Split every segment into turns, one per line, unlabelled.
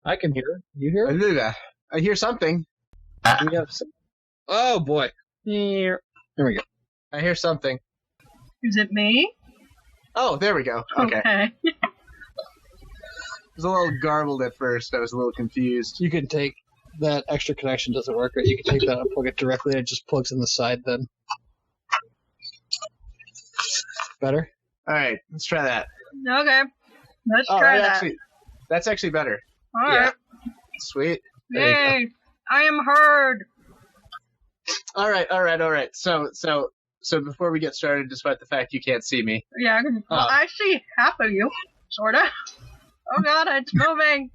I can hear. You hear it?
I hear something.
We have some... Oh, boy. Here we go.
I hear something.
Is it me?
Oh, there we go. Okay. It was a little garbled at first. I was a little confused.
You can take that extra connection doesn't work, right? You can take that and plug it directly, and it just plugs in the side then. Better?
Alright, let's try that.
Okay. Let's try that.
That's actually better.
Alright.
Yeah. Sweet.
Yay! I am heard!
Alright. So before we get started, despite the fact you can't see me.
Yeah, well, I see half of you. Sorta. Oh god, it's moving!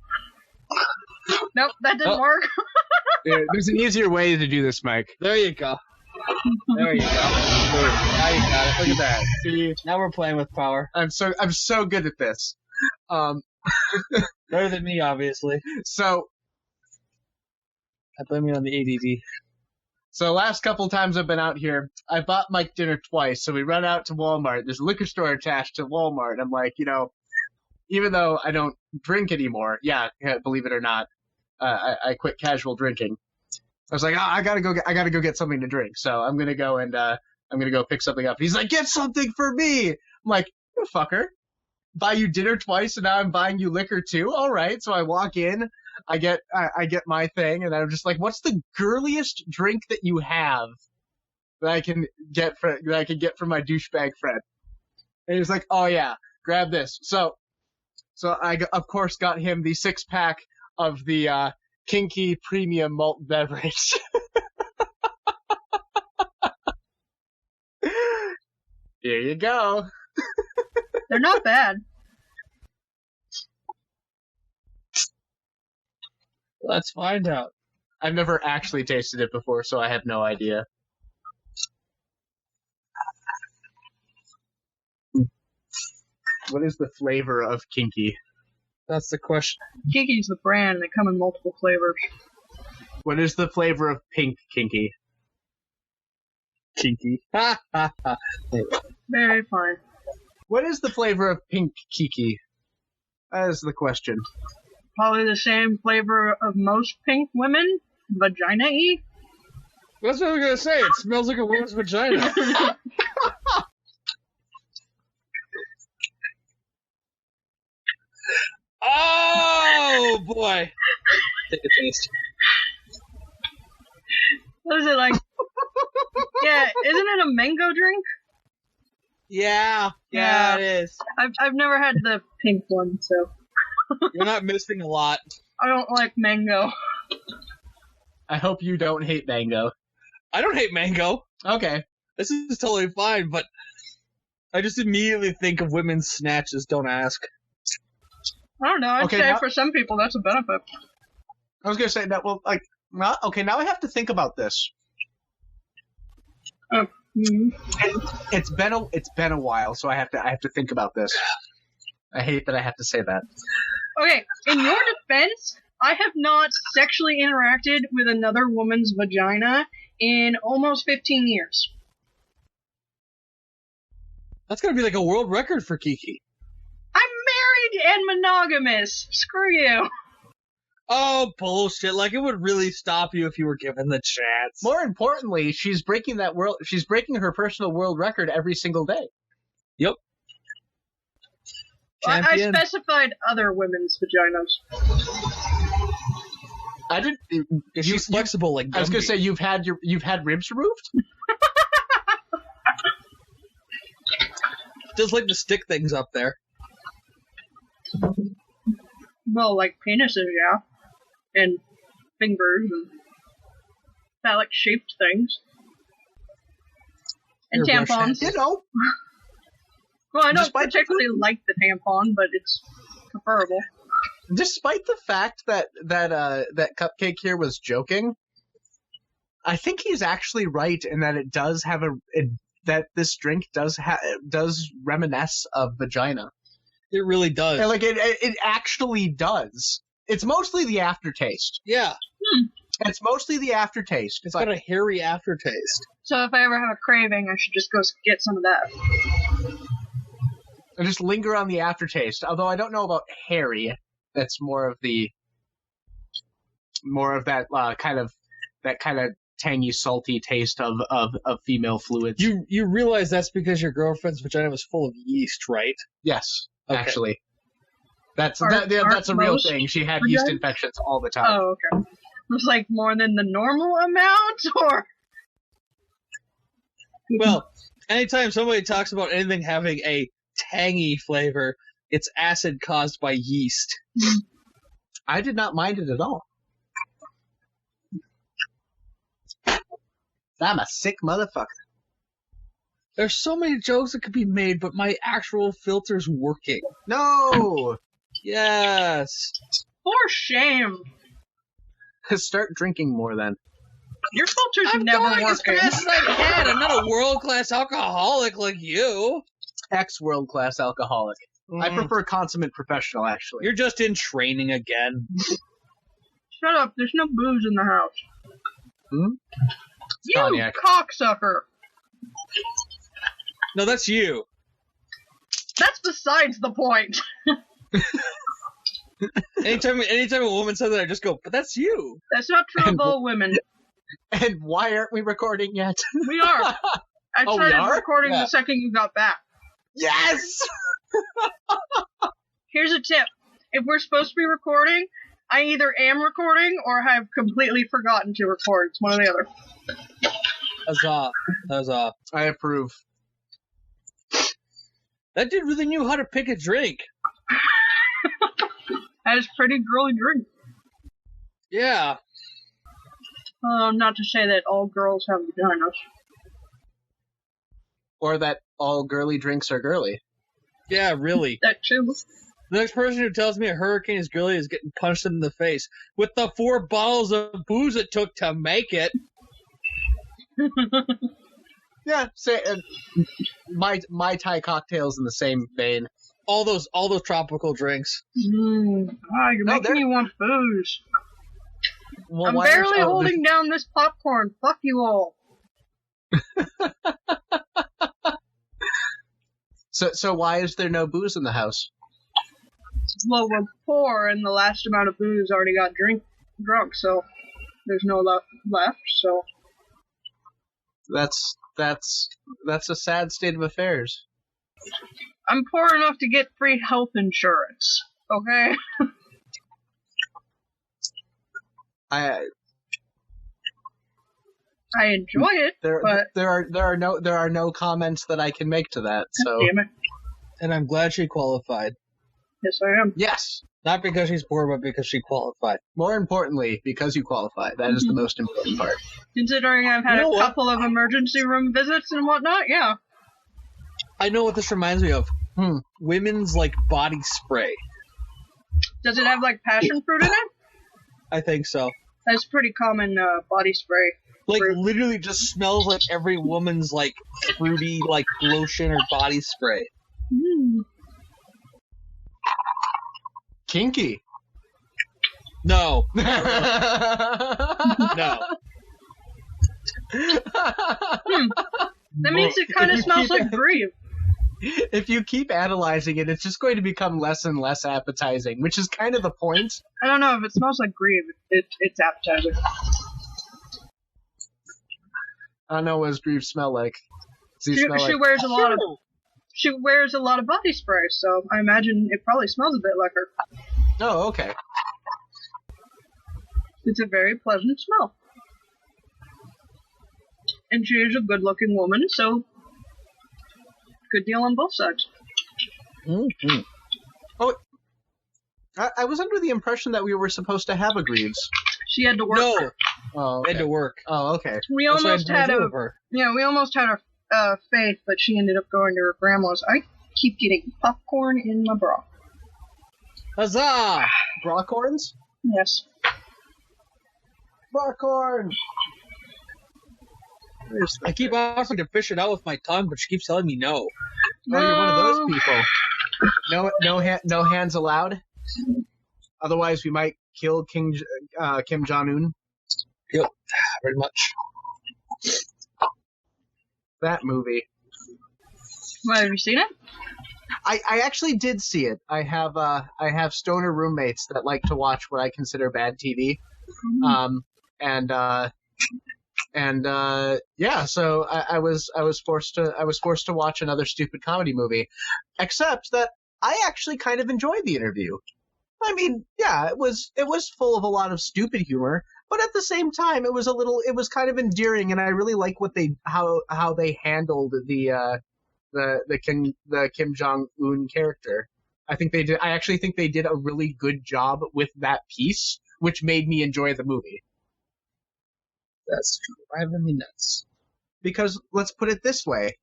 Nope, that didn't work.
There's an easier way to do this, Mike.
There you go. There you go.
Now you got it. Look at that. See?
Now we're playing with power.
I'm so good at this.
Better than me, obviously.
So
I blame you on the ADD.
So last couple times I've been out here, I bought Mike dinner twice. So we run out to Walmart. There's a liquor store attached to Walmart. I'm like, even though I don't drink anymore, believe it or not, I quit casual drinking. I was like, I gotta go get something to drink. So I'm gonna go and I'm gonna go pick something up. He's like, get something for me. I'm like, you fucker, buy you dinner twice, and now I'm buying you liquor too. All right. So I walk in, I get my thing, and I'm just like, what's the girliest drink that you have that I can get from my douchebag friend? And he's like, oh yeah, grab this. So I, of course, got him the 6-pack of the Kinky Premium Malt Beverage. Here you go.
They're not bad.
Let's find out.
I've never actually tasted it before, so I have no idea. What is the flavor of Kinky?
That's the question.
Kiki's the brand. They come in multiple flavors.
What is the flavor of pink Kinky?
Kinky. Ha ha ha.
Very fine.
What is the flavor of pink Kiki? That is the question.
Probably the same flavor of most pink women. Vagina-y.
That's what I was gonna say. It smells like a woman's vagina. Oh boy! Take a taste.
What is it like? Yeah, isn't it a mango drink?
Yeah, it is.
I've never had the pink one, so
you're not missing a lot.
I don't like mango.
I hope you don't hate mango.
I don't hate mango.
Okay.
This is totally fine, but I just immediately think of women's snatches. Don't ask.
I don't know. I'd say for some people that's a benefit.
I was gonna say that. Well, like, now I have to think about this. It's been a while, so I have to think about this. I hate that I have to say that.
Okay, in your defense, I have not sexually interacted with another woman's vagina in almost 15 years.
That's gonna be like a world record for Kiki.
I'm married and monogamous. Screw you.
Oh, bullshit. Like, it would really stop you if you were given the chance.
More importantly, she's breaking her personal world record every single day.
Yep.
I specified other women's vaginas.
I didn't.
She's flexible like Gumby.
I was gonna say you've had ribs removed?
Just like to stick things up there.
Well, like penises, yeah. And fingers and phallic-shaped things. And
Your Russian-
tampons.
You know,
Well, I don't
Despite-
particularly like the tampon, but it's preferable.
despite the fact that Cupcake here was joking, I think he's actually right in that it does have that this drink does reminisce of vagina.
It really does.
And, like it actually does. It's mostly the aftertaste.
Yeah,
It's mostly the aftertaste.
it's
but
got a hairy aftertaste.
So if I ever have a craving, I should just go get some of that.
and just linger on the aftertaste. Although I don't know about hairy. That's more of that kind of tangy, salty taste of female fluids.
You realize that's because your girlfriend's vagina was full of yeast, right?
Yes,
Okay.
actually. That's
Aren't
that's a real
most
thing. She had yeast
vaginas?
infections all the time.
Oh, okay. It was like more than the normal amount, or
Well, anytime somebody talks about anything having a tangy flavor, it's acid caused by yeast.
I did not mind it at all. I'm a sick motherfucker.
There's so many jokes that could be made, but my actual filter's working.
No!
Yes.
for shame.
Start drinking more then.
Your filter's
I'm
never
going as
working.
fast as I can. I'm not a world-class alcoholic like you.
Ex-world-class alcoholic. I prefer consummate professional, actually.
You're just in training again.
Shut up, there's no booze in the house.
Hmm?
You
Cognac.
cocksucker!
No, that's you.
That's besides the point.
Anytime a woman says that, I just go, but that's you.
That's not true of all women.
And why aren't we recording yet?
We are. I
Oh, we
started
are?
recording
Yeah.
the second you got back.
Yes!
Here's a tip. If we're supposed to be recording, I either am recording or have completely forgotten to record. It's one or the other.
Huzzah. Huzzah.
I approve.
That dude really knew how to pick a drink.
That is pretty girly drink.
Yeah.
Not to say that all girls have vaginas.
Or that all girly drinks are girly.
Yeah, really.
That too.
The next person who tells me a hurricane is girly is getting punched in the face with the 4 bottles of booze it took to make it.
Yeah, say my Thai cocktails in the same vein.
All those tropical drinks.
You're
No,
making
they're-
me want booze.
Well,
I'm
why aren't-
barely
oh,
holding down this popcorn. Fuck you all.
So why is there no booze in the house?
Well, we're poor, and the last amount of booze already got drunk, so there's no left. So
That's a sad state of affairs.
I'm poor enough to get free health insurance. Okay.
I
enjoy it, but
there are no comments that I can make to that. So
damn it.
And I'm glad she qualified.
Yes, I am.
yes,
Not because she's poor, but because she qualified.
more importantly, because you qualify, that is the most important part.
Considering I've had
You know
a
what?
couple of emergency room visits and whatnot, yeah.
I know what this reminds me of.
Hmm.
Women's, body spray.
Does it have, passion fruit in it?
I think so.
That's pretty common body spray. Fruit.
Literally just smells like every woman's, fruity, lotion or body spray.
Mm.
Kinky.
No. No.
That means it kind of smells like Grieve.
If you keep analyzing it, it's just going to become less and less appetizing, which is kind of the point.
I don't know, if it smells like Grieve, it's appetizing.
I don't know what does Grieve smell like. Does he smell
She
like...
wears a lot of body spray, so I imagine it probably smells a bit like her.
Oh, okay.
It's a very pleasant smell. And she is a good-looking woman, so good deal on both sides.
Mm-hmm.
Oh, I was under the impression that we were supposed to have a Greaves.
She had to work.
No.
Oh,
Had
okay.
to work.
Oh, okay.
We
That's why I
almost had
didn't
a
of her.
we almost had Faith, but she ended up going to her grandma's. I keep getting popcorn in my bra.
Huzzah!
Brocorns?
Yes.
Brocorn!
I keep offering to fish it out with my tongue, but she keeps telling me no.
Oh, you're one of those people. No hands allowed. Otherwise, we might kill Kim Jong-un.
Yep, very much.
That movie.
Well, have you seen it?
I actually did see it. I have stoner roommates that like to watch what I consider bad TV. So I was forced to watch another stupid comedy movie, except that I actually kind of enjoyed the interview. I mean, yeah, it was full of a lot of stupid humor, but at the same time, it was kind of endearing, and I really like how they handled the Kim Jong-un character. I actually think they did a really good job with that piece, which made me enjoy the movie.
That's true. Driving me nuts.
Because let's put it this way.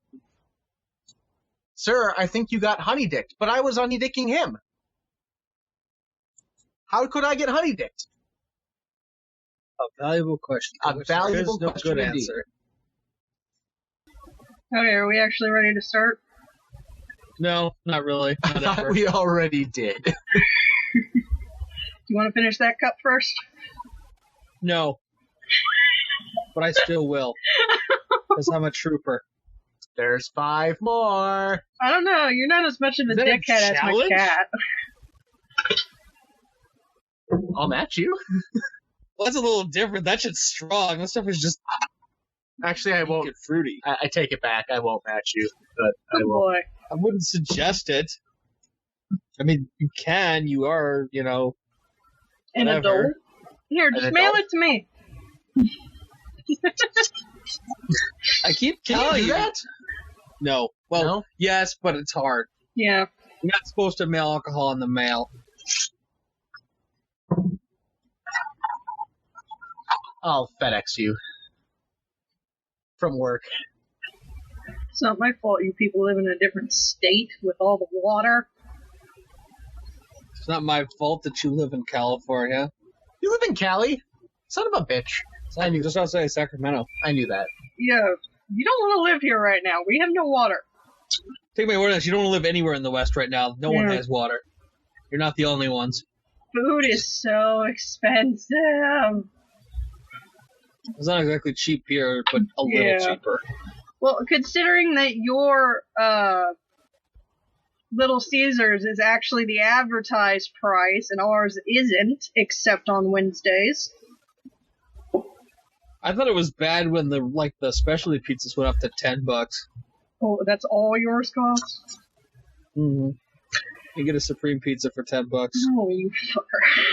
Sir, I think you got honey-dicked, but I was honey-dicking him. How could I get honey-dicked?
A valuable question.
A valuable
no
question
good
indeed.
answer.
Okay, are we actually ready to start?
No, not really.
I thought we already did.
Do you want to finish that cup first?
No. But I still will. Because I'm a trooper.
There's 5 more.
I don't know. You're not as much of a
Is that a
dickhead as my
challenge?
cat.
I'll match you.
Well, that's a little different. That shit's strong. That stuff is just
Actually, I won't.
get fruity.
I take it back. I won't match you, but I
Good
will.
boy.
I wouldn't suggest it. I mean, you can. You are,
An
whatever.
adult. Here, just
An
mail
adult?
it to me.
I keep
Can
telling
you do that?
No. Well,
No?
yes, but it's hard.
Yeah.
You're not supposed to mail alcohol in the mail.
I'll FedEx you. From work.
It's not my fault you people live in a different state with all the water.
It's not my fault that you live in California.
You live in Cali? Son of a bitch.
I knew just outside of Sacramento.
I knew that.
Yeah. You don't want to live here right now. We have no water.
Take my word on this. You don't live anywhere in the West right now. No one
Yeah.
has water. You're not the only ones.
Food is so expensive.
It's not exactly cheap here, but a little
Yeah.
cheaper.
Well, considering that your Little Caesars is actually the advertised price and ours isn't, except on Wednesdays.
I thought it was bad when the specialty pizzas went up to $10.
Oh, that's all yours costs?
Mm-hmm. You get a supreme pizza for $10.
Oh, you fucker.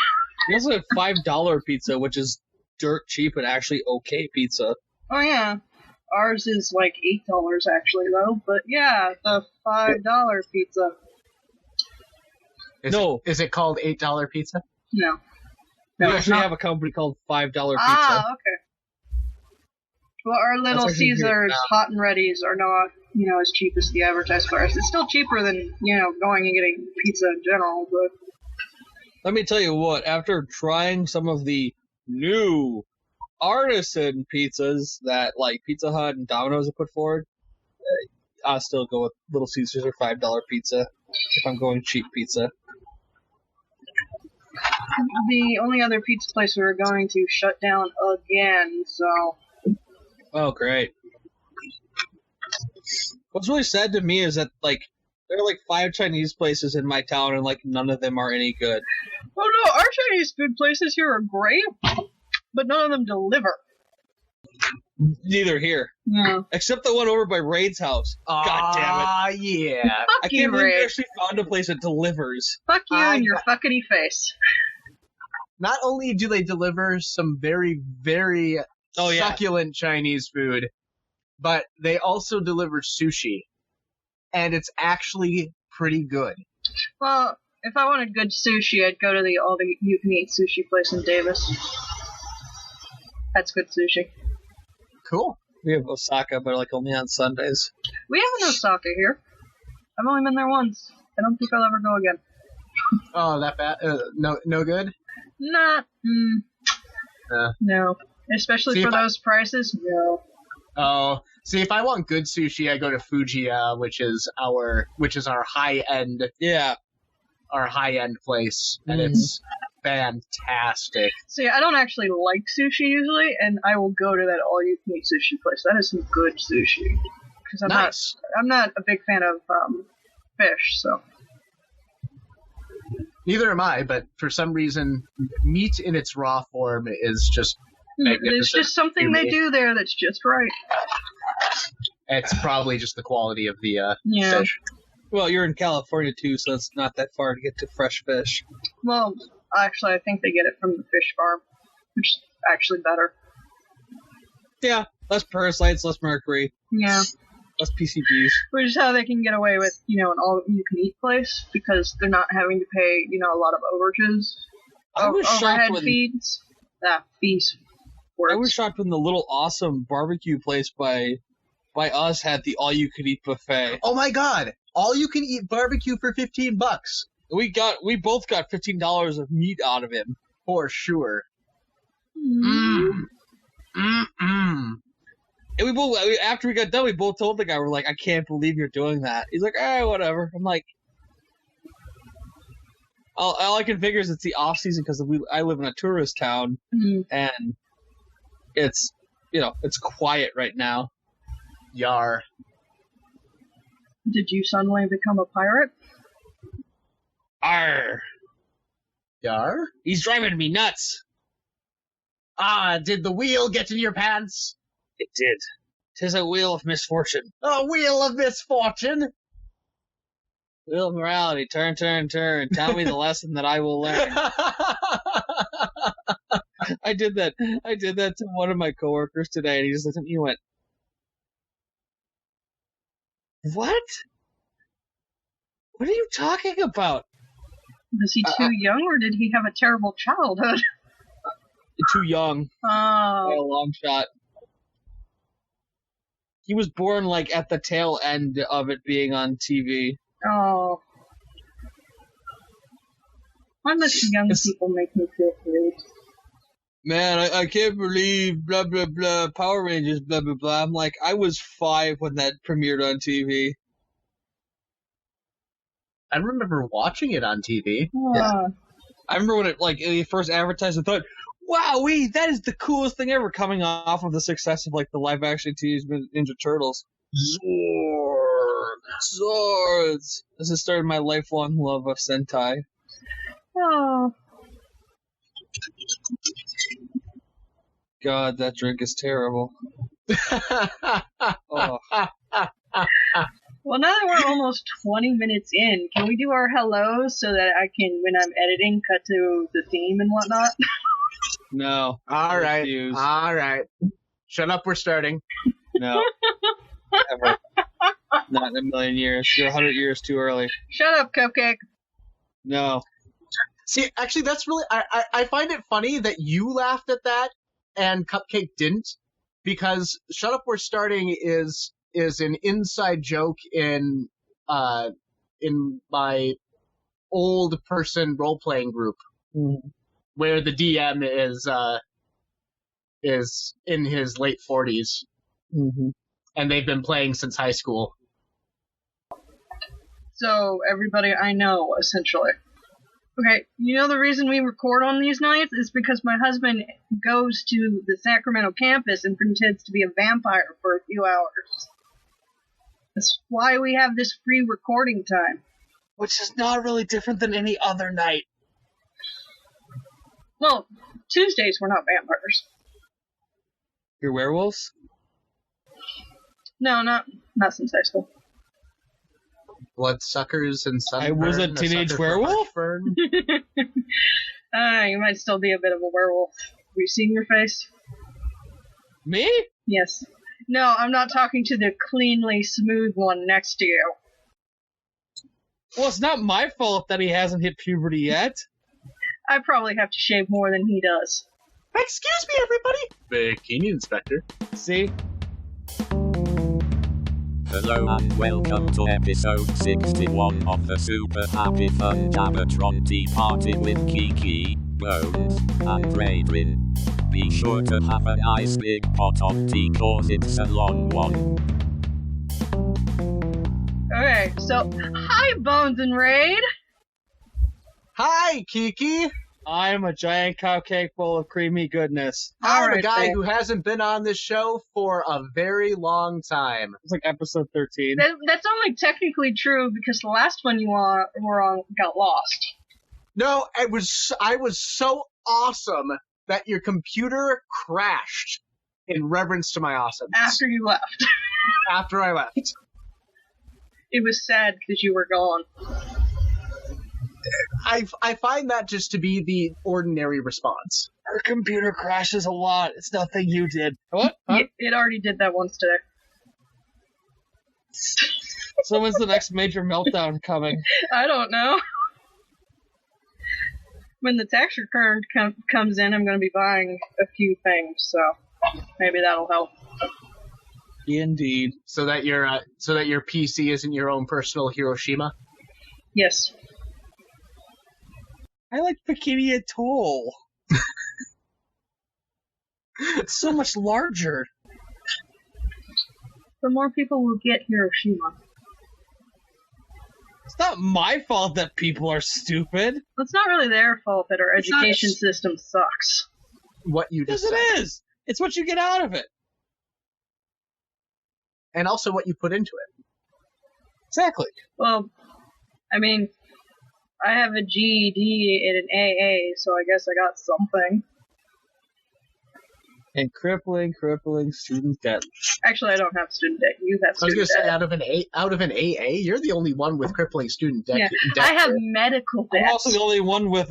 You also have $5 pizza, which is dirt cheap and actually okay pizza.
Oh, yeah. Ours is like $8 actually, though. But yeah, the $5 pizza.
Is it called $8 pizza?
No.
We
it's
actually
not.
have a company called $5 Pizza.
Ah, okay. Well, our Little
That's actually good.
Caesars hot and readies are not, as cheap as the advertised price. It's still cheaper than, going and getting pizza in general, but...
Let me tell you what, after trying some of the new artisan pizzas that Pizza Hut and Domino's have put forward, I'll still go with Little Caesars or $5 pizza if I'm going cheap pizza.
The only other pizza place we were going to shut down again, so...
Oh, great. What's really sad to me is that, there are 5 Chinese places in my town and, none of them are any good.
Oh no, our Chinese food places here are great, but none of them deliver.
Neither here.
No.
Except the one over by Raid's house. God damn it.
Ah, yeah.
Fuck
I
you,
can't believe you
Ray.
actually found a place that delivers.
Fuck you
I
and your
got-
fuckity face.
Not only do they deliver some very, very
Oh, yeah.
succulent Chinese food, but they also deliver sushi. And it's actually pretty good.
Well, if I wanted good sushi, I'd go to the all-you-can-eat sushi place in Davis. That's good sushi.
Cool.
We have Osaka, but like only on Sundays.
We have an Osaka here. I've only been there once. I don't think I'll ever go again.
Oh, that bad? No good?
Nah. No. Especially for those prices, no.
Oh, see, if I want good sushi, I go to Fujiya, which is our high end.
Yeah.
Our high end place, and it's fantastic.
See, I don't actually like sushi usually, and I will go to that all you can eat sushi place. That is some good sushi. Because I'm not a big fan of fish, so.
Neither am I, but for some reason, meat in its raw form is just magnificent.
There's just something they do there that's just right.
It's probably just the quality of the fish.
Well, you're in California too, so it's not that far to get to fresh fish.
Well, actually, I think they get it from the fish farm, which is actually better.
Yeah, less parasites, less mercury.
Yeah.
Less PCBs.
Which is how they can get away with, an all-you-can-eat place, because they're not having to pay, a lot of overages.
I was shocked when
fees.
I was shocked when the Little Awesome barbecue place by us had the all-you-can-eat buffet.
Oh my god! All-you-can-eat barbecue for $15.
We both got $15 of meat out of him.
For sure.
And we both, after we got done, we both told the guy, we're like, I can't believe you're doing that. He's like, whatever. I'm like, all I can figure is it's the off season because I live in a tourist town, and it's, it's quiet right now.
Yar.
Did you suddenly become a pirate?
Arr.
Yar?
He's driving me nuts.
Did the wheel get in your pants?
It did. 'Tis a wheel of misfortune.
A wheel of misfortune?
Wheel of morality. Turn, turn, turn. Tell me the lesson that I will learn. I did that to one of my coworkers today, and he just looked at me and went, What? What are you talking about?
Was he too young, or did he have a terrible childhood?
Too young.
Oh.
By a long shot. He was born, at the tail end of it being on TV.
Oh. Why must young people make me feel great?
Man, I can't believe blah, blah, blah, Power Rangers, blah, blah, blah. I'm like, I was 5 when that premiered on TV.
I remember watching it on TV.
Yeah. I remember when it first advertised, I thought, wow-wee, that is the coolest thing ever, coming off of the success of, the live-action Teenage Mutant Ninja Turtles. Zords! This has started my lifelong love of Sentai.
Oh.
God, that drink is terrible. Oh.
Well, now that we're almost 20 minutes in, can we do our hellos so that I can, when I'm editing, cut to the theme and whatnot?
No.
All right. Shut up, we're starting.
No. Ever. Not in a million years. You're 100 years too early.
Shut up, Cupcake.
No.
See, actually, that's really... I find it funny that you laughed at that and Cupcake didn't, because Shut Up, We're Starting is an inside joke in my old person role-playing group.
Mm-hmm.
Where the DM is in his late 40s, and they've been playing since high school.
So everybody I know, essentially. Okay, the reason we record on these nights is because my husband goes to the Sacramento campus and pretends to be a vampire for a few hours. That's why we have this free recording time.
Which is not really different than any other night.
Well, Tuesdays we're not vampires.
You're werewolves?
No, not since high school.
Bloodsuckers and sunburn.
I was a teenage werewolf?
You might still be a bit of a werewolf. Have you seen your face?
Me?
Yes. No, I'm not talking to the cleanly smooth one next to you.
Well, it's not my fault that he hasn't hit puberty yet.
I probably have to shave more than he does.
Excuse me, everybody! Bikini Inspector.
See?
Hello and welcome to episode 61 of the super happy fun Jabbertron tea party with Kiki, Bones, and Raidrinn. Be sure to have a nice big pot of tea cause it's a long one.
Okay, so hi Bones and Raid.
Hi, Kiki.
I'm a giant cupcake full of creamy goodness.
I'm a
Alright,
guy
then.
who hasn't been on this show for a very long time.
It's like episode 13.
That's only technically true because the last one you were on got lost.
No, I was so awesome that your computer crashed in reverence to my awesomeness.
After you left.
After I left.
It was sad because you were gone.
I find that just to be the ordinary response.
Her computer crashes a lot. It's nothing you did. What? Huh?
It already did that once today.
So when's the next major meltdown coming?
I don't know. When the tax return comes in, I'm going to be buying a few things, so maybe that'll help.
Indeed.
So that your PC isn't your own personal Hiroshima.
Yes.
I like Bikini Atoll. It's so much larger.
The more people will get Hiroshima.
It's not my fault that people are stupid.
It's not really their fault that our
It's not-
education system sucks.
What you
Yes,
just said.
it is. It's what you get out of it.
And also what you put into it.
Exactly.
Well, I mean, I have a GED and an AA, so I guess I got something.
And crippling student debt.
Actually, I don't have student debt. You have
I was
student
going to say,
debt.
out of an AA, you're the only one with crippling student debt.
Yeah,
debt
I have
here.
medical
I'm
debt.
also the only one with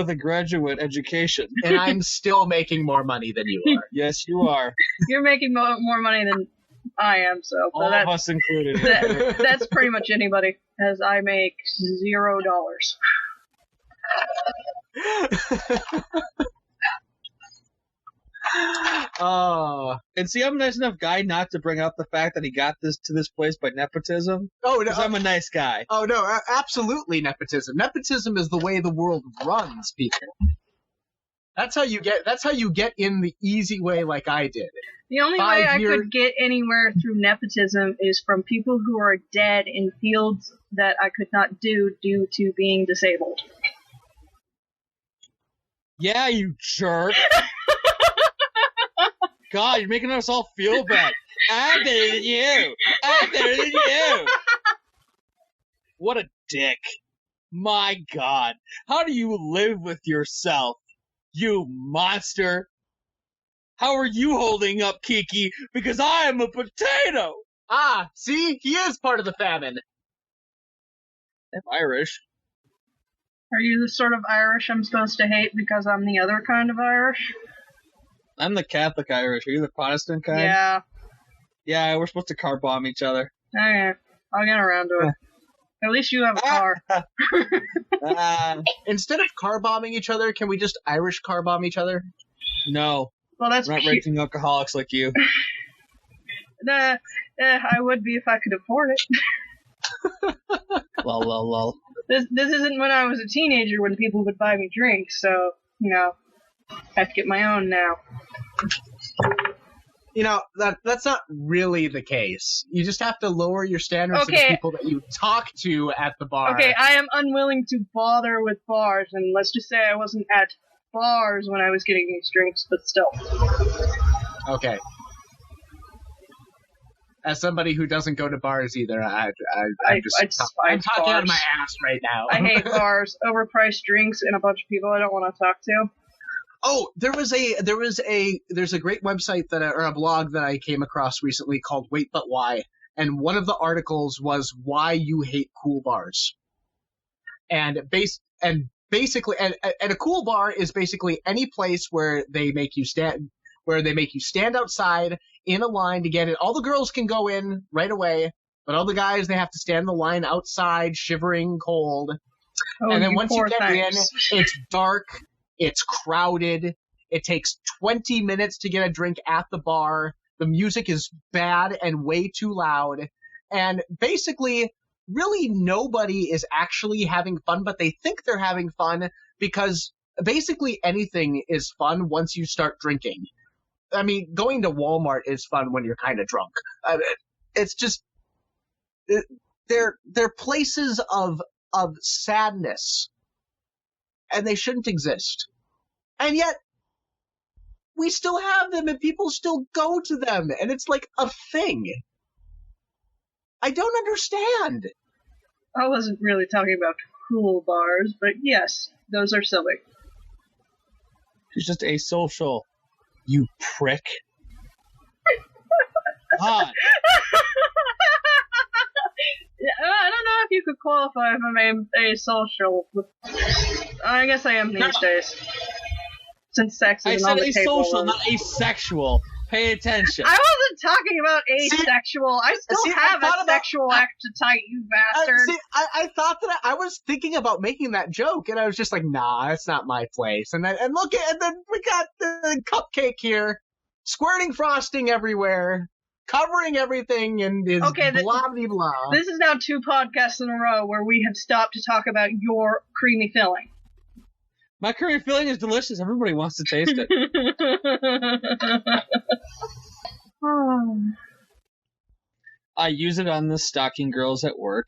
a graduate education.
And I'm still making more money than you are.
Yes, you are.
You're making more money than I am, so
All of us included.
that's pretty much anybody, as I make $0.
And see, I'm a nice enough guy not to bring up the fact that he got this to this place by nepotism.
Oh no!
Because I'm a nice guy.
Oh no! Absolutely nepotism. Nepotism is the way the world runs, people. That's how you get in the easy way, like I did.
The only way
5
I
years-
could get anywhere through nepotism is from people who are dead in fields that I could not do due to being disabled.
Yeah, you jerk. God, you're making us all feel bad. I'm better than you. I'm better than you. What a dick. My God. How do you live with yourself, you monster? How are you holding up, Kiki? Because I am a potato.
Ah, see, he is part of the famine.
I'm Irish.
Are you the sort of Irish I'm supposed to hate because I'm the other kind of Irish?
I'm the Catholic Irish. Are you the Protestant kind?
Yeah.
Yeah, we're supposed to car bomb each other.
Okay. I'll get around to it. At least you have a car.
Instead of car bombing each other, can we just Irish car bomb each other?
No,
Well, that's
we're not
cute.
raging alcoholics like you.
I would be if I could afford it.
Lol.
This isn't when I was a teenager when people would buy me drinks, so, you know, I have to get my own now.
You know, that's not really the case. You just have to lower your standards to the
Okay.
people that you talk to at the bar.
Okay, I am unwilling to bother with bars, and let's just say I wasn't at bars when I was getting these drinks, but still.
Okay. As somebody who doesn't go to bars either, I'm
I
talking
despise
out of my
bars.
ass right now.
I hate bars, overpriced drinks, and a bunch of people I don't want to talk to.
Oh, there's a great website or a blog that I came across recently called Wait But Why, and one of the articles was why you hate cool bars. And basically a cool bar is basically any place where they make you stand outside in a line to get in. All the girls can go in right away, but all the guys, they have to stand in the line outside, shivering cold.
Oh,
And then
you
once you
poor
get
things.
in, it's dark, it's crowded, it takes 20 minutes to get a drink at the bar, the music is bad and way too loud, And basically, really nobody is actually having fun, but they think they're having fun because basically anything is fun once you start drinking. I mean, going to Walmart is fun when you're kind of drunk. It's just they're places of sadness, and they shouldn't exist. And yet, we still have them, and people still go to them, and it's like a thing. I don't understand.
I wasn't really talking about cool bars, but yes, those are silly.
She's just asocial, you prick. God.
I don't know if you could qualify if I'm asocial. I guess I am these days. Since sex
I
is
said
on the table.
asocial, not asexual. Pay attention.
I wasn't talking about asexual. I still have a sexual appetite, you bastard.
I thought that I was thinking about making that joke, and I was just like, nah, that's not my place. And then we got the cupcake here, squirting frosting everywhere, covering everything, and is blah blah blah.
This is now 2 podcasts in a row where we have stopped to talk about your creamy filling.
My creamy filling is delicious. Everybody wants to taste it. I use it on the stocking girls at work.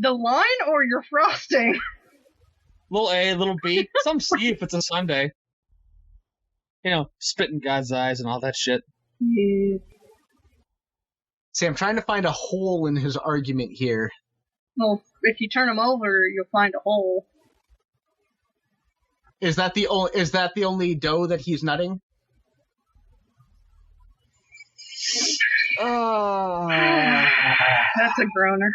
The line or your frosting?
Little A, little B, some C if it's a Sunday. You know, spit in God's eyes and all that shit.
Yeah.
See, I'm trying to find a hole in his argument here.
Well, if you turn him over, you'll find a hole.
Is that the only dough that he's nutting? Oh,
that's a groaner.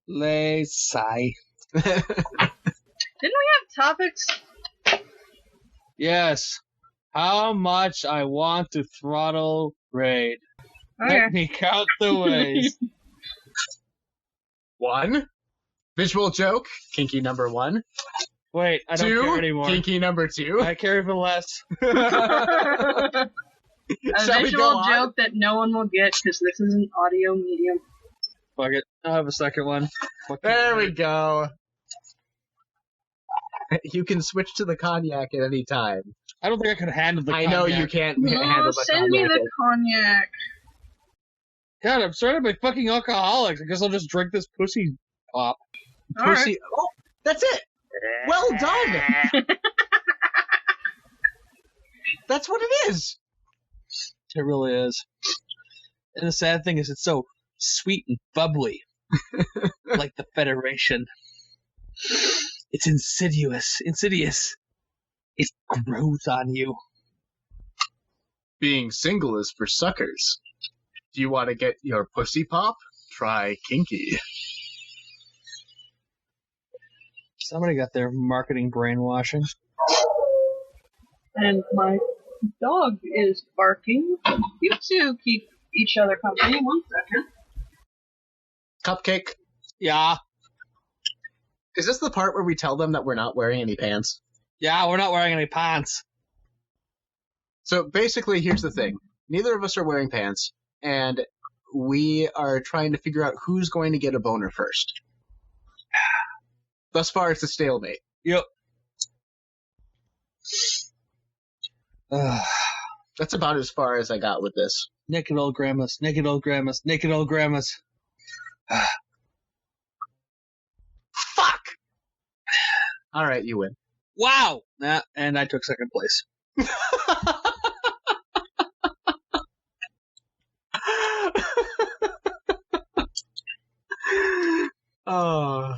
Lay sigh.
Didn't we have topics?
Yes. How much I want to throttle Raid.
Okay.
Let me count the ways.
1. Visual joke, kinky number 1.
Wait, I don't
2,
care anymore.
Kinky number 2.
I care even less.
A visual joke that no one will get because this is an audio medium.
Fuck it. I'll have a second one.
There we go. You can switch to the cognac at any time.
I don't think I could handle the cognac.
I know you can't handle the
send
cognac.
me the cognac.
God, I'm starting to be fucking alcoholic. I guess I'll just drink this pussy pop.
Pussy.
Right.
Oh, that's it. Well done. That's what it is.
It really is. And the sad thing is it's so sweet and bubbly. Like the Federation. It's insidious. It grows on you.
Being single is for suckers. Do you want to get your pussy pop? Try kinky.
Somebody got their marketing brainwashing.
And my dog is barking. You two keep each other company. 1 second.
Cupcake.
Yeah.
Is this the part where we tell them that we're not wearing any pants?
Yeah, we're not wearing any pants.
So basically, here's the thing. Neither of us are wearing pants, and we are trying to figure out who's going to get a boner first. Thus far, it's a stalemate.
Yep.
That's about as far as I got with this.
Naked old grandmas, naked old grandmas, naked old grandmas.
Fuck! Alright, you win.
Wow! Nah, and I took second place.
Oh,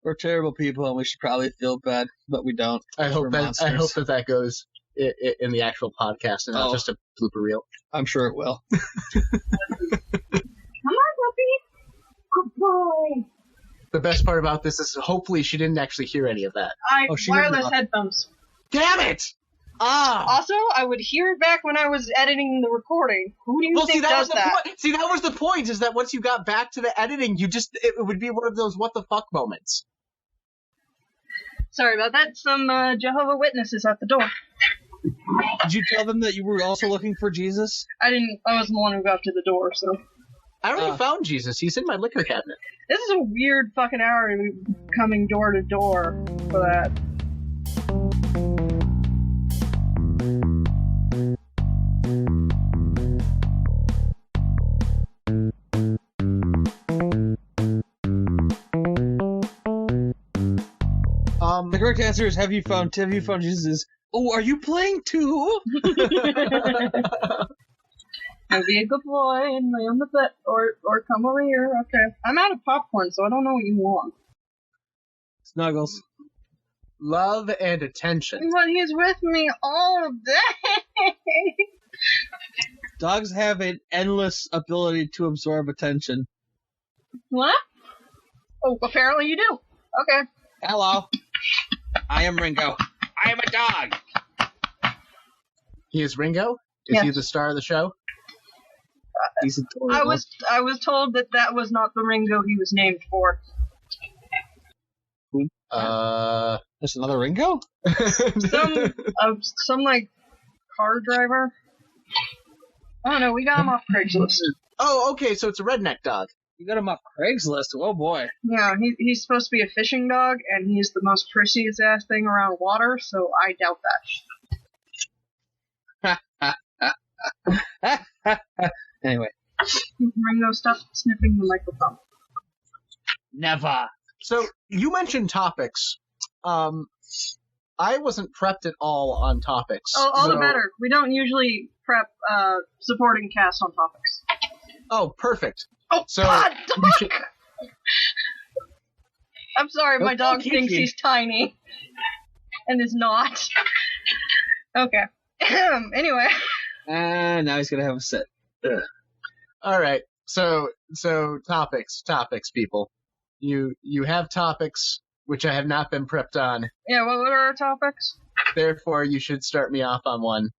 we're terrible people, and we should probably feel bad, but we don't.
I hope
We're
that
monsters.
that goes in the actual podcast and not just a blooper reel.
I'm sure it will.
Come on, puppy. Good boy.
The best part about this is hopefully she didn't actually hear any of that.
She heard
Wireless
me.
headphones.
Damn it! Ah!
Also, I would hear it back when I was editing the recording. Who do you think
that
does
was the
that?
point. See, that was the point, is that once you got back to the editing, it would be one of those what the fuck moments.
Sorry about that. Some Jehovah Witnesses at the door.
Did you tell them that you were also looking for Jesus?
I didn't. I was the one who got to the door, so.
I already found Jesus. He's in my liquor cabinet.
This is a weird fucking hour to be coming door to door for that.
The correct answer is have you found Jesus? Oh, are you playing too?
I'll be a good boy and lay on the bed, or come over here. Okay. I'm out of popcorn, so I don't know what you want.
Snuggles.
Love and attention.
But he's with me all day.
Dogs have an endless ability to absorb attention.
What? Oh, apparently you do. Okay.
Hello. I am Ringo. I am a dog.
He is Ringo? Is he the star of the show?
He's adorable.
I was told that was not the Ringo he was named for.
There's another Ringo?
Some like car driver. I don't know. We got him off Craigslist.
Oh, okay. So it's a redneck dog.
You got him off Craigslist. Oh boy.
Yeah, he's supposed to be a fishing dog, and he's the most prissy ass thing around water. So I doubt that.
Anyway.
Ringo, stop sniffing the microphone.
Never.
So you mentioned topics. I wasn't prepped at all on topics.
Oh, all the better. We don't usually prep supporting cast on topics.
Oh, perfect.
Oh,
so
God, dog! I'm sorry, my dog
Kiki.
thinks he's tiny. And is not. Okay. Anyway.
Now he's gonna have a sit. Ugh.
All right. So topics, people. You have topics which I have not been prepped on.
Yeah, what are our topics?
Therefore, you should start me off on one.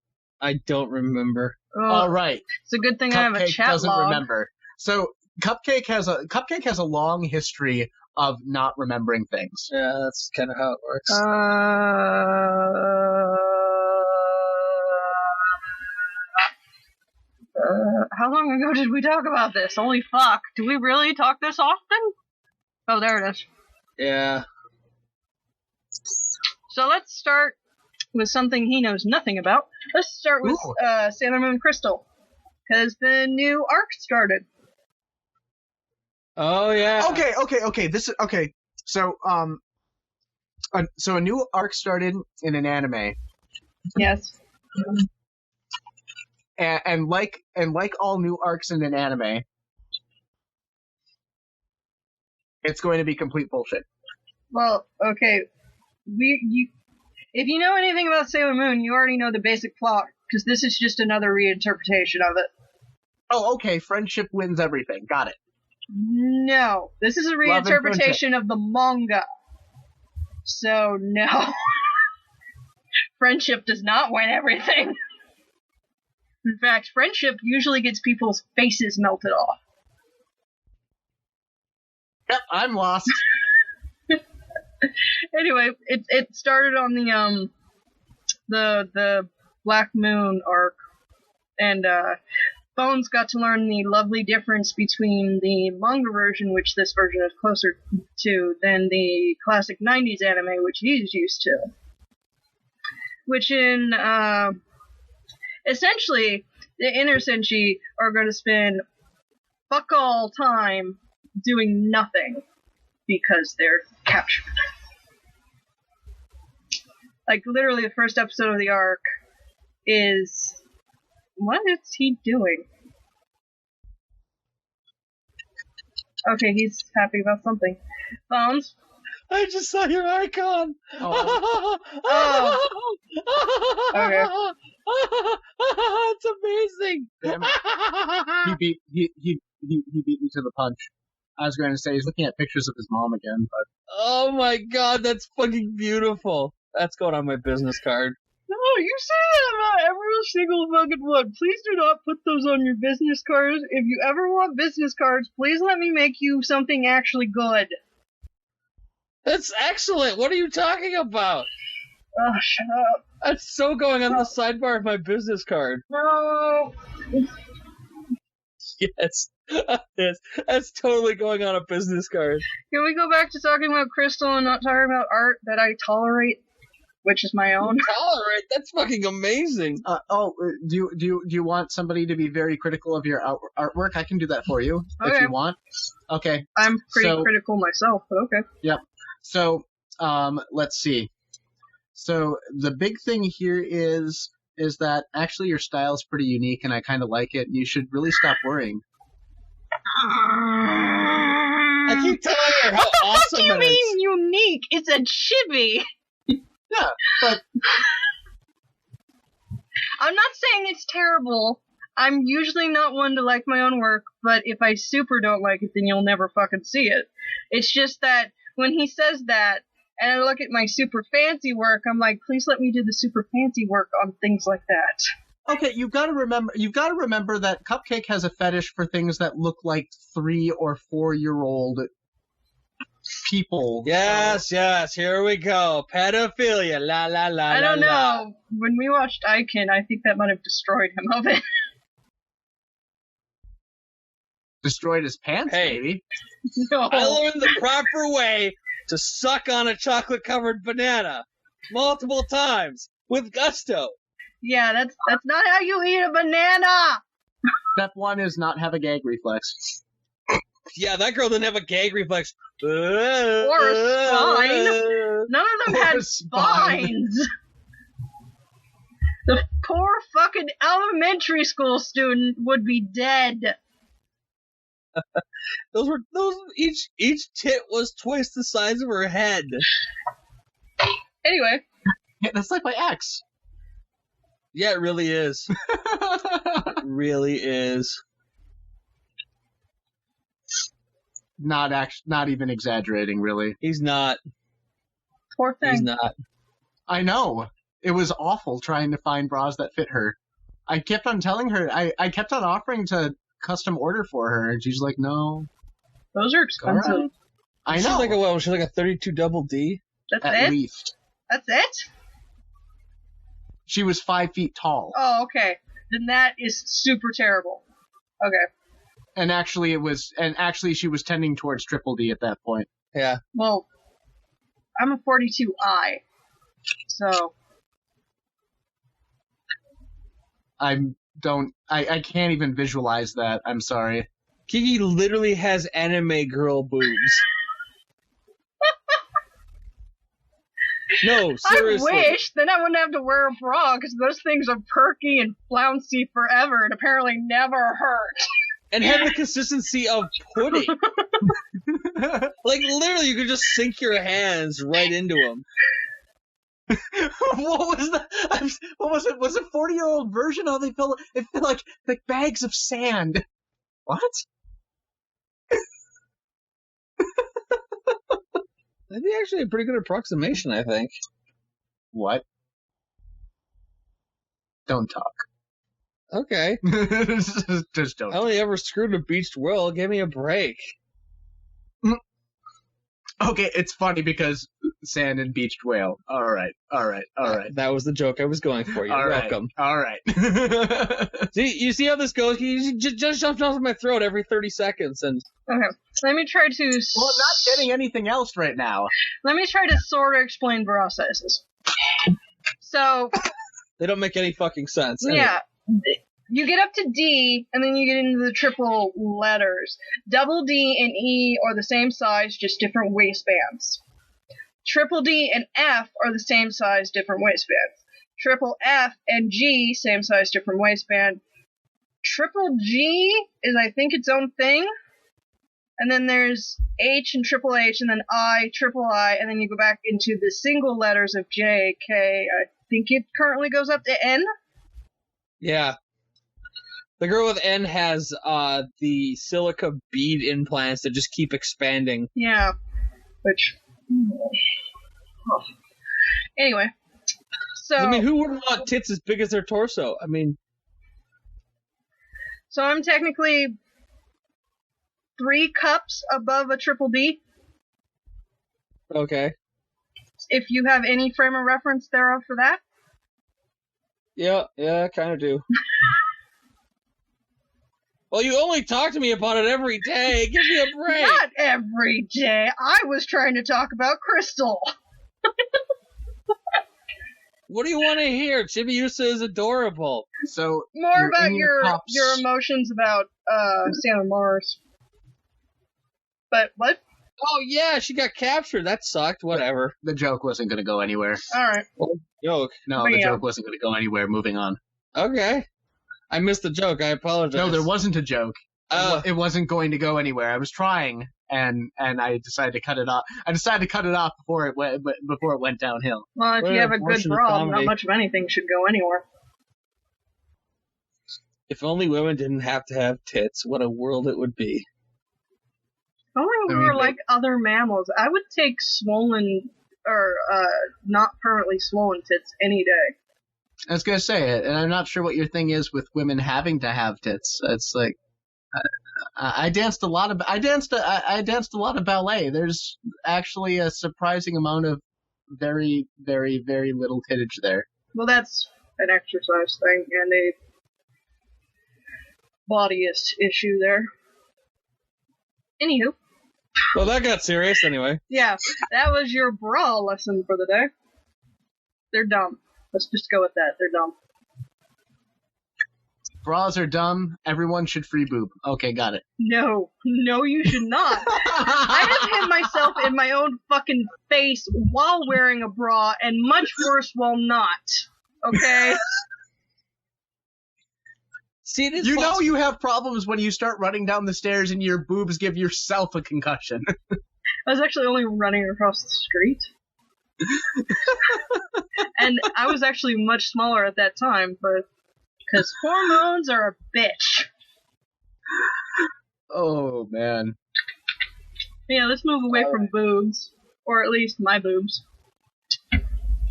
I don't remember.
All right.
It's a good thing I have a
Cupcake
chat
doesn't
log.
remember. So Cupcake has a long history of not remembering things.
Yeah, that's kind of how it works.
How long ago did we talk about this? Holy fuck. Do we really talk this often? Oh, there it is.
Yeah.
So let's start with something he knows nothing about. Let's start with Sailor Moon Crystal. Because the new arc started.
Oh, yeah.
Okay. This is okay. So so a new arc started in an anime.
Yes.
And like all new arcs in an anime, it's going to be complete bullshit.
Well, okay. If you know anything about Sailor Moon, you already know the basic plot, because this is just another reinterpretation of it.
Oh, okay. Friendship wins everything. Got it.
No. This is a reinterpretation of the manga. So, no. Friendship does not win everything. In fact, friendship usually gets people's faces melted off.
Yep, I'm lost.
Anyway, it started on the Black Moon arc, and Bones got to learn the lovely difference between the manga version, which this version is closer to, than the classic 90s anime, which he's used to. Which in essentially, the Inner Senshi are going to spend fuck all time doing nothing because they're captured. Like, literally, the first episode of the arc is... What is he doing? Okay, he's happy about something. Bones?
I just saw your icon.
Oh.
Okay.
It's amazing.
Damn it. He beat me to the punch. I was going to say he's looking at pictures of his mom again, but
Oh my god, that's fucking beautiful. That's going on my business card.
No, you say that about every single fucking one. Please do not put those on your business cards. If you ever want business cards, please let me make you something actually good.
That's excellent. What are you talking about?
Oh, shut up.
That's so going on the sidebar of my business card.
No.
Yes. Yes. That's totally going on a business card.
Can we go back to talking about Crystal and not talking about art that I tolerate, which is my own?
Tolerate? That's fucking amazing.
Do you want somebody to be very critical of your artwork? I can do that for you if
Okay.
you want. Okay.
I'm pretty critical myself, but okay.
Yep. So, let's see. So the big thing here is that actually your style is pretty unique, and I kind of like it. You should really stop worrying.
I keep telling her how
What the
awesome
fuck do you
it
mean
is.
unique? It's a chibi.
Yeah, but
I'm not saying it's terrible. I'm usually not one to like my own work, but if I super don't like it, then you'll never fucking see it. It's just that when he says that, and I look at my super fancy work, I'm like, please let me do the super fancy work on things like that.
okay, you've got to remember that Cupcake has a fetish for things that look like 3 or 4-year-old people.
Yes, yes, here we go. Pedophilia, la la la.
I don't
la, la.
know. When we watched Aiken, I think that might have destroyed him a bit.
Destroyed his pants,
Hey.
maybe.
No.
I learned the proper way to suck on a chocolate-covered banana multiple times with gusto.
Yeah, that's not how you eat a banana!
Step 1 is not have a gag reflex.
Yeah, that girl didn't have a gag reflex.
Or a spine. None of them
Or
had
a spine.
spines. The poor fucking elementary school student would be dead.
Those each tit was twice the size of her head.
Anyway,
Yeah, that's like my ex.
Yeah, it really is. It really is.
Not even exaggerating, really.
He's not.
poor
He's
thing.
not.
I know. It was awful trying to find bras that fit her. I kept on telling her, I kept on offering to custom order for her, and she's like, no.
Those are expensive.
Alright. I know.
She's like she's like a 32 double D.
That's
At
it?
least.
That's it?
She was 5 feet tall.
Oh, okay. Then that is super terrible. Okay.
And actually she was tending towards triple D at that point.
Yeah.
Well, I'm a 42I. So,
I can't even visualize that. I'm sorry.
Kiki literally has anime girl boobs. No, seriously.
I wish, then I wouldn't have to wear a bra, because those things are perky and flouncy forever and apparently never hurt.
And have the consistency of pudding. Like, literally, you could just sink your hands right into them.
What was that? What was it? Was it 40-year-old version? How they felt? It felt like bags of sand. What?
That'd be actually a pretty good approximation, I think.
What? Don't talk.
Okay.
Just don't.
I only ever screwed a beached whale. Give me a break.
Okay, it's funny because sand and beached whale. All right.
That was the joke I was going for. You're welcome.
All right.
You see how this goes? He just jumps off my throat every 30 seconds, and
Okay, let me try to...
Well, I'm not getting anything else right now.
Let me try to sort of explain bra sizes. So,
they don't make any fucking sense.
yeah, you get up to D, and then you get into the triple letters. Double D and E are the same size, just different waistbands. Triple D and F are the same size, different waistbands. Triple F and G, same size, different waistband. Triple G is, I think, its own thing. And then there's H and triple H, and then I, triple I, and then you go back into the single letters of J, K. I think it currently goes up to N.
Yeah. The girl with N has the silica bead implants that just keep expanding.
Yeah. Which... Oh. Anyway. So...
I mean, who wouldn't want tits as big as their torso? I mean...
So I'm technically 3 cups above a triple D.
Okay.
if you have any frame of reference thereof for that.
Yeah, I kind of do. Well, you only talk to me about it every day. Give me a break.
Not every day. I was trying to talk about Crystal.
What do you want to hear? Chibiusa is adorable.
So
More about your
cops.
emotions about Santa Mars. But what?
Oh, yeah, she got captured. That sucked. Whatever.
The joke wasn't going to go anywhere.
All right.
Joke.
No,
Bring
the
it
joke
up.
wasn't going to go anywhere. Moving on.
Okay. I missed the joke. I apologize.
No, there wasn't a joke. It wasn't going to go anywhere. I was trying, and I decided to cut it off. I decided to cut it off before it went downhill.
Well, if
What
you
an
have a good
abortion of
bra,
comedy.
not much of anything should go anywhere.
If only women didn't have to have tits, what a world it would be.
If only we
I mean,
were like other mammals. I would take swollen or not permanently swollen tits any day.
I was gonna say it, and I'm not sure what your thing is with women having to have tits. It's like I danced a lot of I danced a lot of ballet. There's actually a surprising amount of very, very, very little tittage there.
Well, that's an exercise thing and a bodyist issue there. Anywho,
Well, that got serious anyway.
yeah, that was your bra lesson for the day. They're dumb. Let's just go with that. They're dumb.
Bras are dumb. Everyone should free boob. Okay, got it.
No, you should not. I have hit myself in my own fucking face while wearing a bra, and much worse while not. Okay?
See, this
You know you have problems when you start running down the stairs and your boobs give yourself a concussion.
I was actually only running across the street. And I was actually much smaller at that time, but because hormones are a bitch.
Oh, man.
Yeah, let's move away from boobs. Or at least my boobs.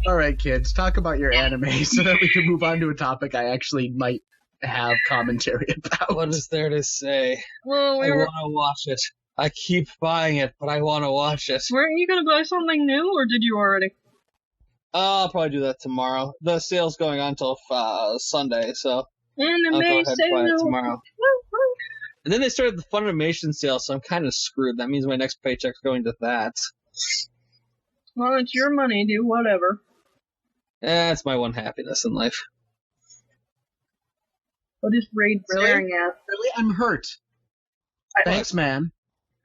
All right, kids, talk about your anime so that we can move on to a topic I actually might have commentary about.
What is there to say?
Well,
I want to watch it. I keep buying it, but I want to watch it.
weren't you gonna buy something new, or did you already?
I'll probably do that tomorrow. The sale's going on till Sunday, so
Anime
I'll go ahead and buy it
sale.
tomorrow.
Woo, woo.
And then they started the Funimation sale, so I'm kind of screwed. That means my next paycheck's going to that.
Well, it's your money, do whatever.
That's my one happiness in life.
What is Raid
Really?
staring at?
Really? I'm hurt. Thanks, man.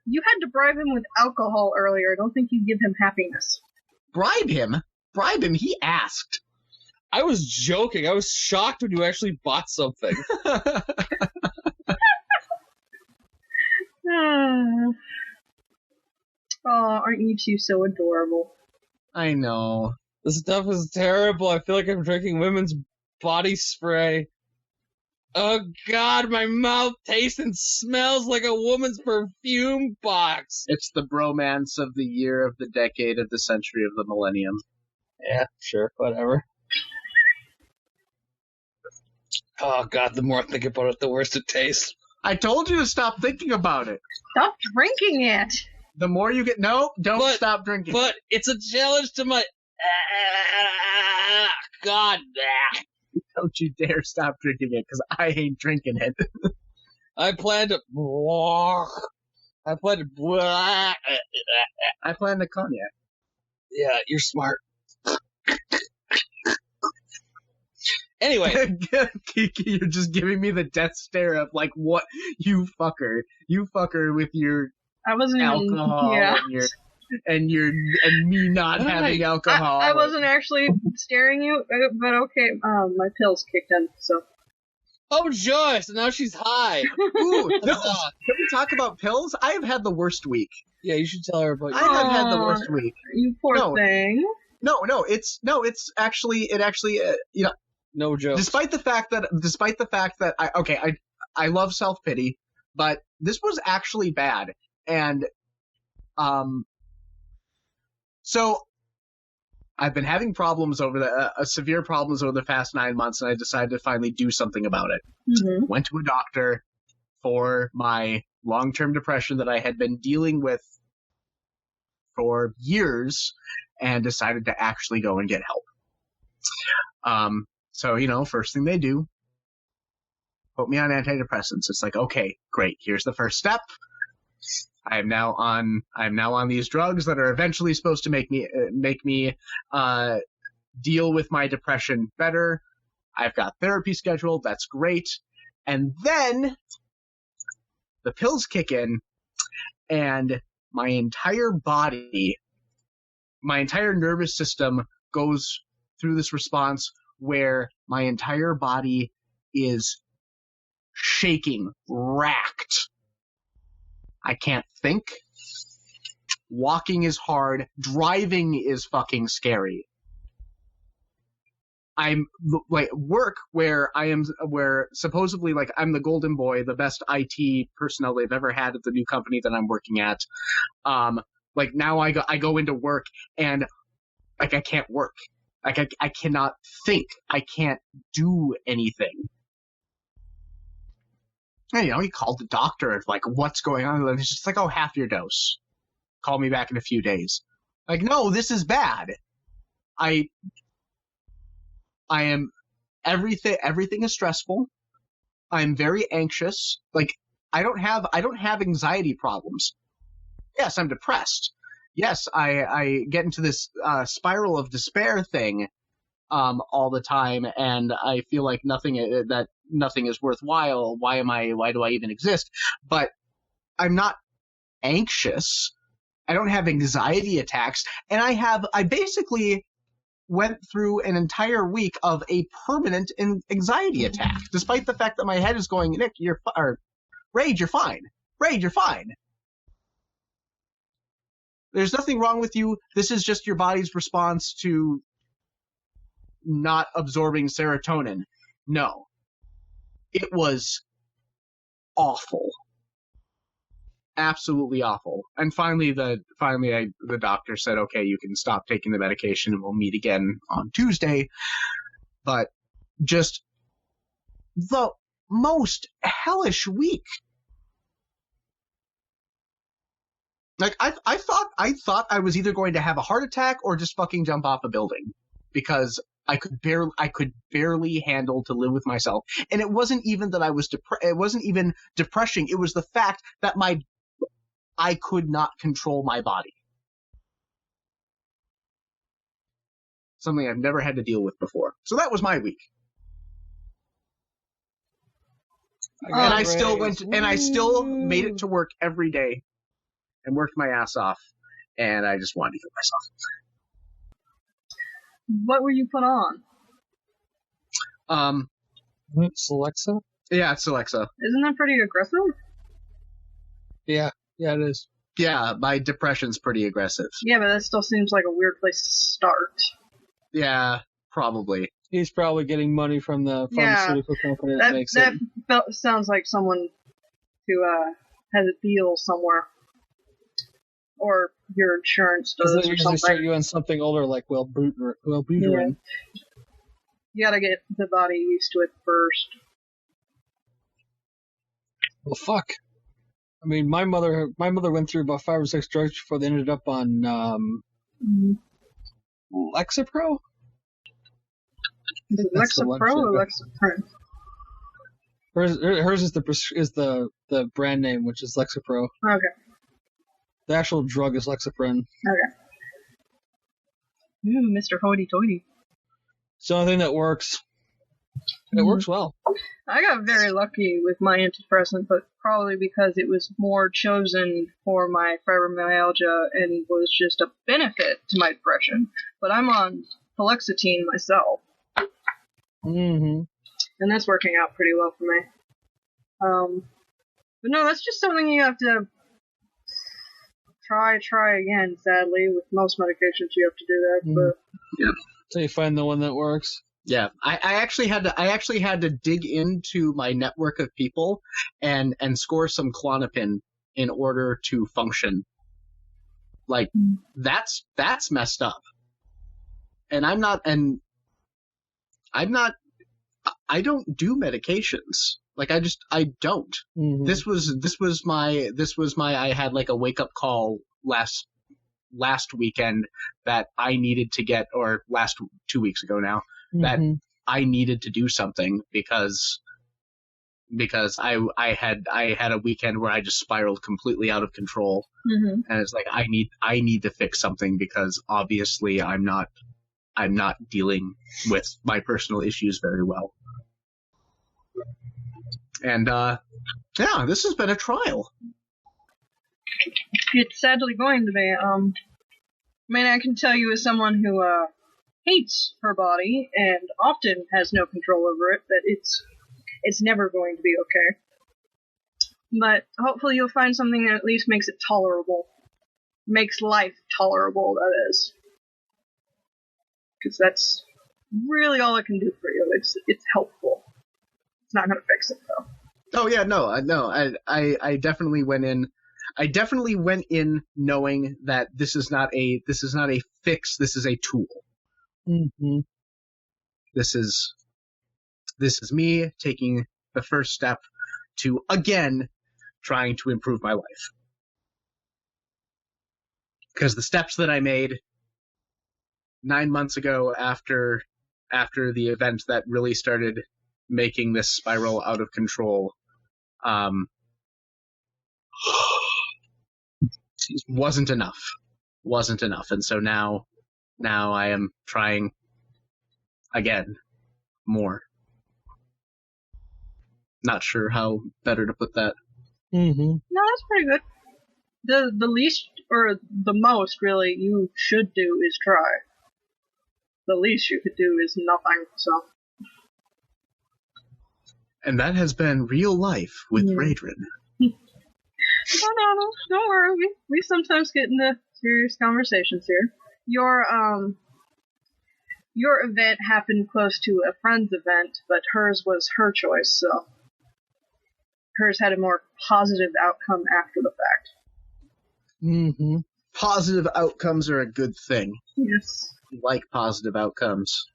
You had to bribe him with alcohol earlier. I don't think you give him happiness.
Bribe him? Bribe him? He asked.
I was joking. I was shocked when you actually bought something.
Oh, aren't you two so adorable?
I know.
This stuff is terrible. I feel like I'm drinking women's body spray. Oh God, my mouth tastes and smells like a woman's perfume box.
It's the bromance of the year, of the decade, of the century, of the millennium.
Yeah, sure, whatever. Oh God, the more I think about it, the worse it tastes.
I told you to stop thinking about it.
Stop drinking it!
The more you get... No, don't
But-
stop drinking.
But it's a challenge to my... God.
Don't you dare stop drinking it, because I ain't drinking it.
I plan to... I plan to...
I plan the cognac.
Yeah, you're smart. Anyway,
Kiki, you're just giving me the death stare of, like, what? You fucker. You fucker with your
I wasn't even.
alcohol
Yeah.
and me not
Right.
having alcohol.
I wasn't actually staring you, but okay. My pills kicked in, so.
oh joy, so now she's high.
Ooh, pills. Can we talk about pills? I have had the worst week.
Yeah, you should tell her about
I
your...
have had the worst week.
You poor
No.
thing.
It's actually, you know,
No joke.
despite the fact that I love self-pity, but this was actually bad. And, so I've been having problems severe problems over the past 9 months, and I decided to finally do something about it.
Mm-hmm.
Went to a doctor for my long-term depression that I had been dealing with for years, and decided to actually go and get help. So, first thing they do, put me on antidepressants. It's like, okay, great. Here's the first step. I'm now on these drugs that are eventually supposed to make me deal with my depression better. I've got therapy scheduled. That's great. And then the pills kick in, and my entire body, my entire nervous system goes through this response where my entire body is shaking, racked. I can't think. Walking is hard. Driving is fucking scary. I'm like work where supposedly like I'm the golden boy, the best IT personnel they've ever had at the new company that I'm working at. Like now I go into work and like I can't work. Like I cannot think. I can't do anything. And, he called the doctor and like, what's going on? And it's just like, oh, half your dose. Call me back in a few days. Like, no, this is bad. I am everything is stressful. I'm very anxious. Like I don't have anxiety problems. Yes, I'm depressed. Yes, I get into this spiral of despair thing all the time, and I feel like nothing is worthwhile. Why do I even exist? But I'm not anxious. I don't have anxiety attacks, and I basically went through an entire week of a permanent anxiety attack, despite the fact that my head is going, Nick, Raid, you're fine. Raid, you're fine. There's nothing wrong with you. This is just your body's response to not absorbing serotonin. No. It was awful. Absolutely awful. And finally the doctor said, okay, you can stop taking the medication and we'll meet again on Tuesday. But just the most hellish week. Like I thought I was either going to have a heart attack or just fucking jump off a building, because I could barely handle to live with myself. And it wasn't even that I was it wasn't even depression. It was the fact that I could not control my body. Something I've never had to deal with before. So that was my week. And I still made it to work every day and worked my ass off, and I just wanted to kill myself.
What were you put on?
It's Alexa?
Yeah, it's Alexa.
Isn't that pretty aggressive?
Yeah, it is.
Yeah, my depression's pretty aggressive.
Yeah, but that still seems like a weird place to start.
Yeah, probably.
He's probably getting money from the pharmaceutical company that makes it.
That sounds like someone who has a deal somewhere. Or your insurance does, or something. They
start you on something older like Wellbutrin.
Yeah. You gotta get the body used to it first.
Well, fuck. I mean, my mother went through about 5 or 6 drugs before they ended up on Lexapro.
Is it Lexapro or Lexapro?
Hers is the brand name, which is Lexapro.
Okay.
The actual drug is Lexapro.
Okay. Ooh, Mr. Hoity-toity.
It's the only thing that works. It works well.
I got very lucky with my antidepressant, but probably because it was more chosen for my fibromyalgia and was just a benefit to my depression. But I'm on fluoxetine myself.
Mm-hmm.
And that's working out pretty well for me. But no, that's just something you have to try again, sadly. With most medications you have to do that, but
yeah.
So you find the one that works.
Yeah, I actually had to dig into my network of people and score some Klonopin in order to function. Like that's messed up. And I don't do medications. Like I don't. Mm-hmm. This was my I had like a wake up call last last weekend that I needed to get, or last 2 weeks ago now, that I needed to do something because I had a weekend where I just spiraled completely out of control, and it's like I need to fix something because obviously I'm not dealing with my personal issues very well. And yeah, this has been a trial.
It's sadly going to be. I mean, I can tell you as someone who hates her body and often has no control over it, that it's never going to be okay. But hopefully you'll find something that at least makes it tolerable. Makes life tolerable, that is. Because that's really all it can do for you. It's helpful. It's not going to fix it, though.
Oh yeah, no. I definitely went in. I definitely went in knowing that this is not a fix. This is a tool. This is me taking the first step to again trying to improve my life. Because the steps that I made 9 months ago after the event that really started making this spiral out of control wasn't enough. And so now I am trying again more. Not sure how better to put that.
No, that's pretty good. The least, or the most, really, you should do is try. The least you could do is nothing, so.
And that has been real life with Raidrinn.
No, don't worry. We sometimes get into serious conversations here. Your event happened close to a friend's event, but hers was her choice, so hers had a more positive outcome after the fact.
Positive outcomes are a good thing.
Yes.
I like positive outcomes.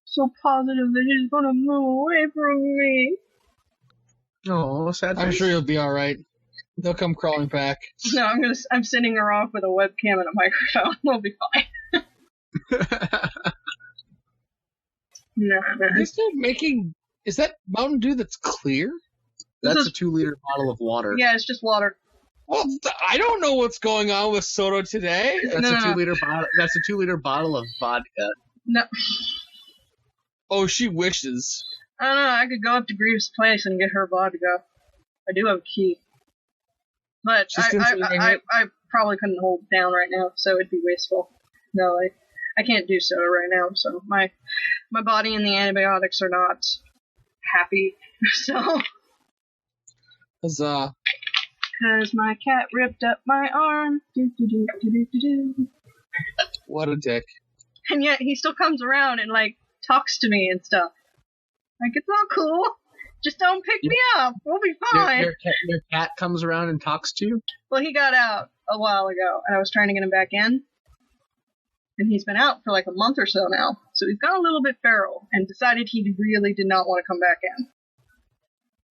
So positive that he's gonna move away from me.
Oh, sad.
I'm sure you'll be all right. They'll come crawling back.
No, I'm sending her off with a webcam and a microphone. We'll be fine. No.
They're still making. Is that Mountain Dew that's clear?
That's a 2-liter bottle of water.
Yeah, it's just water.
Well, I don't know what's going on with soda today.
That's a 2-liter bottle. That's a 2-liter bottle of vodka.
No.
Oh, she wishes.
I don't know. I could go up to Greaves' place and get her vodka. I do have a key. But I probably couldn't hold it down right now, so it'd be wasteful. No, I can't do so right now, so my body and the antibiotics are not happy, so.
Cause
my cat ripped up my arm.
What a dick.
And yet he still comes around and, like, talks to me and stuff. Like, it's all cool. Just don't pick me up. We'll be fine.
Your cat comes around and talks to you?
Well, he got out a while ago, and I was trying to get him back in. And he's been out for like a month or so now. So he's got a little bit feral and decided he really did not want to come back in.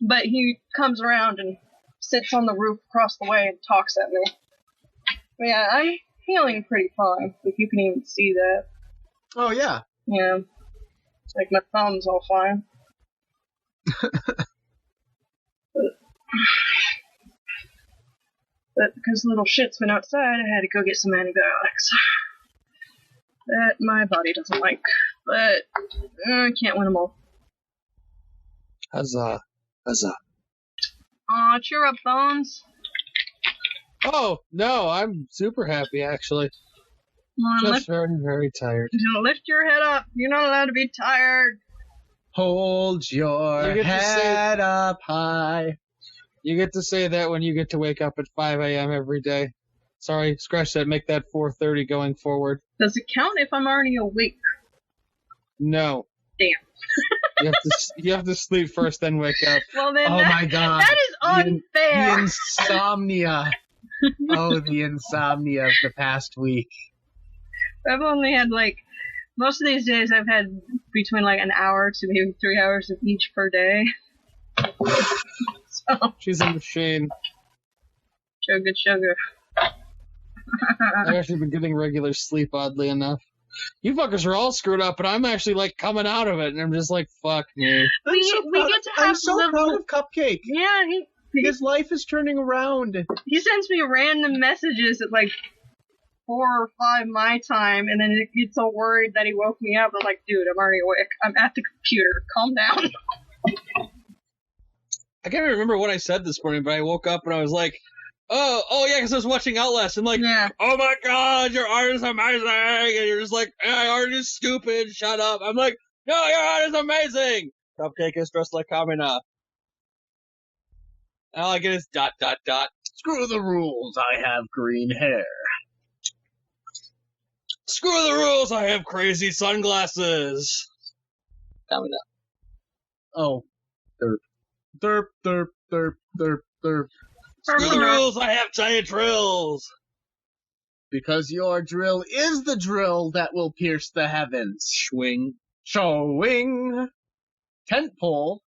But he comes around and sits on the roof across the way and talks at me. But yeah, I'm feeling pretty fine, if you can even see that.
Oh, yeah.
Yeah. Like, my thumb's all fine. But because little shit's been outside, I had to go get some antibiotics. That my body doesn't like. But I can't win them all.
Huzzah.
Aw, cheer up, Bones.
Oh, no, I'm super happy, actually. Just very, very tired.
Lift your head up. You're not allowed to be tired.
Hold your head up high.
You get to say that when you get to wake up at 5 a.m. every day. Sorry, scratch that. Make that 4:30 going forward.
Does it count if I'm already awake?
No.
Damn.
You have to sleep first, then wake up.
Well, then
my God.
That is unfair.
The insomnia. Oh, the insomnia of the past week.
I've only had, like, most of these days I've had between, like, an hour to maybe 3 hours of each per day. So.
She's a machine.
Sugar.
I've actually been getting regular sleep, oddly enough. You fuckers are all screwed up, and I'm actually, like, coming out of it, and I'm just like, fuck me.
We get to have
I'm so proud of Cupcake.
Yeah,
His life is turning around.
he sends me random messages at like 4 or 5 my time, and then he gets so worried that he woke me up. I'm like, dude, I'm already awake. I'm at the computer. Calm down.
I can't remember what I said this morning, but I woke up and I was like, oh yeah, because I was watching Outlast, and like,
Yeah.
oh my god, your art is amazing, and you're just like, your art is stupid, shut up. I'm like, no, your art is amazing. Cupcake is dressed like Kamina. All I get is ...
Screw the rules. I have green hair.
Screw the rules, I have crazy sunglasses. Kamina.
Oh. Derp.
Screw the rules, I have giant drills.
Because your drill is the drill that will pierce the heavens.
Swing.
Showing. Tent pole.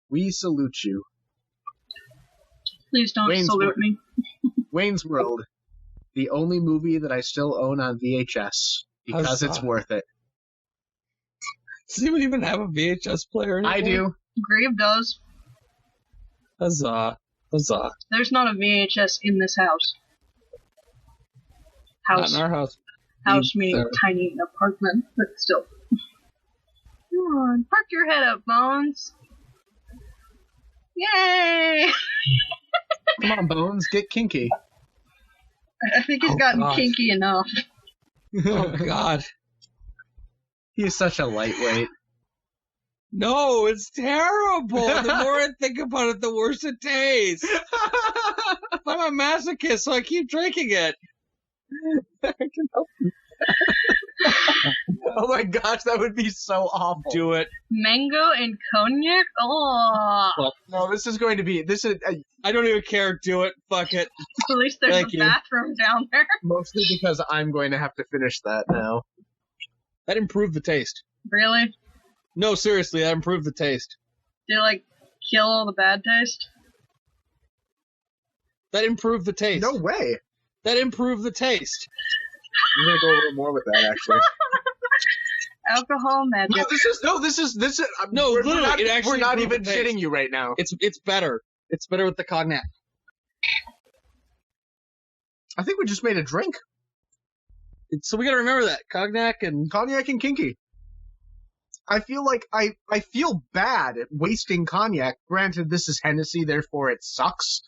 We salute you.
Please don't
Wayne's
salute
World.
me.
Wayne's World. The only movie that I still own on VHS. Because it's worth it.
Does anyone even have a VHS player anymore?
I do.
Grieve does.
Huzzah.
There's not a VHS in this house.
Not in our house.
House meaning
There.
tiny apartment, but still. Come on, park your head up, Bones. Yay!
Come on, Bones, get kinky.
I think he's gotten
God.
kinky enough.
Oh god.
He's such a lightweight.
No, it's terrible. The more I think about it, the worse it tastes. I'm a masochist, so I keep drinking it.
Oh my gosh, that would be so awful.
Do it.
Mango and cognac? Oh,
No, this is
I don't even care. Do it. Fuck it.
at least there's
Thank
a
you.
bathroom down there.
mostly because I'm going to have to finish that now.
That improved the taste.
Really?
No, seriously, that improved the taste.
Do you, like, kill all the bad taste?
That improved the taste.
No way.
That improved the taste.
I'm gonna go a little more with that actually.
Alcohol magic.
This is.
No,
we're
literally,
not,
it actually
we're not
improved
even
the taste.
shitting you right now.
It's better. It's better with the cognac.
I think we just made a drink.
So we gotta remember that. Cognac and...
Cognac and kinky. I feel like I feel bad at wasting cognac. Granted, this is Hennessy, therefore it sucks.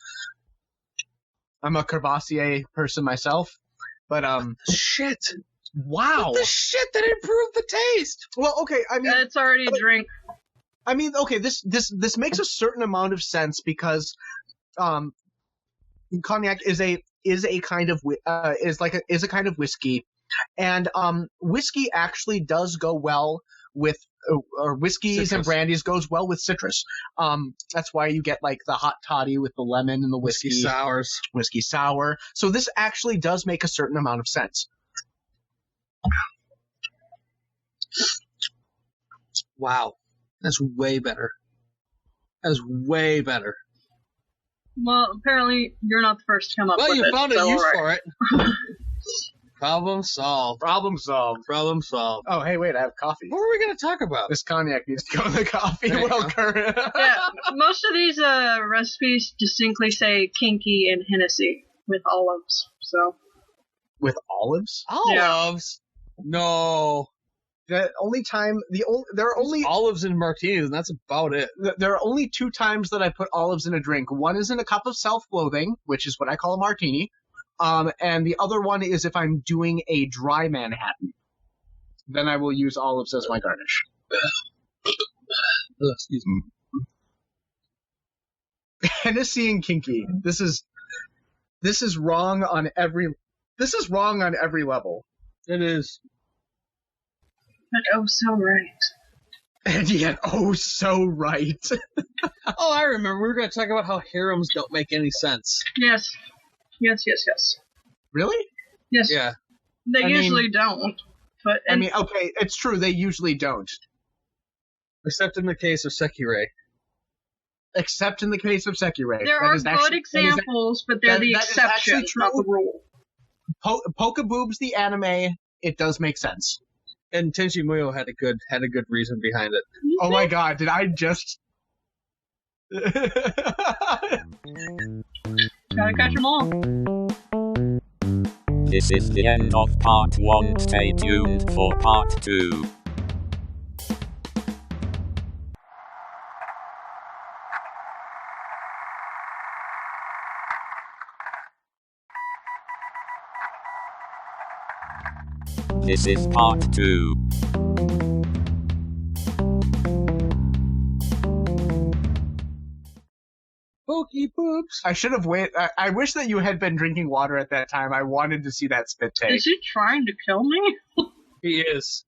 I'm a Courvoisier person myself, but
Shit.
wow.
What the shit that improved the taste?
Well, okay, I mean,
It's already a drink.
okay, this makes a certain amount of sense because cognac is a kind of a kind of whiskey, and whiskey actually does go well with or whiskeys
Citrus.
and brandies goes well with citrus. That's why you get like the hot toddy with the lemon and the whiskey sour. So this actually does make a certain amount of sense.
Wow. That's way better. That's way better.
Well, apparently you're not the first to come up
Well,
with
you
it.
found a
so
use
alright.
for it. Problem solved.
Problem solved.
Problem solved.
Oh, hey, wait, I have coffee.
What were we going to talk about?
This cognac needs to go in the coffee.
There you
Well,
go.
current.
Yeah, most of these recipes distinctly say kinky and Hennessy with olives. So
With olives?
Olives? No.
The only time there are only
Olives and martinis, and that's about it.
there are only 2 times that I put olives in a drink. One is in a cup of self-loathing, which is what I call a martini. And the other one is if I'm doing a dry Manhattan. Then I will use olives as my garnish.
Excuse me.
Hennessy and kinky. This is wrong on every level.
It is.
but oh so right.
And yet, oh so right.
Oh, I remember. We were going to talk about how harems don't make any sense.
Yes. Yes.
Really?
Yes.
Yeah.
They
I mean-
usually don't. But
I mean, okay, it's true, they usually don't.
Except in the case of Sekirei.
except in the case of Sekirei.
There are good examples, but they're the exception, not the rule.
Pokemoob's the anime. It does make sense.
And Tenchi Muyo had a good reason behind it.
Oh my god, did I just...
Gotta catch them all.
This is the end of part 1. Stay tuned for part 2. This is part 2.
Pokey poops.
I should have waited. I wish that you had been drinking water at that time. I wanted to see that spit take.
Is he trying to kill me?
He is.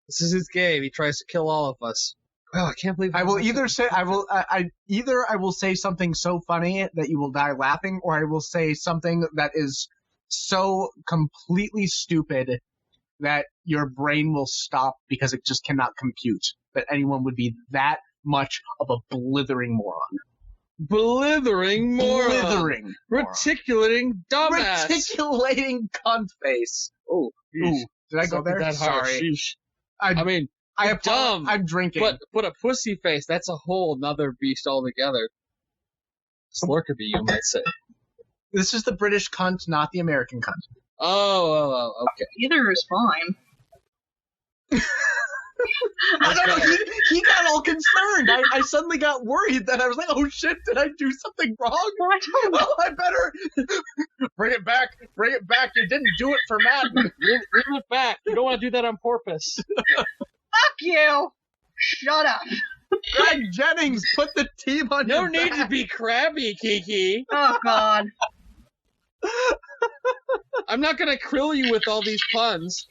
This is his game. He tries to kill all of us. Oh, I can't believe.
I will either say I will say something so funny that you will die laughing, or I will say something that is so completely stupid that your brain will stop because it just cannot compute that anyone would be that much of a blithering moron.
Blithering moron.
Blithering.
Reticulating dumbass.
Reticulating cunt face.
Oh,
ooh. Did I go there?
That hard.
Sorry.
I mean,
I'm
dumb.
I'm drinking.
But a pussy face, that's a whole nother beast altogether. Slurkabee, you might say.
This is the British cunt, not the American cunt.
Oh, okay.
Either is fine.
I don't know. He got all concerned. I suddenly got worried that I was like, oh shit, did I do something wrong?
I don't know.
Oh, I better bring it back. Bring it back. You didn't do it for Madden.
Bring it back. You don't want to do that on purpose.
Fuck you. Shut up.
Greg Jennings, put the team on
No
your
need
back.
to be crabby, Kiki.
Oh, God.
I'm not gonna krill you with all these puns.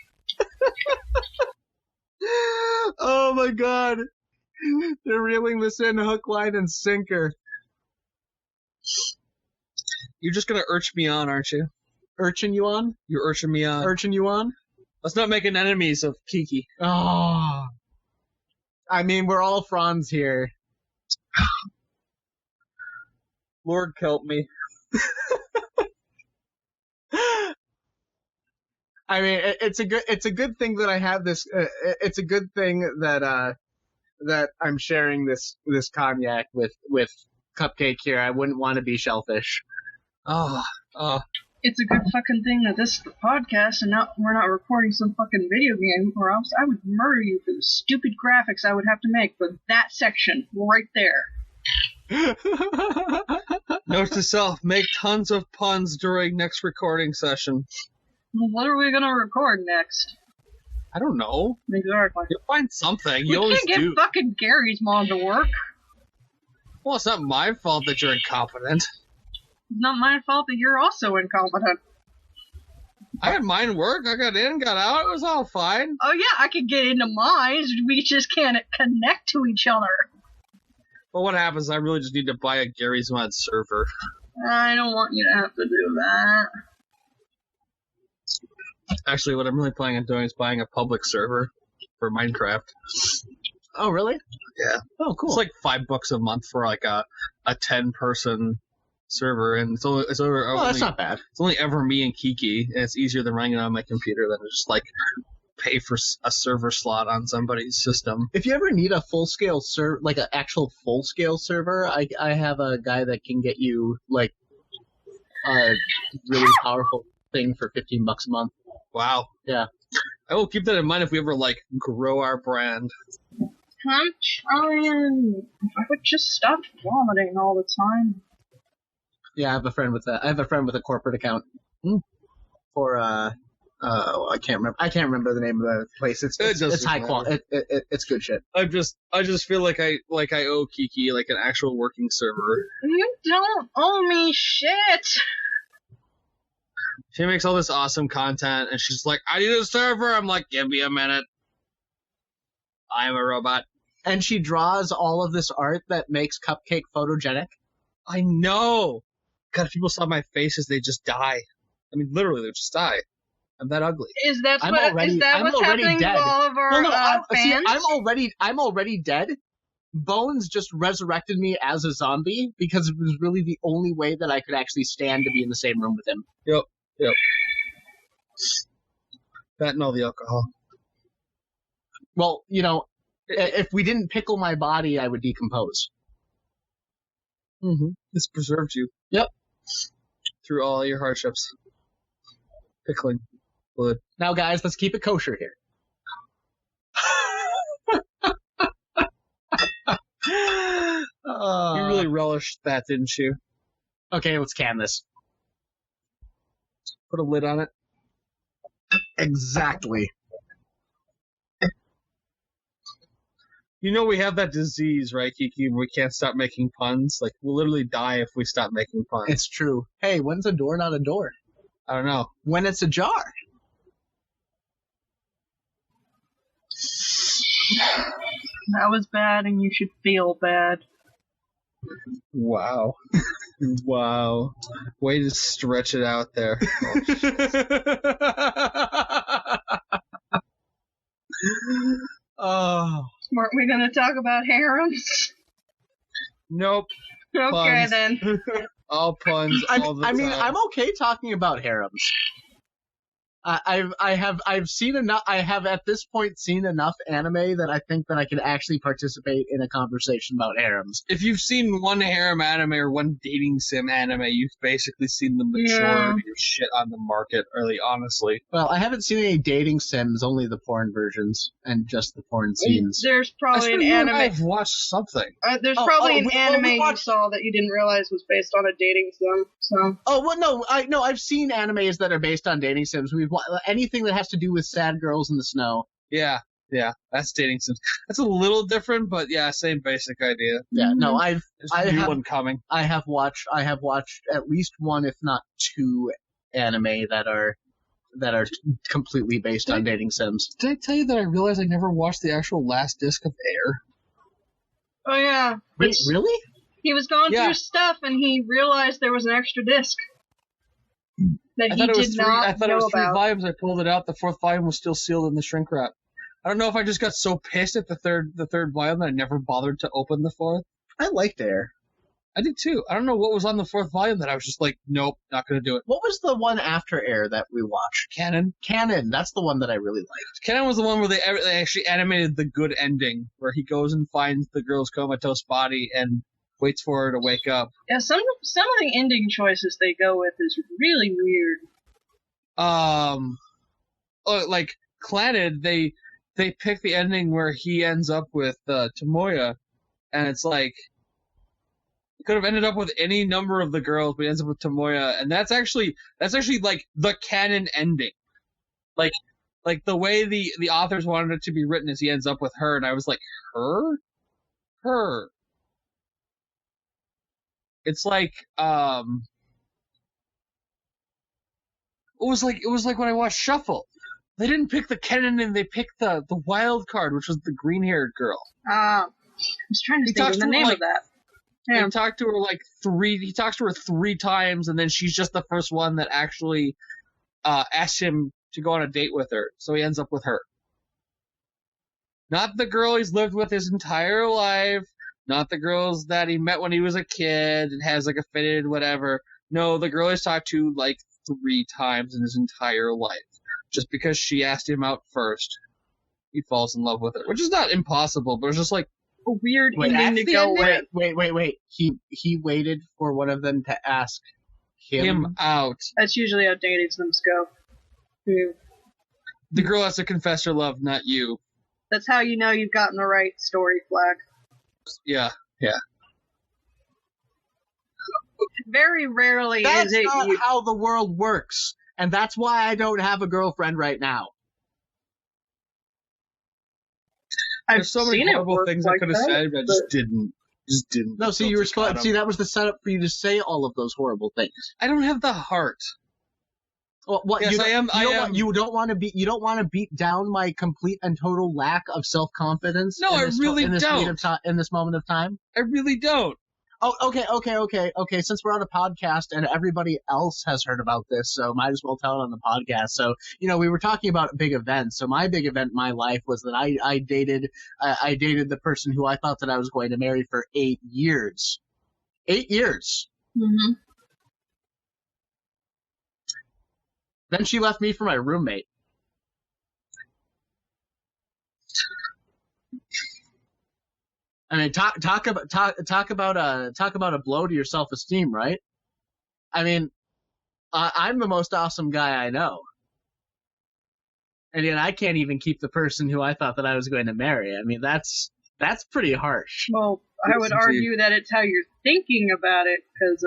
Oh my god. They're reeling this in hook, line, and sinker.
You're just gonna urge me on, aren't you?
Urchin you on?
You're urging me on.
Urchin you on?
Let's not make an enemies of Kiki.
Oh. I mean, we're all Franz here.
Lord help me.
I mean, it's a good thing that I have this. It's a good thing that that I'm sharing this cognac with Cupcake here. I wouldn't want to be shellfish.
It's a good fucking thing that this is the podcast and we're not recording some fucking video game, or else I would murder you for the stupid graphics I would have to make for that section right there.
Note to self: make tons of puns during next recording session.
What are we gonna record next?
I don't know.
Exactly.
You'll find something.
We
You always
can't get
do.
fucking Gary's mom to work.
Well, it's not my fault that you're incompetent.
It's not my fault that you're also incompetent.
I had mine work. I got in, got out. It was all fine.
Oh yeah, I could get into mine. We just can't connect to each other.
Well, what happens? I really just need to buy a Gary's Mod server.
I don't want you to have to do that.
Actually, what I'm really planning on doing is buying a public server for Minecraft.
Oh, really?
Yeah.
Oh, cool.
It's like $5 a month for like a 10-person server, and it's only
that's not bad.
It's only ever me and Kiki, and it's easier than running it on my computer than to just like pay for a server slot on somebody's system.
If you ever need a full-scale like an actual full-scale server, I have a guy that can get you like a really powerful thing for $15 a month.
Wow.
Yeah.
I will keep that in mind if we ever like grow our brand.
I'm trying. I would just stop vomiting all the time.
Yeah, I have a friend with a corporate account. For I can't remember the name of the place. It's high quality. It's good shit.
I just feel like I owe Kiki like an actual working server.
You don't owe me shit.
She makes all this awesome content, and she's like, I need a server. I'm like, give me a minute. I am a robot.
And she draws all of this art that makes Cupcake photogenic.
I know. God, if people saw my faces, they'd just die. I mean, literally, they'd just die. I'm that ugly.
Is that what's happening
dead.
to all of our fans?
I'm already dead, Bones just resurrected me as a zombie because it was really the only way that I could actually stand to be in the same room with him.
Yep. That and all the alcohol.
Well, if we didn't pickle my body, I would decompose.
Mm-hmm. This preserved you.
Yep.
Through all your hardships. Pickling. Blood.
Now, guys, let's keep it kosher here.
You really relished that, didn't you?
Okay, let's can this.
Put a lid on it.
Exactly.
You know we have that disease, right, Kiki? We can't stop making puns. Like, we'll literally die if we stop making puns.
It's true. Hey, when's a door not a door?
I don't know.
When it's a jar.
That was bad, and you should feel bad.
Wow. Wow. Way to stretch it out there.
Oh.
Weren't we going to talk about harems?
Nope.
Okay,
Puns.
then.
All puns all the time.
I mean, I'm okay talking about harems. I have seen enough. I have at this point seen enough anime that I think that I can actually participate in a conversation about harems.
If you've seen one harem anime or one dating sim anime, you've basically seen the majority of shit on the market, really, honestly.
Well, I haven't seen any dating sims, only the porn versions and just the porn scenes.
There's probably an anime.
I've watched something.
There's probably an anime you saw that you didn't realize was based on a dating sim. So.
Oh well, no, I've seen animes that are based on dating sims. Anything that has to do with sad girls in the snow.
Yeah, that's dating sims. That's a little different, but yeah, same basic idea.
Yeah, no,
There's a new one coming.
I have watched at least one, if not two, anime that are completely based on dating sims.
Did I tell you that I realized I never watched the actual last disc of Air?
Oh yeah.
Wait, really?
He was going through stuff and he realized there was an extra disc that he did not
I thought
know
it was three
about.
volumes. I pulled it out. The fourth volume was still sealed in the shrink wrap. I don't know if I just got so pissed at the third volume that I never bothered to open the fourth.
I liked Air.
I did too. I don't know what was on the fourth volume that I was just like, nope, not going to do it.
What was the one after Air that we watched? Canon. That's the one that I really liked.
Canon was the one where they actually animated the good ending, where he goes and finds the girl's comatose body and waits for her to wake up.
Yeah, some of the ending choices they go with is really weird.
Like Clannad, they pick the ending where he ends up with Tomoya, and it's like could have ended up with any number of the girls, but he ends up with Tomoya, and that's actually like the canon ending. Like the way the authors wanted it to be written is he ends up with her, and I was like, her. It's like it was like when I watched Shuffle. They didn't pick the canon and they picked the wild card, which was the green-haired girl.
I was trying to think of the name of that.
Yeah. He talks to her 3 times, and then she's just the first one that actually asks him to go on a date with her. So he ends up with her. Not the girl he's lived with his entire life. Not the girls that he met when he was a kid and has like a fitted whatever. No, the girl he's talked to like 3 times in his entire life. Just because she asked him out first, he falls in love with her. Which is not impossible, but it's just like
a weird ending to go with.
Wait. He waited for one of them to ask him
out.
That's usually how dating sims go. Yeah.
The girl has to confess her love, not you.
That's how you know you've gotten the right story flag.
Yeah.
Very rarely
That's
is it
not how the world works, and that's why I don't have a girlfriend right now.
There's so many horrible things I could have said, but I just didn't.
No, see, you were supposed. See, that was the setup for you to say all of those horrible things.
I don't have the heart.
Well, what?
Yes, I am.
You don't want to beat down my complete and total lack of self-confidence.
No, I really don't.
In this moment of time,
I really don't.
Oh, okay. Since we're on a podcast and everybody else has heard about this, so might as well tell it on the podcast. So, we were talking about big events. So my big event in my life was that I dated the person who I thought that I was going to marry for 8 years. 8 years.
Mm-hmm.
Then she left me for my roommate. I mean, talk about a blow to your self-esteem, right? I mean, I'm the most awesome guy I know, and yet I can't even keep the person who I thought that I was going to marry. I mean, that's pretty harsh.
Well, I would argue that it's how you're thinking about it, because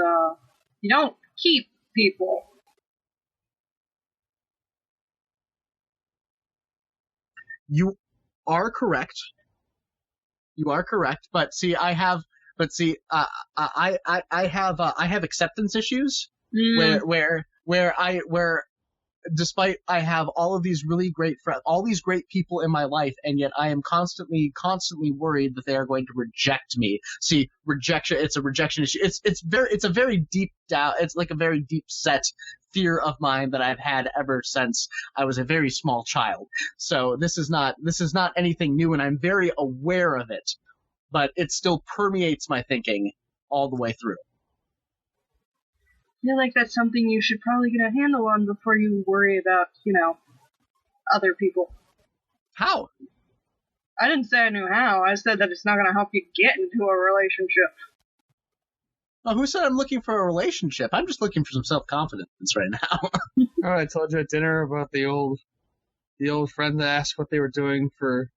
you don't keep people.
You are correct. You are correct, but see, I have acceptance issues where despite I have all of these really great all these great people in my life, and yet I am constantly worried that they are going to reject me. See, rejection, it's a rejection issue. It's a very deep doubt. It's like a very deep set fear of mine that I've had ever since I was a very small child. So this is not anything new, and I'm very aware of it, but it still permeates my thinking all the way through.
I feel like that's something you should probably get a handle on before you worry about, other people.
How?
I didn't say I knew how. I said that it's not going to help you get into a relationship.
Well, who said I'm looking for a relationship? I'm just looking for some self-confidence right now.
Oh, I told you at dinner about the old friend that asked what they were doing for.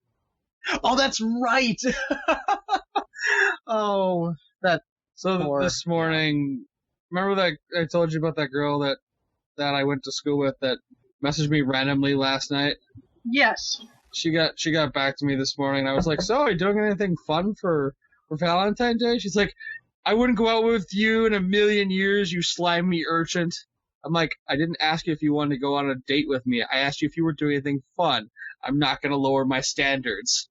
Oh, that's right. Oh, that.
So this morning, remember that I told you about that girl that I went to school with that messaged me randomly last night?
Yes.
She got back to me this morning. I was like, "So, are you doing anything fun for Valentine's Day?" She's like, "I wouldn't go out with you in a million years, you slimy urchin." I'm like, "I didn't ask you if you wanted to go on a date with me. I asked you if you were doing anything fun. I'm not going to lower my standards."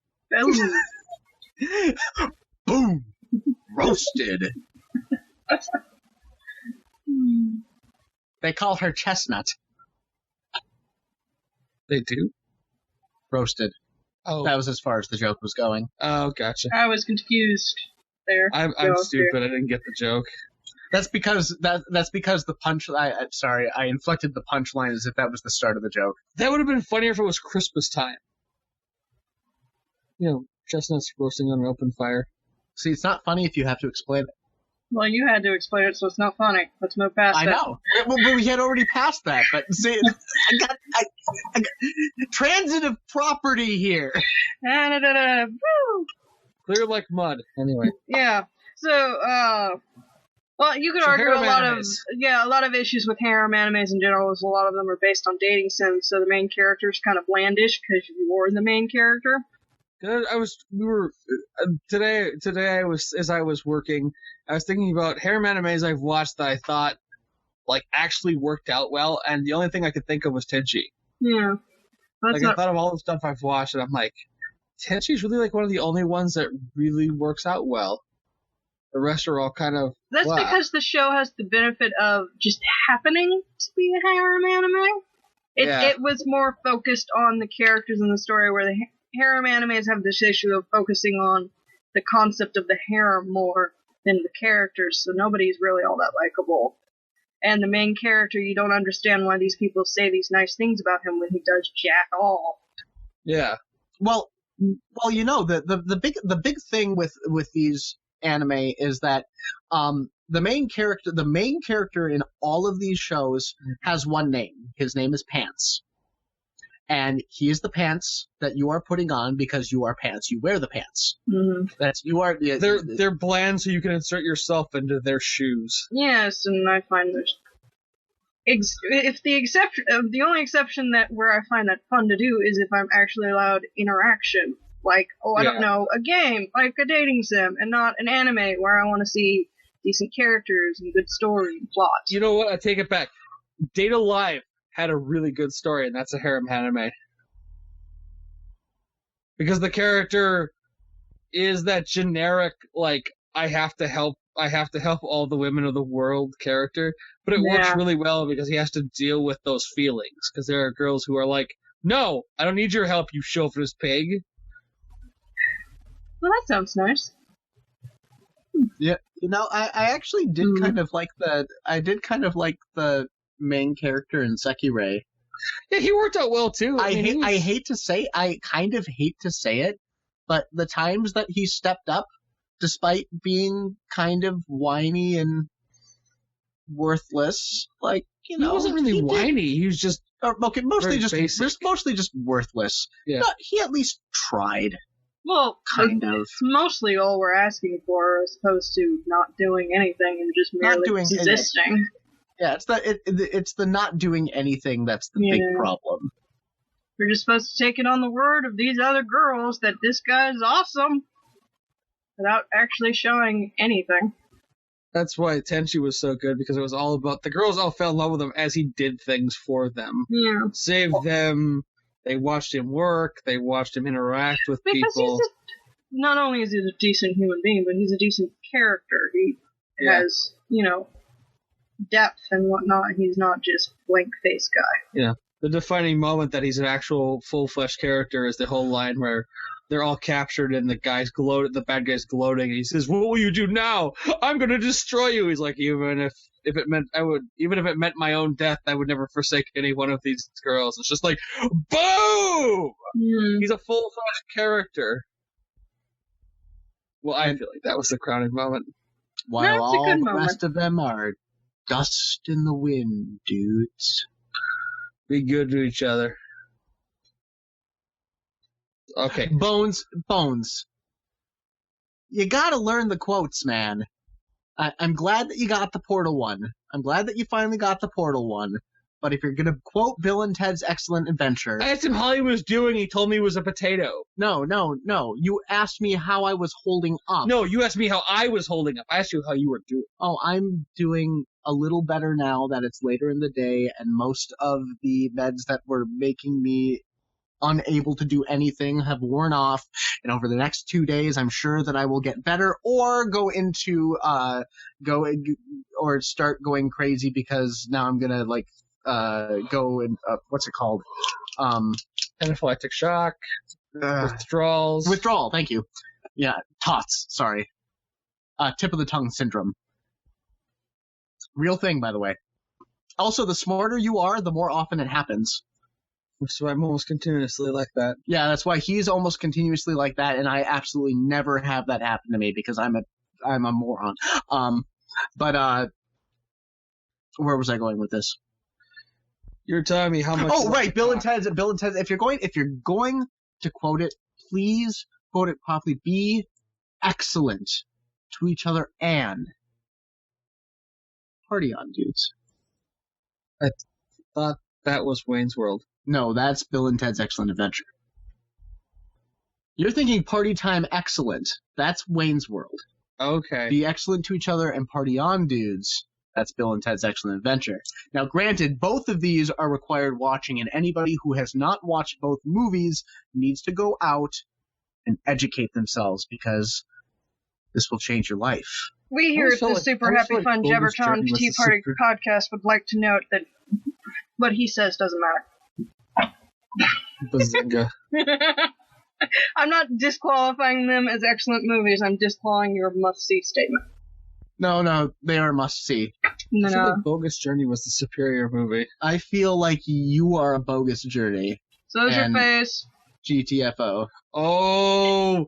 Boom! Roasted. They call her Chestnut.
They do?
Roasted.
Oh.
That was as far as the joke was going.
Oh, gotcha.
I was confused there.
I'm stupid. I didn't get the joke.
That's because the punch. I inflected the punchline as if that was the start of the joke.
That would have been funnier if it was Christmas time. Chestnuts roasting on an open fire.
See, it's not funny if you have to explain it.
Well, you had to explain it, so it's not funny. Let's move past that.
I know. Well, we had already passed that, but see, I got transitive property here.
Woo!
Clear like mud. Anyway.
Yeah. So, well, you could argue a lot of issues with harem animes in general is a lot of them are based on dating sims, so the main character's kind of blandish because you're the main character.
Today as I was working, I was thinking about harem animes I've watched that I thought actually worked out well, and the only thing I could think of was Tenchi.
Yeah.
I thought of all the stuff I've watched, and I'm like, Tenchi's really one of the only ones that really works out well. The rest are all kind of.
That's because the show has the benefit of just happening to be a harem anime. It was more focused on the characters in the story, where the harem animes have this issue of focusing on the concept of the harem more than the characters, so nobody's really all that likable. And the main character, you don't understand why these people say these nice things about him when he does jack all.
Yeah.
Well, the big thing with these anime is that the main character in all of these shows has one name. His name is Pants. And he is the pants that you are putting on because you are pants. You wear the pants.
Mm-hmm.
They're bland, so you can insert yourself into their shoes.
Yes, and I find there's the only exception that where I find that fun to do is if I'm actually allowed interaction. I don't know, a game, like a dating sim, and not an anime where I want to see decent characters and good story and plot.
You know what? I take it back. Data Live had a really good story, and that's a harem anime. Because the character is that generic, I have to help all the women of the world character, but it works really well because he has to deal with those feelings, because there are girls who are like, no, I don't need your help, you chauvinist pig.
Well, that sounds nice.
Yeah, I actually did kind of like the main character in Sekirei.
Yeah, he worked out well too.
I kind of hate to say it, but the times that he stepped up, despite being kind of whiny and worthless, like, you know,
he wasn't really whiny. He was just
mostly just worthless.
Yeah,
but he at least tried.
Well,
kind of.
It's mostly all we're asking for, as opposed to not doing anything and just merely existing.
Yeah, it's the not doing anything that's the big problem.
We're just supposed to take it on the word of these other girls that this guy's awesome, without actually showing anything.
That's why Tenchi was so good, because it was all about the girls all fell in love with him as he did things for them.
Yeah.
Saved them. They watched him work. They watched him interact with people.
Not only is he a decent human being, but he's a decent character. He has, depth and whatnot. He's not just blank face guy.
Yeah. The defining moment that he's an actual full-fledged character is the whole line where they're all captured and the bad guy's gloating, and he says, "What will you do now? I'm going to destroy you." He's like, even if it meant my own death, I would never forsake any one of these girls. It's just like, boom! He's a full-fledged character. Well, I feel like that was the crowning moment.
While all the rest of them are dust in the wind, dudes.
Be good to each other. Okay.
Bones. You gotta learn the quotes, man. I'm glad that you got the Portal one. I'm glad that you finally got the Portal one. But if you're gonna quote Bill and Ted's Excellent Adventure...
I asked him how he was doing, he told me he was a potato.
No. You asked me how I was holding up.
No, you asked me how I was holding up. I asked you how you were doing.
Oh, I'm doing a little better now that it's later in the day, and most of the meds that were making me unable to do anything have worn off, and over the next 2 days I'm sure that I will get better or start going crazy, because now I'm gonna go and what's it called?
Anaphylactic shock,
withdrawal, thank you. Yeah, TOTS, sorry. Tip of the tongue syndrome. Real thing, by the way. Also, the smarter you are, the more often it happens.
So I'm almost continuously like that.
Yeah, that's why he's almost continuously like that, and I absolutely never have that happen to me because I'm a moron. But where was I going with this?
You're telling me how much.
Oh, right, Bill and Ted's. If you're going to quote it, please quote it properly. Be excellent to each other and party on, dudes.
I thought that was Wayne's World.
No, that's Bill and Ted's Excellent Adventure. You're thinking Party Time Excellent. That's Wayne's World.
Okay.
Be excellent to each other and party on, dudes. That's Bill and Ted's Excellent Adventure. Now, granted, both of these are required watching, and anybody who has not watched both movies needs to go out and educate themselves, because this will change your life.
We here at the Super Happy Fun Jabbertron Tea Party podcast would like to note that what he says doesn't matter.
Bazinga.
I'm not disqualifying them as excellent movies. I'm disqualifying your must-see statement.
No, they are must-see.
No. I feel like Bogus Journey was the superior movie.
I feel like you are a Bogus Journey.
So's your face.
GTFO.
Oh!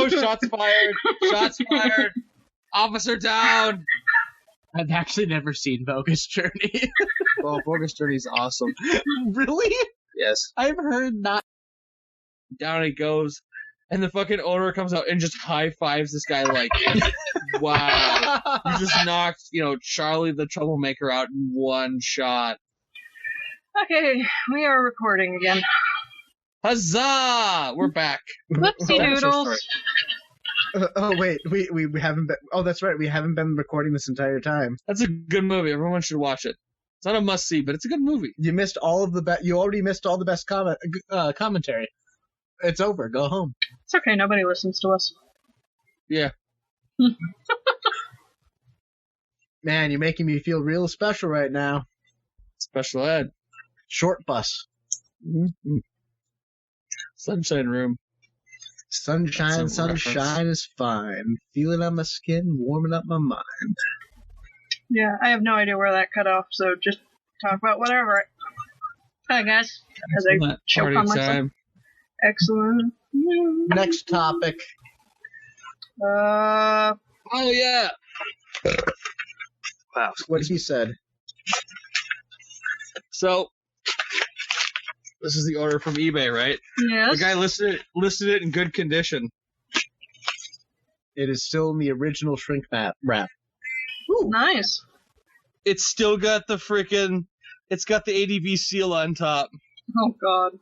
Shots fired! Shots fired! Officer down!
I've actually never seen Bogus Journey.
Well, Bogus Journey is awesome.
Really?
Yes.
I've heard not.
Down he goes, and the fucking owner comes out and just high-fives this guy like, wow. You just knocked, Charlie the Troublemaker out in one shot.
Okay, we are recording again.
Huzzah! We're back.
Whoopsie doodles.
Oh wait, we haven't been. Oh, that's right, we haven't been recording this entire time.
That's a good movie. Everyone should watch it. It's not a must-see, but it's a good movie.
You missed all of the You already missed all the best commentary. It's over. Go home.
It's okay. Nobody listens to us.
Yeah.
Man, you're making me feel real special right now.
Special ed.
Short bus.
Mm-hmm. Sunshine room.
Sunshine is fine. Feel it on my skin, warming up my mind.
Yeah, I have no idea where that cut off, so just talk about whatever. I guess. As I choke on myself.
Time.
Excellent.
Next topic.
Oh, yeah. Wow.
What he said.
So, this is the order from eBay, right?
Yes.
The guy listed it in good condition.
It is still in the original shrink wrap.
Ooh, nice.
It's still got the it's got the ADV seal on top.
Oh, God.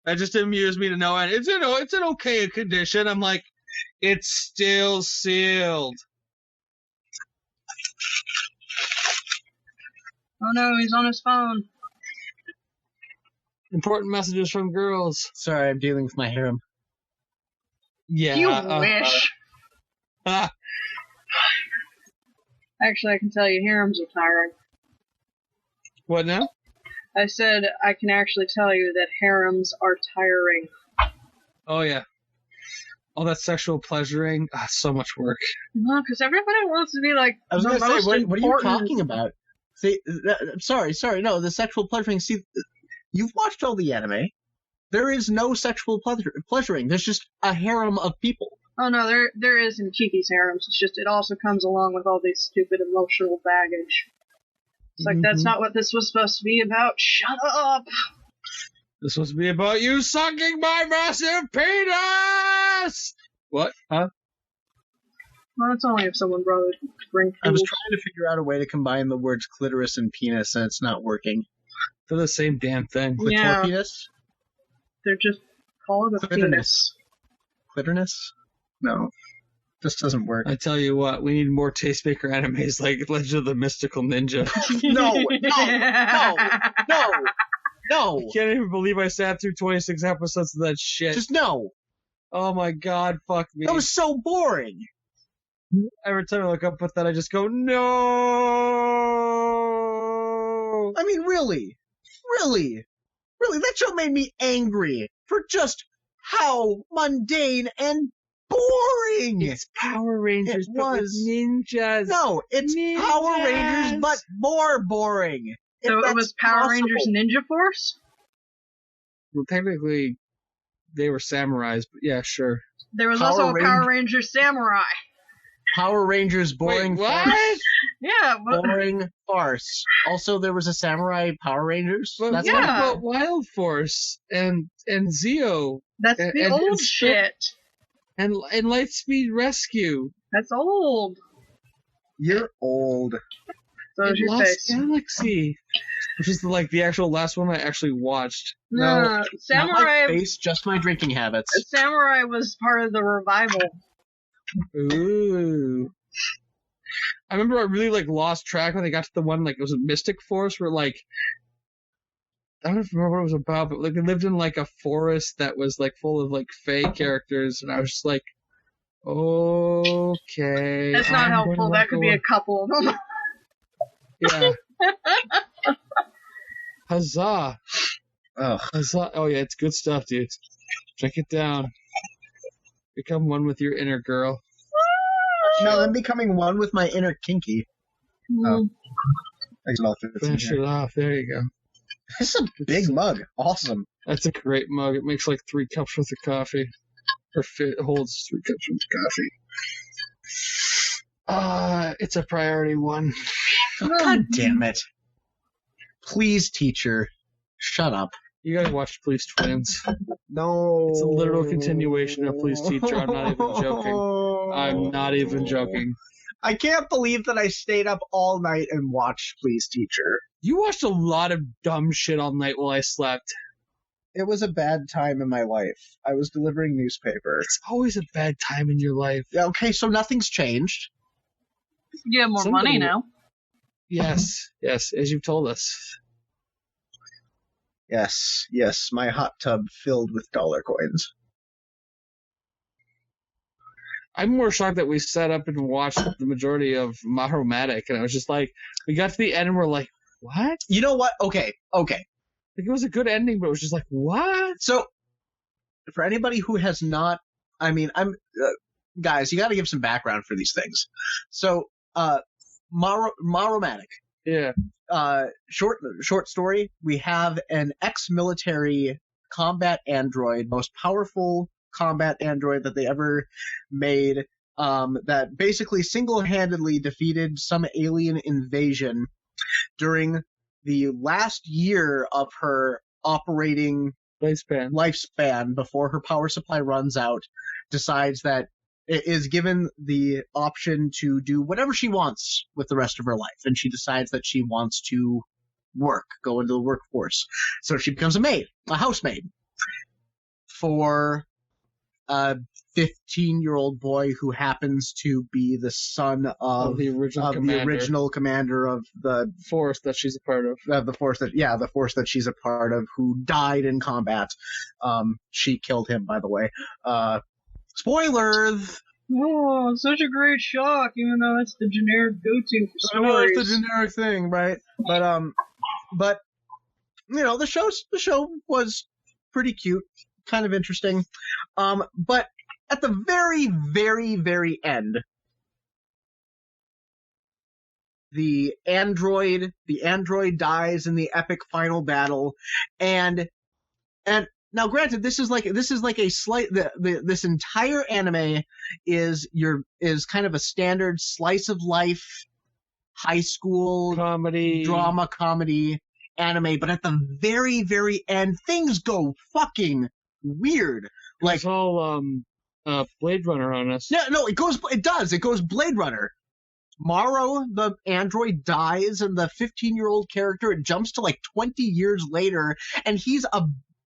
That just amused me to no end. It's an okay condition. I'm like, it's still sealed.
Oh, no, he's on his phone.
Important messages from girls.
Sorry, I'm dealing with my harem.
Yeah.
You wish. Actually, I can tell you, harems are tiring.
What now?
I said I can actually tell you that harems are tiring.
Oh, yeah. All that sexual pleasuring. So much work.
No, because everybody wants to be like.
I was
going to
say, what are you talking about? See, sorry, no, the sexual pleasuring. See, you've watched all the anime. There is no sexual pleasuring. There's just a harem of people.
Oh no, there is in Kiki's harems. It's just it also comes along with all these stupid emotional baggage. It's like, that's not what this was supposed to be about. Shut up!
This was supposed to be about you sucking my massive penis! What? Huh?
Well, that's only if someone brought it to bring food.
I was trying to figure out a way to combine the words clitoris and penis, and it's not working.
They're the same damn thing.
Yeah.
Clitoris?
They're just call it a penis.
Clitoris? No. This doesn't work.
I tell you what, we need more tastemaker animes like Legend of the Mystical Ninja.
No!
I can't even believe I sat through 26 episodes of that shit.
Just no!
Oh my god, fuck me.
That was so boring!
Every time I look up at that, I just go, no!
I mean, really? Really? That show made me angry for just how mundane and boring!
It's Power Rangers, but with ninjas.
No, it's
ninjas.
Power Rangers, but more boring.
So it was Power Rangers Ninja Force?
Well, technically, they were samurais, but yeah, sure.
There was also a Power Rangers Samurai.
Power Rangers boring
what?
farce.
Yeah, but...
Boring farce. Also, there was a Samurai Power Rangers.
But
That's
what about Wild Force and Zeo?
That's the old shit.
And Lightspeed Rescue.
That's old.
You're old.
So is your
Lost
face.
Galaxy, which is the actual last one I actually watched.
No, Samurai.
Not my face, just my drinking habits.
Samurai was part of the revival.
Ooh. I remember I really lost track when they got to the one it was a Mystic Force where I don't remember what it was about, but they lived in a forest that was full of fae characters, and I was just okay.
That's not helpful. That could be a couple of them.
Yeah. Huzzah.
Ugh.
Huzzah. Oh yeah, it's good stuff, dude. Check it down. Become one with your inner girl.
No, I'm becoming one with my inner kinky. Oh.
Finish it off. There you go.
This is a big mug. Awesome.
That's a great mug. It makes 3 cups worth of coffee. Or it holds 3 cups worth of coffee. It's a priority one.
God damn it. Please, teacher. Shut up.
You guys watched Police Twins.
No.
It's a literal continuation of Police Teacher. I'm not even joking. I'm not even joking.
I can't believe that I stayed up all night and watched Please Teacher.
You watched a lot of dumb shit all night while I slept.
It was a bad time in my life. I was delivering newspaper.
It's always a bad time in your life.
Yeah, okay, so nothing's changed.
You have more money now.
Yes, as you've told us.
Yes, my hot tub filled with dollar coins.
I'm more shocked that we sat up and watched the majority of Mahomatic, and I was just like, we got to the end and we're like, what?
You know what? Okay.
Like, it was a good ending, but it was just like, what?
So, for anybody who has not, I mean, guys, you got to give some background for these things. So, Mahomatic.
Yeah.
Short story. We have an ex-military combat android, most powerful combat android that they ever made, that basically single-handedly defeated some alien invasion during the last year of her operating lifespan before her power supply runs out. Decides that it is given the option to do whatever she wants with the rest of her life, and she decides that she wants to go into the workforce. So she becomes a housemaid for a 15-year-old boy who happens to be the son of
the original
commander of the
force that she's a part of.
The force that she's a part of, who died in combat. She killed him, by the way. Spoilers!
Oh, such a great shock, even though it's the generic go-to for stories.
I know it's the generic thing, right? But you know, the show was pretty cute, kind of interesting. But at the very, very, very end, the android dies in the epic final battle, and now, granted, this is like a slight. This entire anime is kind of a standard slice of life, high school drama comedy anime. But at the very, very end, things go fucking weird. Like
it's all Blade Runner on us.
Yeah, no, it goes Blade Runner. Morrow, the android, dies, and the 15-year-old character, it jumps to like 20 years later, and he's a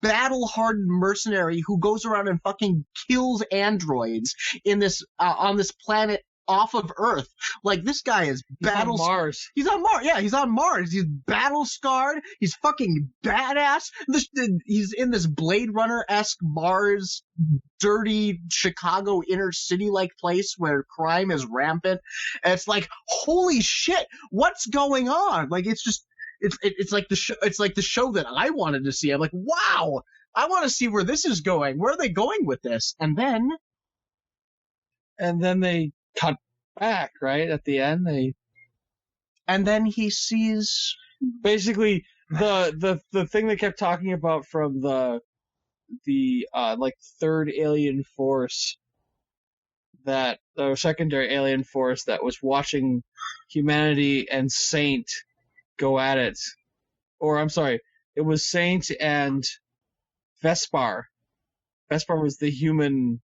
battle-hardened mercenary who goes around and fucking kills androids in this on this planet off of Earth. Like, this guy is battle.
He's on Mars.
He's on Mars. Yeah, he's on Mars. He's battle scarred. He's fucking badass. He's in this Blade Runner-esque Mars, dirty Chicago inner city like place where crime is rampant. And it's like, holy shit, what's going on? Like, it's just. It's like the show. It's like the show that I wanted to see. I'm like, wow, I want to see where this is going. Where are they going with this? And then
they cut back right at the end.
And then he sees
basically the thing they kept talking about from the like third alien force, that the secondary alien force that was watching humanity and Saint go at it. Or, I'm sorry, it was Saint and Vespar. Vespar was the human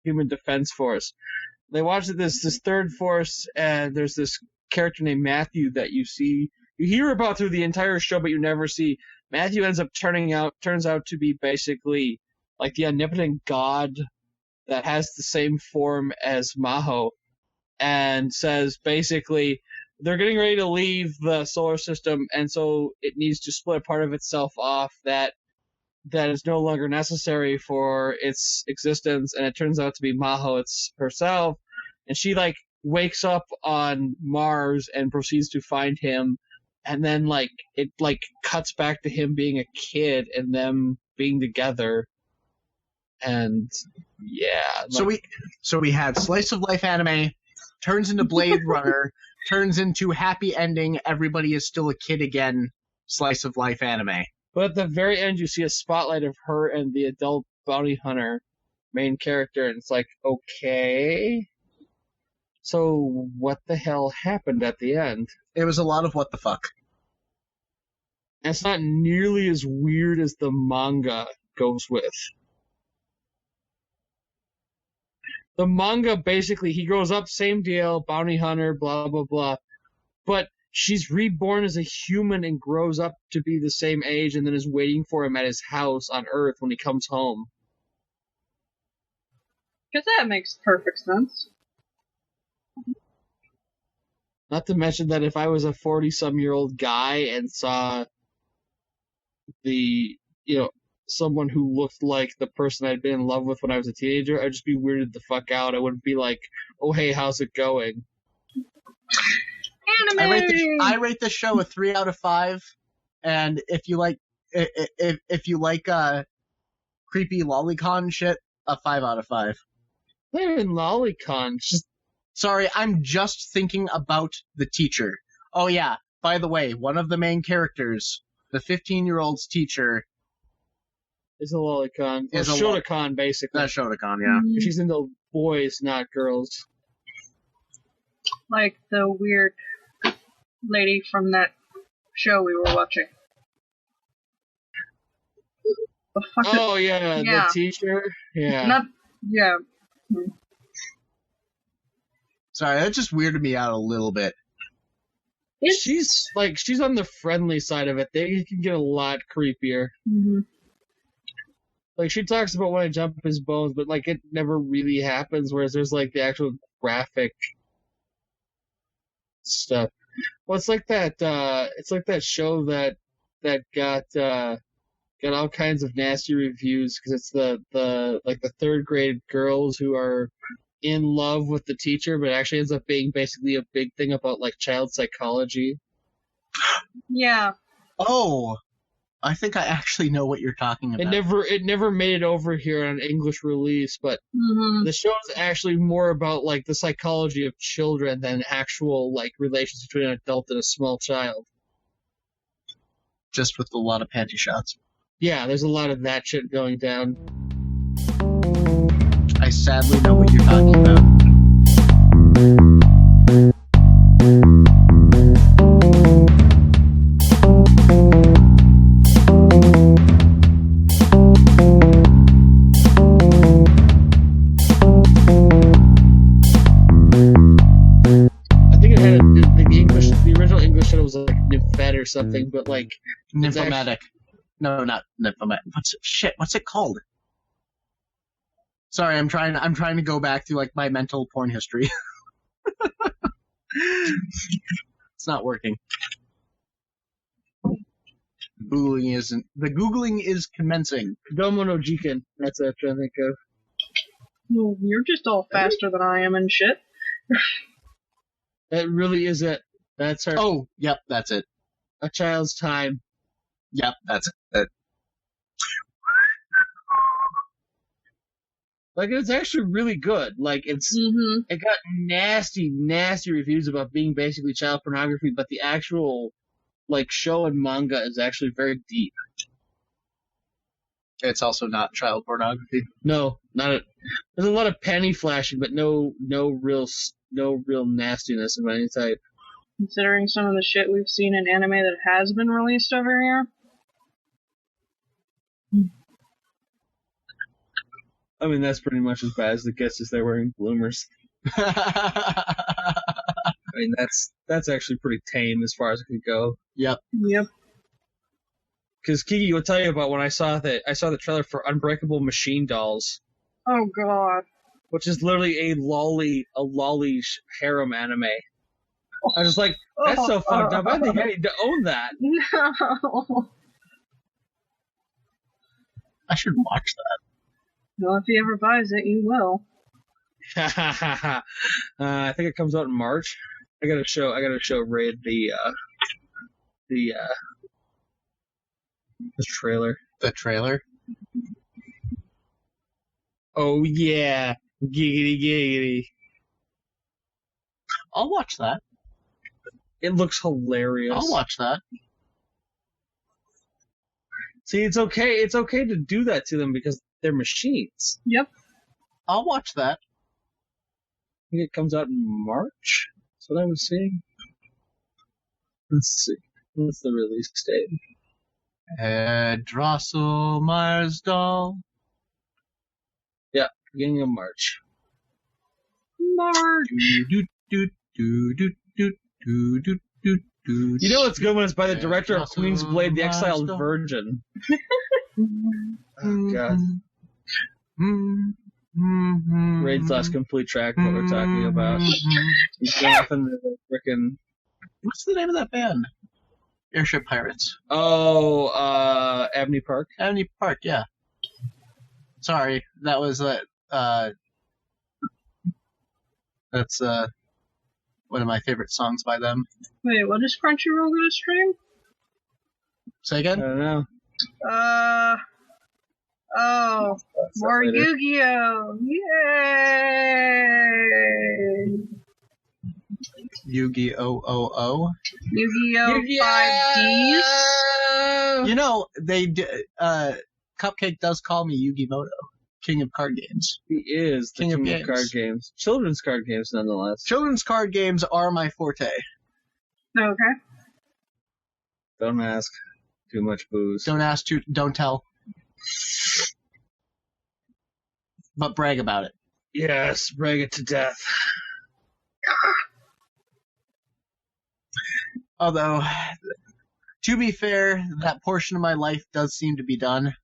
defense force. They watched this third force, and there's this character named Matthew that you hear about through the entire show, but you never see. Matthew turns out to be basically like the omnipotent god that has the same form as Maho, and says basically they're getting ready to leave the solar system, and so it needs to split a part of itself off that is no longer necessary for its existence, and it turns out to be Maho herself, and she wakes up on Mars and proceeds to find him, and then it cuts back to him being a kid and them being together, and yeah.
So we had slice of life anime, turns into Blade Runner, turns into happy ending, everybody is still a kid again, slice of life anime.
But at the very end, you see a spotlight of her and the adult bounty hunter main character, and it's like, okay, so what the hell happened at the end?
It was a lot of what the fuck.
And it's not nearly as weird as the manga goes with. The manga, basically, he grows up, same deal, bounty hunter, blah, blah, blah. But she's reborn as a human and grows up to be the same age and then is waiting for him at his house on Earth when he comes home.
Because that makes perfect sense.
Not to mention that if I was a 40-some-year-old guy and saw someone who looked like the person I'd been in love with when I was a teenager, I'd just be weirded the fuck out. I wouldn't be like, oh hey, how's it going?
Anime.
I rate this show a 3 out of 5, and if you like creepy lolicon shit, a 5 out of 5.
Not even lolicon.
Sorry, I'm just thinking about the teacher. Oh yeah, by the way, one of the main characters, the 15-year-old's teacher,
is a lolicon.
Is
Or
a
Shotacon, basically.
that's Shotacon, yeah.
She's into boys, not girls.
Like the weird lady from that show we were watching. The fuck is-
Oh yeah,
Yeah.
the teacher. Yeah.
Not, yeah.
Sorry, that just weirded me out a little bit.
She's on the friendly side of it. They can get a lot creepier.
Mm-hmm.
Like, she talks about when I jump his bones, but like it never really happens. Whereas there's like the actual graphic stuff. Well, it's like that. It's like that show that got all kinds of nasty reviews because it's the third grade girls who are in love with the teacher, but it actually ends up being basically a big thing about like child psychology.
Yeah.
Oh, I think I actually know what you're talking about.
It never made it over here on an English release, but
Mm-hmm.
the show is actually more about like the psychology of children than actual like relations between an adult and a small child.
Just with a lot of panty shots.
Yeah, there's a lot of that shit going down.
I sadly know what you're talking about.
I think it had the original English title was like Nymphet or something, but like
Nymphomatic. No, not nymphomatic. What's it called? Sorry, I'm trying to go back through like my mental porn history. It's not working. The Googling is commencing.
Domo no Jiken. That's what I'm trying to think of.
Well, you're just all faster than I am and shit.
That really is it. That's her.
Oh, yep, that's it.
A Child's Time.
Yep, that's it.
Like, it's actually really good. Like, it got nasty, nasty reviews about being basically child pornography, but the actual, like, show and manga is actually very deep.
It's also not child pornography.
No, not it. There's a lot of penny flashing, but no real nastiness of any type.
Considering some of the shit we've seen in anime that has been released over here.
I mean, that's pretty much as bad as it gets if they're wearing bloomers. I mean, that's actually pretty tame as far as it could go.
Yep.
Yep.
Because Kiki will tell you about when I saw the trailer for Unbreakable Machine Dolls,
Oh god.
which is literally a lolly harem anime. I was just like, that's so fucked up. I think I need to own that.
No.
I should watch that.
Well, if he ever buys it, you will.
I think it comes out in March. I gotta show Raid the trailer.
The trailer?
Oh yeah, giggity giggity.
I'll watch that.
It looks hilarious.
I'll watch that.
See, it's okay. It's okay to do that to them because they're machines.
Yep.
I'll watch that.
I think it comes out in March. That's what I was seeing. Let's see. What's the release date?
Drosselmeyer's doll.
Yeah, beginning of March.
March.
You know what's good when it's by the director of Queen's Blade, The Exiled Virgin. Oh, God. Raid's lost complete track of what we're talking about. He's going off into the frickin'...
What's the name of that band? Airship Pirates.
Oh, Abney Park.
Abney Park, yeah. Sorry, that was that's one of my favorite songs by them.
Wait, what is Crunchyroll gonna stream?
Say
I
again?
don't know.
Oh,
That's
more
later.
Yu-Gi-Oh! Yay!
Yu-Gi-Oh!
Yu-Gi-Oh! 5Ds?
You know, Cupcake does call me Yu-Gi-Moto, king of card games.
He is the
King of
king of card games. Children's card games, nonetheless.
Children's card games are my forte.
Okay.
Don't ask. Too much booze.
Don't ask, don't tell. But brag about it.
Yes, brag it to death.
Although, to be fair, that portion of my life does seem to be done.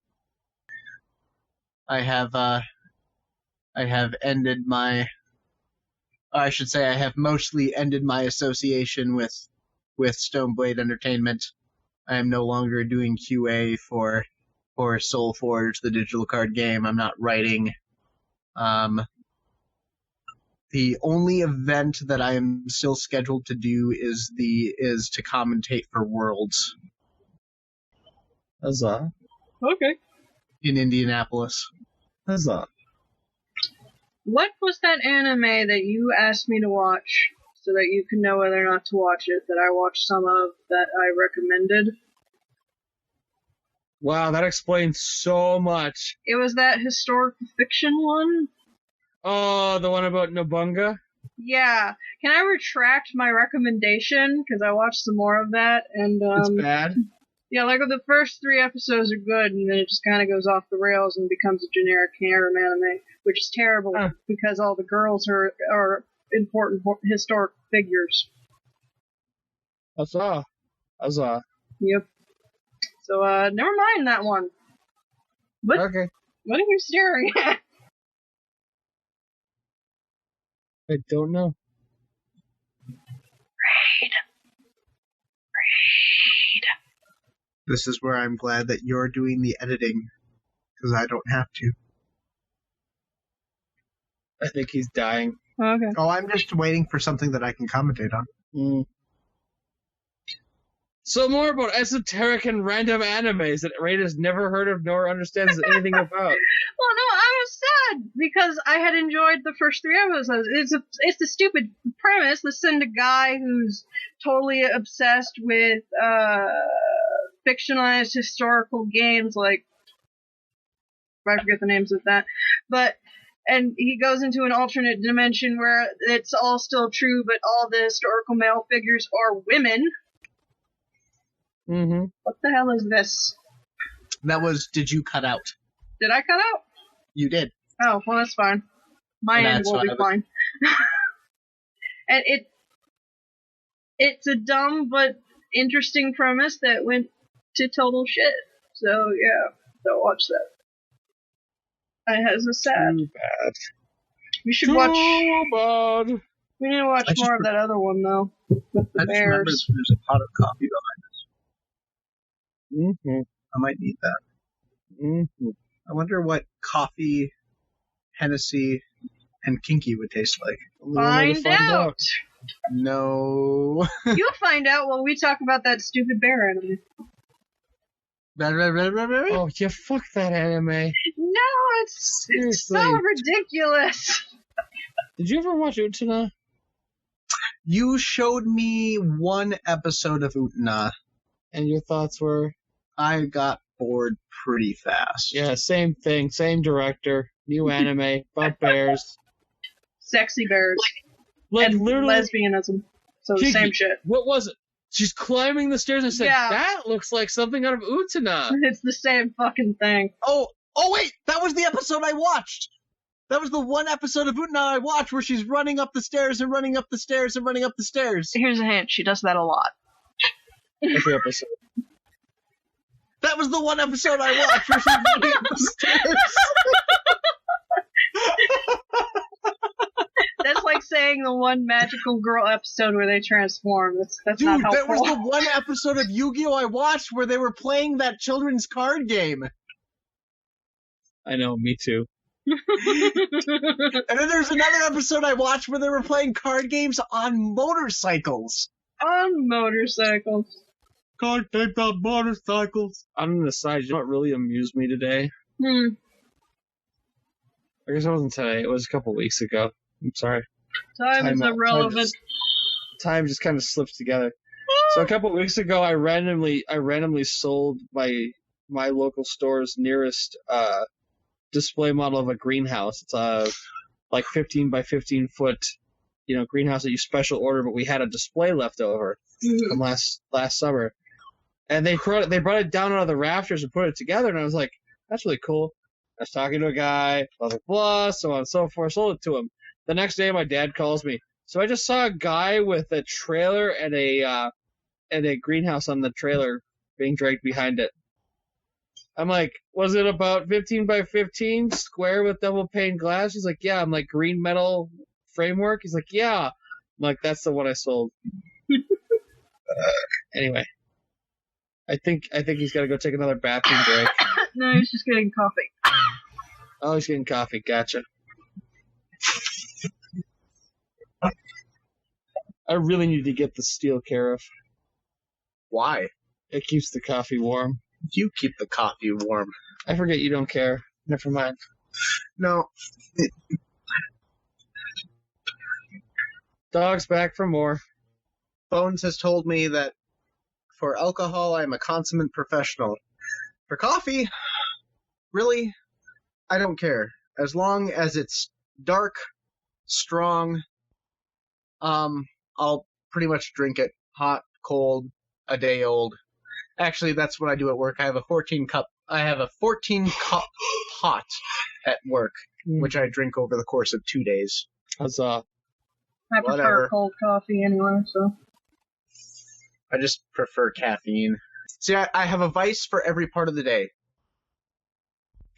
I have ended my... I should say I have mostly ended my association with Stoneblade Entertainment. I am no longer doing QA for Soulforge, the digital card game. I'm not writing. The only event that I am still scheduled to do is to commentate for Worlds
Huzzah.
Okay.
in Indianapolis.
Huzzah.
What was that anime that you asked me to watch so that you can know whether or not to watch it, that I watched some of, that I recommended?
Wow, that explains so much.
It was that historical fiction one?
Oh, the one about Nobunga?
Yeah. Can I retract my recommendation? Because I watched some more of that, and
It's bad.
yeah, like the first 3 episodes are good, and then it just kind of goes off the rails and becomes a generic harem anime, which is terrible because all the girls are important historic figures.
Huzzah. Huzzah.
Yep. So, never mind that one. What?
Okay.
What are you staring at?
I don't know.
Raid.
This is where I'm glad that you're doing the editing, because I don't have to.
I think he's dying.
Okay.
Oh, I'm just waiting for something that I can commentate on.
Mm. So more about esoteric and random animes that Raid has never heard of nor understands anything about.
Well, no, I was sad because I had enjoyed the first 3 episodes. It's a stupid premise. Let's send a guy who's totally obsessed with fictionalized historical games, like I forget the names of that, and he goes into an alternate dimension where it's all still true, but all the historical male figures are women.
Mm-hmm.
What the hell is this?
That was, did you cut out?
Did I cut out?
You did.
Oh, well, that's fine. My
And
end
that's
will be
what
fine. And it's a dumb but interesting premise that went to total shit. So, yeah, don't watch that. It has a sad.
Too bad.
We should
Too
watch.
bad.
We need to watch more of that other one, though. With the
I just remembered
bears.
there's a pot of coffee behind us.
Mm-hmm.
I might need that.
Mm-hmm.
I wonder what coffee, Hennessy, and Kinky would taste like.
Find out.
No.
You'll find out when we talk about that stupid bear anime.
Oh, yeah, fuck that anime.
No, it's so
Seriously.
ridiculous.
Did you ever watch Utena?
You showed me one episode of Utena.
And your thoughts were?
I got bored pretty fast.
Yeah, same thing. Same director. New anime. About bears.
Sexy bears.
Like,
and
literally.
lesbianism. So the
Kiki,
same shit.
What was it? She's climbing the stairs and said,
Yeah.
that looks like something out of Utena.
It's the same fucking thing.
Oh wait! That was the episode I watched! That was the one episode of Utena I watched where she's running up the stairs and running up the stairs and running up the stairs.
Here's a hint. She does that a lot.
Every episode.
That was the one episode I watched where she's running up the stairs.
That's like saying saying the one magical girl episode where they transform. That's
Dude,
not helpful.
that was the one episode of Yu-Gi-Oh! I watched where they were playing that children's card game.
I know, me too.
And then there's another episode I watched where they were playing card games on motorcycles.
On motorcycles.
Can't take the motorcycles.
On the side, you know what really amused me today? I guess it wasn't today. It was a couple weeks ago. I'm sorry.
Time is irrelevant.
Time just kind of slips together. So a couple weeks ago, I randomly sold my local store's nearest display model of a greenhouse. It's a like 15 by 15 foot, greenhouse that you special order, but we had a display left over from last summer, and they brought it down out of the rafters and put it together, and I was like, that's really cool. I was talking to a guy, blah blah blah, so on and so forth. Sold it to him. The next day, my dad calls me. So I just saw a guy with a trailer and a greenhouse on the trailer being dragged behind it. I'm like, was it about 15 by 15 square with double pane glass? He's like, yeah. I'm like, green metal framework? He's like, yeah. I'm like, that's the one I sold. Anyway. I think he's got to go take another bathroom break.
No, he's just getting coffee.
Oh, he's getting coffee. Gotcha. I really need to get the steel carafe.
Why?
It keeps the coffee warm.
You keep the coffee warm.
I forget you don't care. Never mind.
No.
Dog's back for more.
Bones has told me that for alcohol, I'm a consummate professional. For coffee, really, I don't care. As long as it's dark, strong, I'll pretty much drink it hot, cold, a day old. Actually, that's what I do at work. I have a 14 cup hot at work, which I drink over the course of 2 days.
Huzzah.
I prefer cold coffee anyway, so.
I just prefer caffeine. See, I have a vice for every part of the day.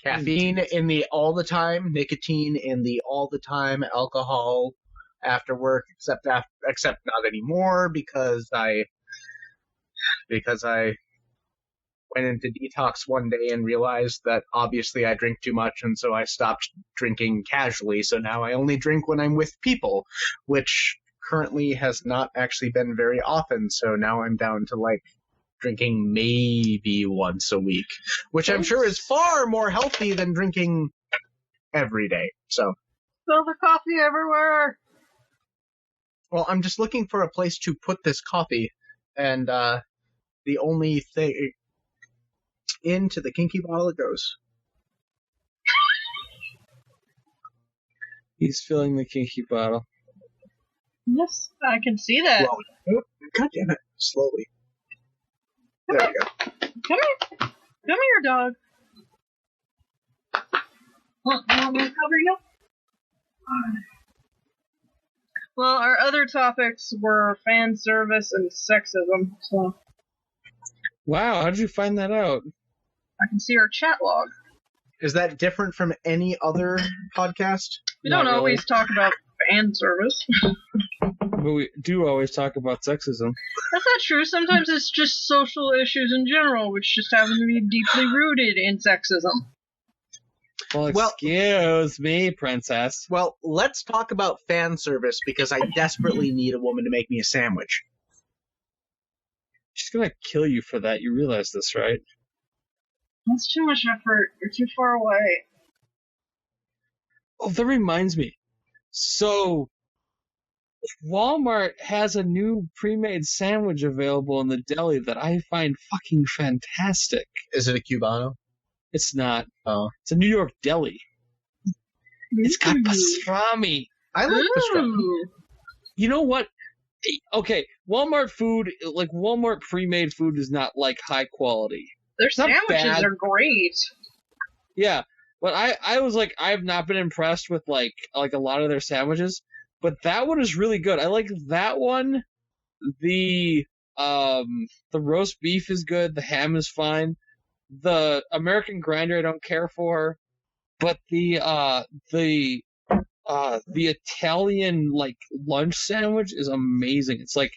Caffeine in the all the time, nicotine in the all the time, alcohol after work, except not anymore because I went into detox one day and realized that obviously I drink too much, and so I stopped drinking casually. So now I only drink when I'm with people, which currently has not actually been very often. So now I'm down to like drinking maybe once a week, which I'm sure is far more healthy than drinking every day. So
spill the coffee everywhere.
Well, I'm just looking for a place to put this coffee, and the only thing into the kinky bottle it goes.
He's filling the kinky bottle.
Yes, I can see that.
Well, God damn it. Slowly. There we go.
Come here. Come here, dog. Want me to cover you? Well, our other topics were fan service and sexism, so.
Wow, how did you find that out?
I can see our chat log.
Is that different from any other podcast?
We don't always talk about fan service.
But we do always talk about sexism.
That's not true. Sometimes it's just social issues in general, which just happen to be deeply rooted in sexism.
Well, excuse me, princess.
Well, let's talk about fan service because I desperately need a woman to make me a sandwich.
She's gonna kill you for that. You realize this, right?
That's too much effort. You're too far away.
Oh, that reminds me. So, Walmart has a new pre-made sandwich available in the deli that I find fucking fantastic.
Is it a Cubano?
It's not.
Oh.
It's a New York deli. It's got pastrami.
I like pastrami.
You know what? Okay, Walmart food, like Walmart pre-made food is not like high quality.
Their sandwiches are great.
Yeah, but I was like, I have not been impressed with like a lot of their sandwiches, but that one is really good. I like that one. The roast beef is good. The ham is fine. The American Grinder I don't care for, but the The Italian like lunch sandwich is amazing. It's like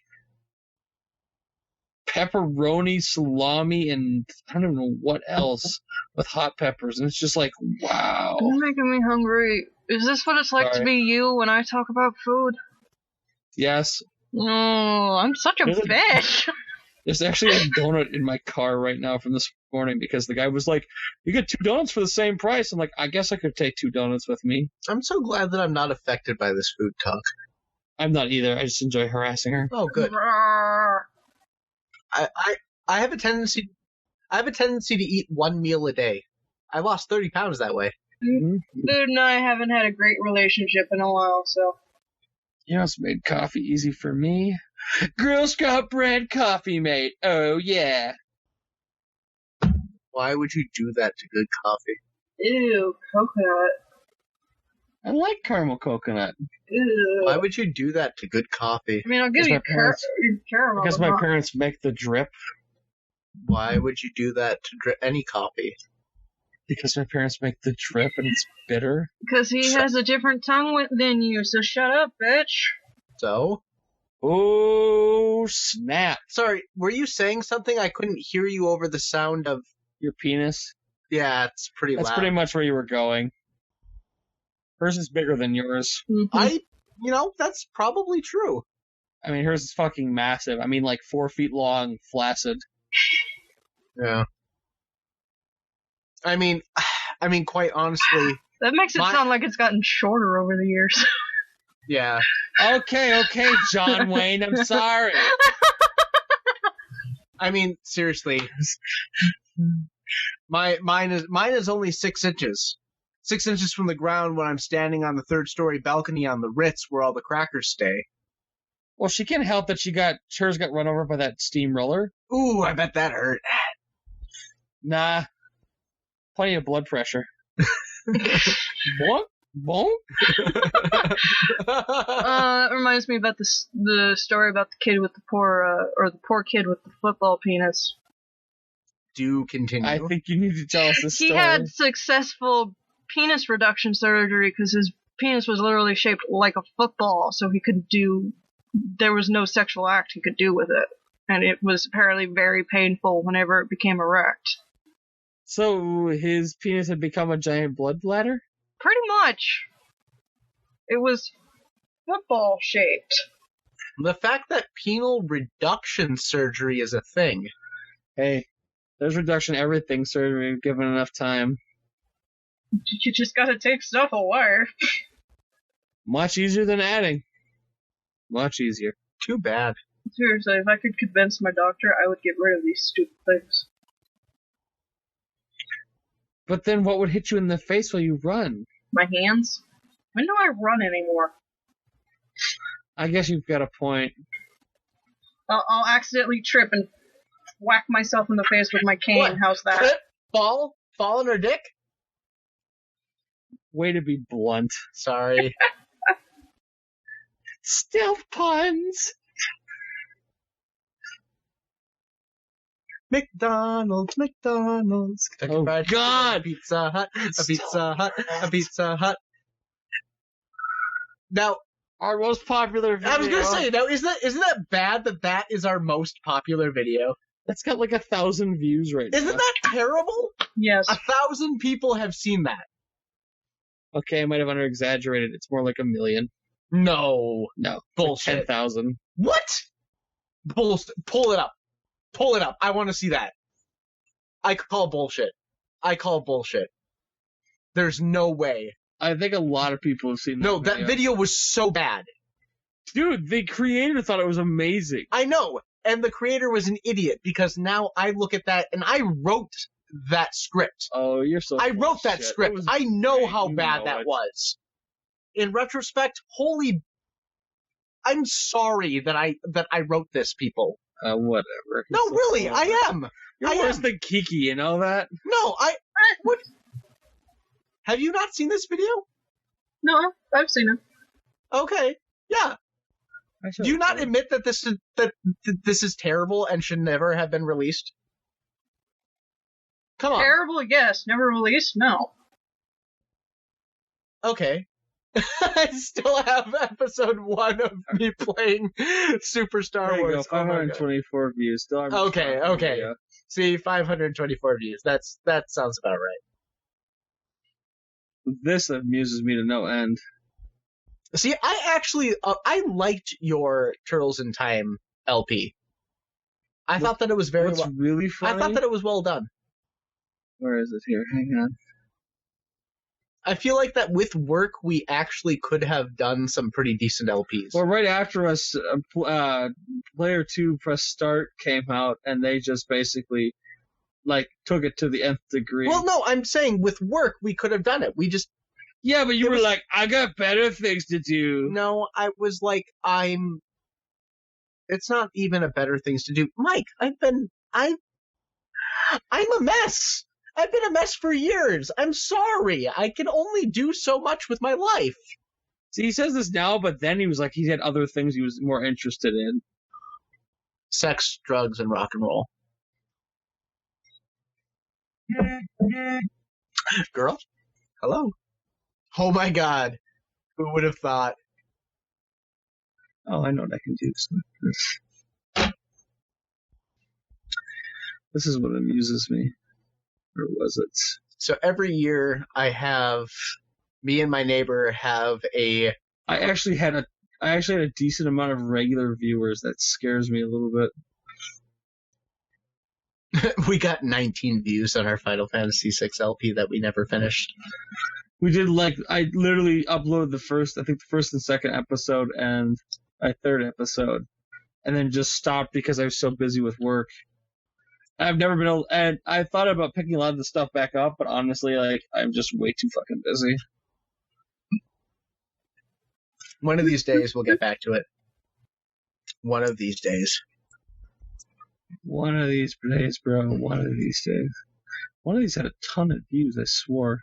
pepperoni, salami, and I don't even know what else with hot peppers, and it's just like, wow.
You're making me hungry. Is this what it's like to be you when I talk about food?
Yes.
Oh, I'm such a bitch.
There's actually a donut in my car right now from this morning because the guy was like, you get 2 donuts for the same price. I'm like, I guess I could take 2 donuts with me.
I'm so glad that I'm not affected by this food talk.
I'm not either. I just enjoy harassing her.
Oh, good. I have a tendency to eat 1 meal a day. I lost 30 pounds that way.
Dude and I haven't had a great relationship in a while, so.
You know, it's made coffee easy for me. Girl Scout brand coffee, mate. Oh, yeah.
Why would you do that to good coffee?
Ew, coconut.
I like caramel coconut.
Ew.
Why would you do that to good coffee?
I mean, I'll give you caramel.
Because my parents make the drip.
Why would you do that to any coffee?
Because my parents make the drip and it's bitter.
Because he has a different tongue than you, so shut up, bitch.
So?
Oh, snap.
Sorry, were you saying something? I couldn't hear you over the sound of...
Your penis?
Yeah, it's pretty loud.
That's pretty much where you were going. Hers is bigger than yours.
Mm-hmm.
That's probably true.
I mean, hers is fucking massive. I mean, like 4 feet long, flaccid.
Yeah. I mean, quite honestly...
That makes it sound like it's gotten shorter over the years.
Yeah.
Okay, John Wayne, I'm sorry.
I mean, seriously. Mine is only 6 inches. 6 inches from the ground when I'm standing on the 3rd-story balcony on the Ritz where all the crackers stay.
Well, she can't help that hers got run over by that steamroller.
Ooh, I bet that hurt.
Nah. Plenty of blood pressure. What? Won't?
That reminds me about the story about the kid with the poor kid with the football penis.
Do continue.
I think you need to tell us this story.
He had successful penis reduction surgery because his penis was literally shaped like a football, so there was no sexual act he could do with it. And it was apparently very painful whenever it became erect.
So his penis had become a giant blood bladder?
Pretty much. It was football shaped.
The fact that penile reduction surgery is a thing.
Hey, there's reduction everything surgery given enough time.
You just gotta take stuff away.
Much easier than adding. Much easier.
Too bad.
Seriously, if I could convince my doctor, I would get rid of these stupid things.
But then what would hit you in the face while you run?
My hands? When do I run anymore?
I guess you've got a point.
I'll accidentally trip and whack myself in the face with my cane.
What?
How's that?
Trip? Fall on her dick?
Way to be blunt.
Sorry.
Stealth puns!
McDonald's. Kentucky
Oh,
Fried
God!
Chicken, a Pizza Hut. Now,
Our most popular video.
I was gonna say, now isn't that bad that is our most popular video?
That's got like 1,000 views right now.
Isn't that terrible?
Yes.
1,000 people have seen that.
Okay, I might have under-exaggerated. It's more like 1 million.
No.
No.
Bullshit.
Like 10,000.
What? Bullshit. Pull it up. I want to see that. I call bullshit. There's no way.
I think a lot of people have seen that
No, that video was so bad.
Dude, the creator thought it was amazing.
I know. And the creator was an idiot because now I look at that and I wrote that script.
Oh, you're so
I wrote that
shit.
script.
That was
I know
great.
how
You
bad
know
that
it.
was. In retrospect, I'm sorry that I wrote this, people.
Whatever.
No, really, I am.
You're worse than Kiki, you know that?
No, what? Have you not seen this video?
No, I've seen it.
Okay, yeah. Do you not admit that this is terrible and should never have been released? Come on.
Terrible, yes. Never released? No.
Okay. I still have episode 1 of me playing Super Star
There you
Wars.
go, 524 views. Still haven't
Okay,
started
okay.
video.
See, 524 views. That sounds about right.
This amuses me to no end.
See, I actually I liked your Turtles in Time LP. I thought that it was very
What's
well.
really funny?
I thought that it was well done.
Where is it here? Hang on.
I feel like that with work we actually could have done some pretty decent LPs.
Well, right after us, Player 2 Press Start came out, and they just basically, like, took it to the nth degree.
Well, no, I'm saying with work we could have done it. We just
Yeah, but you were like, I got better things to do.
no. I was like, It's not even a better things to do, Mike. I'm a mess. I've been a mess for years. I'm sorry. I can only do so much with my life.
See, he says this now, but then he was like, he had other things he was more interested in.
Sex, drugs, and rock and roll. Girl? Hello? Oh my god. Who would have thought?
Oh, I know what I can do. This is what amuses me. Or was it?
So every year me and my neighbor have
I actually had a decent amount of regular viewers. That scares me a little bit.
we got 19 views on our Final Fantasy VI LP that we never finished.
We did I literally uploaded the first and second episode and a third episode, and then just stopped because I was so busy with work. I've never been able, and I thought about picking a lot of the stuff back up, but honestly, I'm just way too fucking busy.
One of these days we'll get back to it. One of these days.
One of these days, bro. One of these days. One of these had a ton of views, I swore.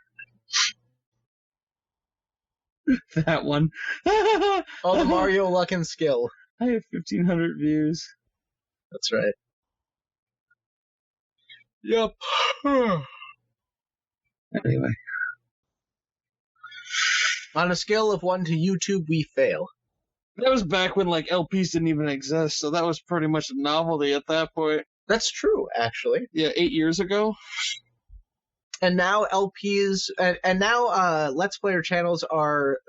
That one.
Oh, the Mario Luck and Skill.
I have 1,500 views.
That's right. Yep.
Anyway.
On a scale of 1 to YouTube, we fail.
That was back when LPs didn't even exist, so that was pretty much a novelty at that point.
That's true, actually.
Yeah, 8 years ago.
And now LPs, and now Let's Player channels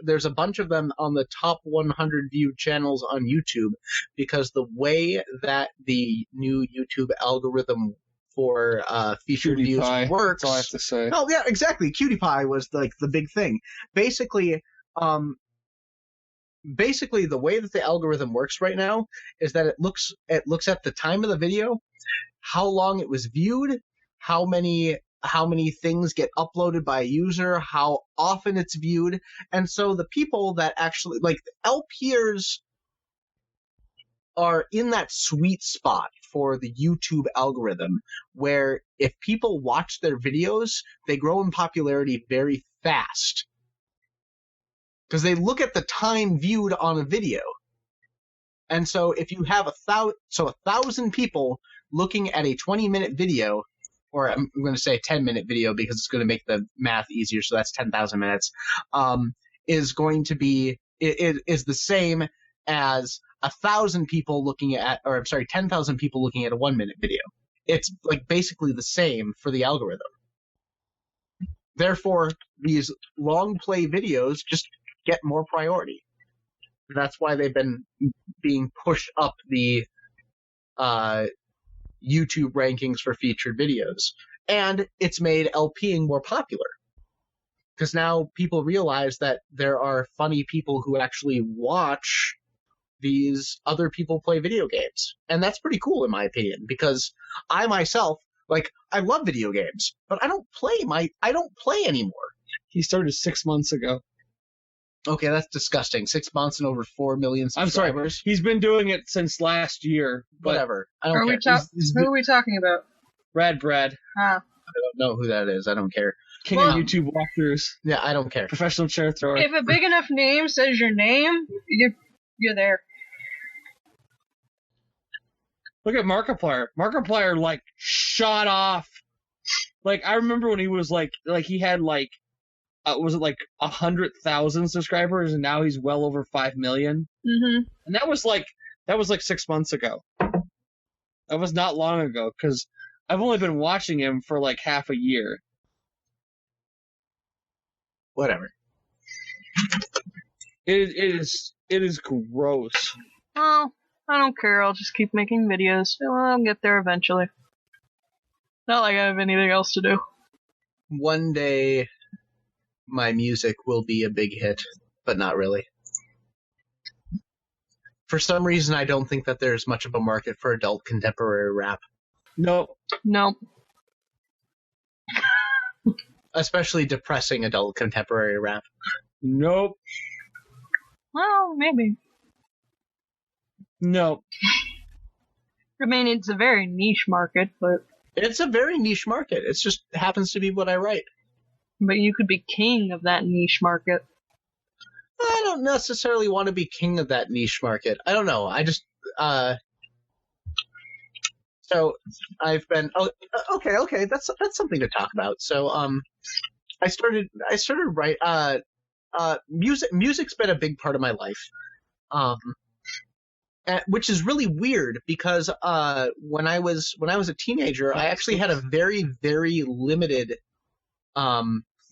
there's a bunch of them on the top 100 viewed channels on YouTube, because the way that the new YouTube algorithm for featured
Cutie
views
pie,
works.
that's all I have to say.
Oh yeah, exactly. Cutie Pie was the big thing. Basically, the way that the algorithm works right now is that it looks at the time of the video, how long it was viewed, how many things get uploaded by a user, how often it's viewed, and so the people that actually LPers are in that sweet spot for the YouTube algorithm, where if people watch their videos, they grow in popularity very fast. Because they look at the time viewed on a video. And so if you have 1,000 people looking at a 20-minute video, or I'm going to say a 10-minute video because it's going to make the math easier, so that's 10,000 minutes, is going to be, it is the same as 1,000 people looking at, 10,000 people looking at a 1-minute video. It's basically the same for the algorithm. Therefore, these long play videos just get more priority. That's why they've been being pushed up the YouTube rankings for featured videos. And it's made LPing more popular. Because now people realize that there are funny people who actually watch these other people play video games. And that's pretty cool in my opinion, because I myself, I love video games, but I don't play anymore.
He started 6 months ago.
Okay, that's disgusting. 6 months and over 4 million subscribers.
I'm sorry. He's been doing it since last year.
Whatever. I don't care.
Who are we talking about?
Brad.
Ah.
I don't know who that is. I don't care.
King of YouTube walkthroughs.
Yeah, I don't care.
Professional chair thrower.
If a big enough name says your name, you're there.
Look at Markiplier. Markiplier, shot off. I remember when he was, he had, was it like 100,000 subscribers, and now he's well over 5 million.
Mm-hmm.
And that was like 6 months ago. That was not long ago, because I've only been watching him for like half a year.
Whatever.
It is gross.
Oh, I don't care. I'll just keep making videos. Well, I'll get there eventually. Not like I have anything else to do.
One day, my music will be a big hit, but not really. For some reason, I don't think that there's much of a market for adult contemporary rap.
No.
Especially depressing adult contemporary rap.
Nope.
Well, maybe.
No.
I mean, it's a very niche market, but
It's a very niche market. It just happens to be what I write.
you could be king of that niche market.
I don't necessarily want to be king of that niche market. I don't know. I just, so I've been, okay. That's something to talk about. So, I started music's been a big part of my life. Which is really weird because, when I was a teenager, I actually had a very, very limited,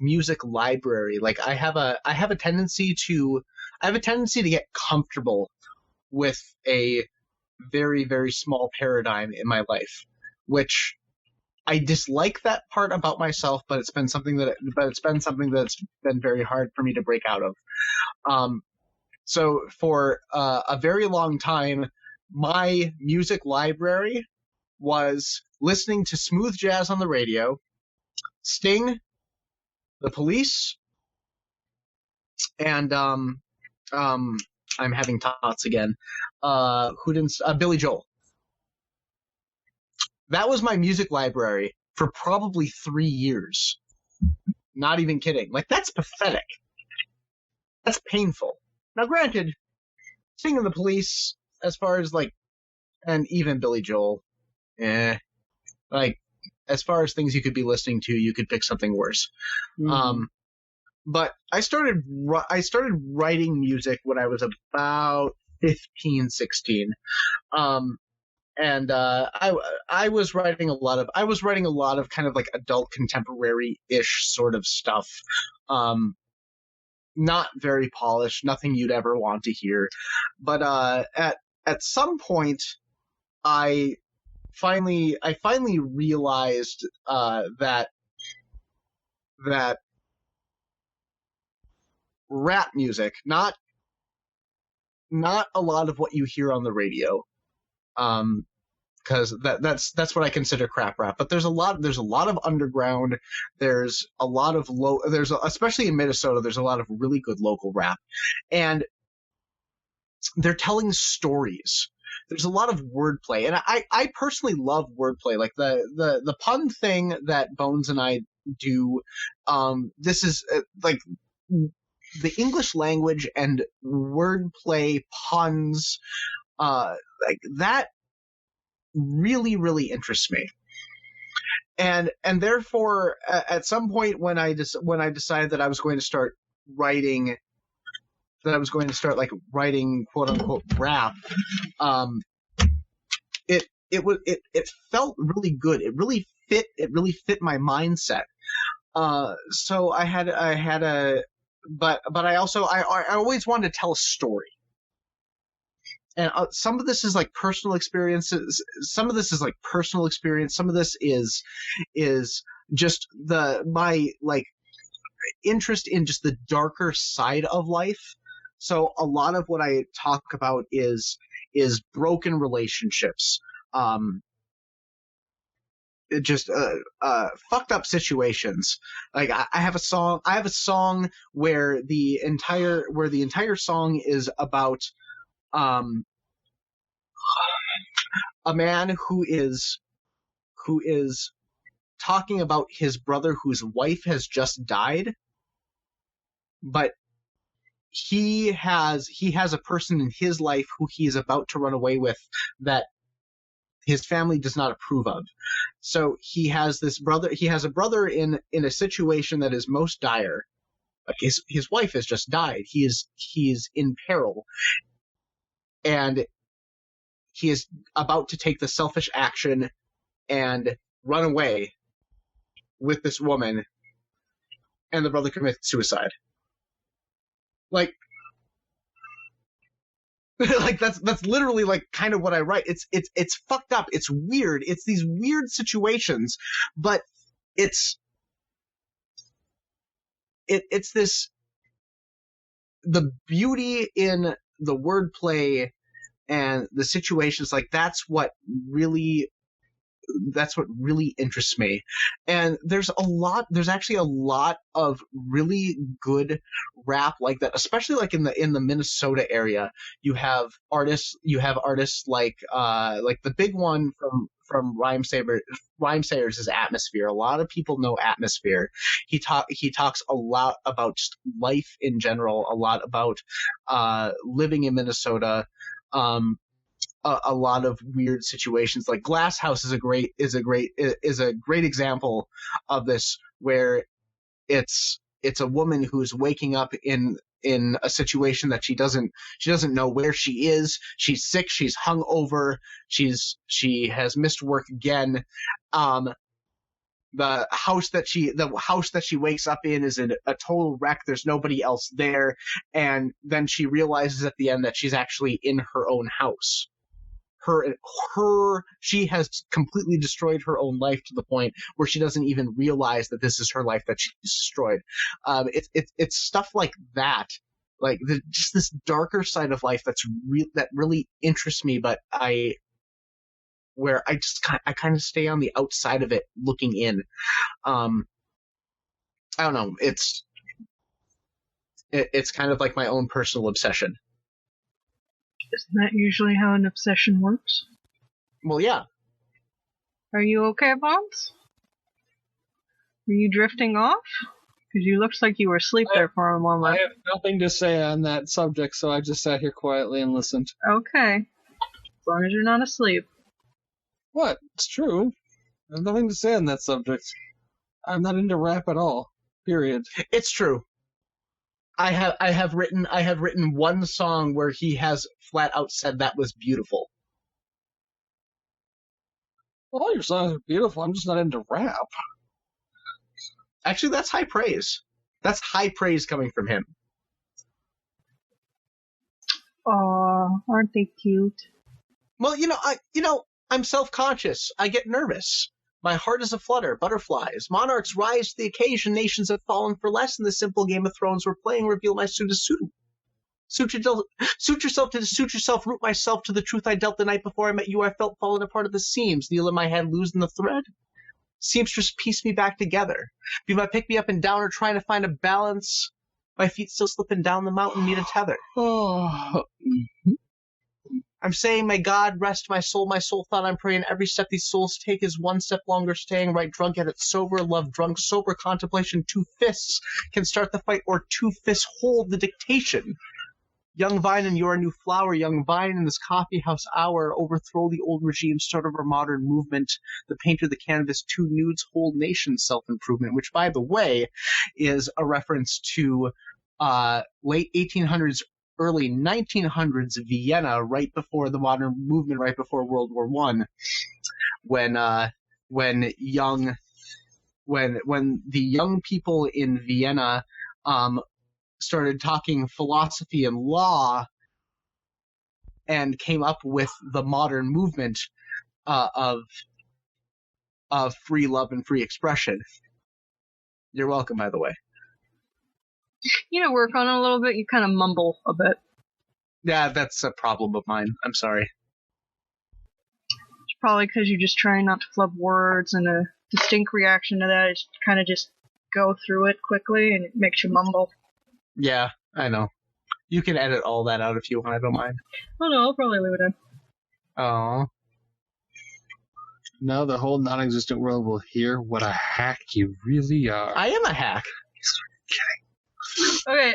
music library. Like I have a tendency to get comfortable with a very, very small paradigm in my life, which I dislike that part about myself, but it's been something that's been very hard for me to break out of. So for a very long time, my music library was listening to smooth jazz on the radio, Sting, The Police, and I'm having thoughts again. Billy Joel. That was my music library for probably 3 years. Not even kidding. Like, that's pathetic. That's painful. Now, granted, Sting and The Police, as far as, like, and even Billy Joel, like, as far as things you could be listening to, you could pick something worse. Mm-hmm. But I started writing music when I was about 15, 16. And I was writing a lot of kind of like adult contemporary-ish sort of stuff. Not very polished, nothing you'd ever want to hear. But at some point, I finally realized that rap music, not a lot of what you hear on the radio, because that's what I consider crap rap. But there's a lot of underground. There's a lot of especially in Minnesota, there's a lot of really good local rap, and they're telling stories. There's a lot of wordplay, and I personally love wordplay. Like the pun thing that Bones and I do. This is like the English language and wordplay, puns, like that really, really interests me. And therefore, at some point when I decided that I was going to start writing, writing quote unquote rap, it felt really good. It really fit my mindset. So but I always wanted to tell a story. And some of this is like personal experiences. Some of this is like personal experience. Some of this is just my like interest in just the darker side of life. So a lot of what I talk about is broken relationships, just fucked up situations. Like I have a song where the entire song is about a man who is talking about his brother whose wife has just died, but he has a person in his life who he is about to run away with that his family does not approve of. So he has a brother in a situation that is most dire, Like his wife has just died. He is in peril, and he is about to take the selfish action and run away with this woman, and the brother commits suicide. Like that's literally like kind of what I write. It's fucked up. It's weird. It's these weird situations, but it's this, the beauty in the wordplay and the situations, like that's what really interests me. And there's actually a lot of really good rap like that, especially like in the Minnesota area. You have artists like the big one from Rhymesayers is Atmosphere. A lot of people know Atmosphere. He talks a lot about just life in general, a lot about living in Minnesota. A lot of weird situations. Like Glass House is a great example of this, where it's a woman who's waking up in a situation that she doesn't know where she is. She's sick, she's hungover, she has missed work again. The house that she wakes up in is a total wreck. There's nobody else there, and then she realizes at the end that she's actually in her own house. She has completely destroyed her own life to the point where she doesn't even realize that this is her life that she's destroyed. It's stuff like that, like just this darker side of life that really interests me, but I kind of stay on the outside of it looking in. I don't know. It's kind of like my own personal obsession.
Isn't that usually how an obsession works?
Well, yeah.
Are you okay, Bones? Were you drifting off? Because you looked like you were asleep there for a moment.
I have nothing to say on that subject, so I just sat here quietly and listened.
Okay. As long as you're not asleep.
What? It's true. I have nothing to say on that subject. I'm not into rap at all. Period.
It's true. I have written one song where he has flat out said that was beautiful.
Well, all your songs are beautiful. I'm just not into rap.
Actually, that's high praise. That's high praise coming from him.
Aw, aren't they cute?
Well, I'm self-conscious. I get nervous. My heart is aflutter. Butterflies. Monarchs rise to the occasion. Nations have fallen for less in the simple Game of Thrones we're playing. Reveal my suit as suitable. Suit yourself to suit yourself. Root myself to the truth I dealt the night before I met you. I felt falling apart at the seams. Kneel in my head, losing the thread. Seamstress, piece me back together. Be my pick me up and down, or trying to find a balance. My feet still slipping down the mountain, need a tether.
Oh.
I'm saying, may God rest my soul. My soul thought I'm praying. Every step these souls take is one step longer staying. Right drunk at it sober. Love drunk sober. Contemplation. 2 fists can start the fight, or 2 fists hold the dictation. Young vine, and you're a new flower. Young vine, in this coffee house hour. Overthrow the old regime. Start over modern movement. The painter, the canvas. 2 nudes. Whole nation self-improvement. Which, by the way, is a reference to late 1800s, early 1900s Vienna, right before the modern movement, right before World War I, when the young people in Vienna started talking philosophy and law and came up with the modern movement of free love and free expression. You're welcome, by the way.
Work on it a little bit. You kind of mumble a bit.
Yeah, that's a problem of mine. I'm sorry.
It's probably because you're just trying not to flub words, and a distinct reaction to that is kind of just go through it quickly, and it makes you mumble.
Yeah, I know. You can edit all that out if you want. I don't mind.
Oh no, I'll probably leave it in.
Oh.
Now the whole non-existent world will hear what a hack you really are.
I am a hack.
Okay,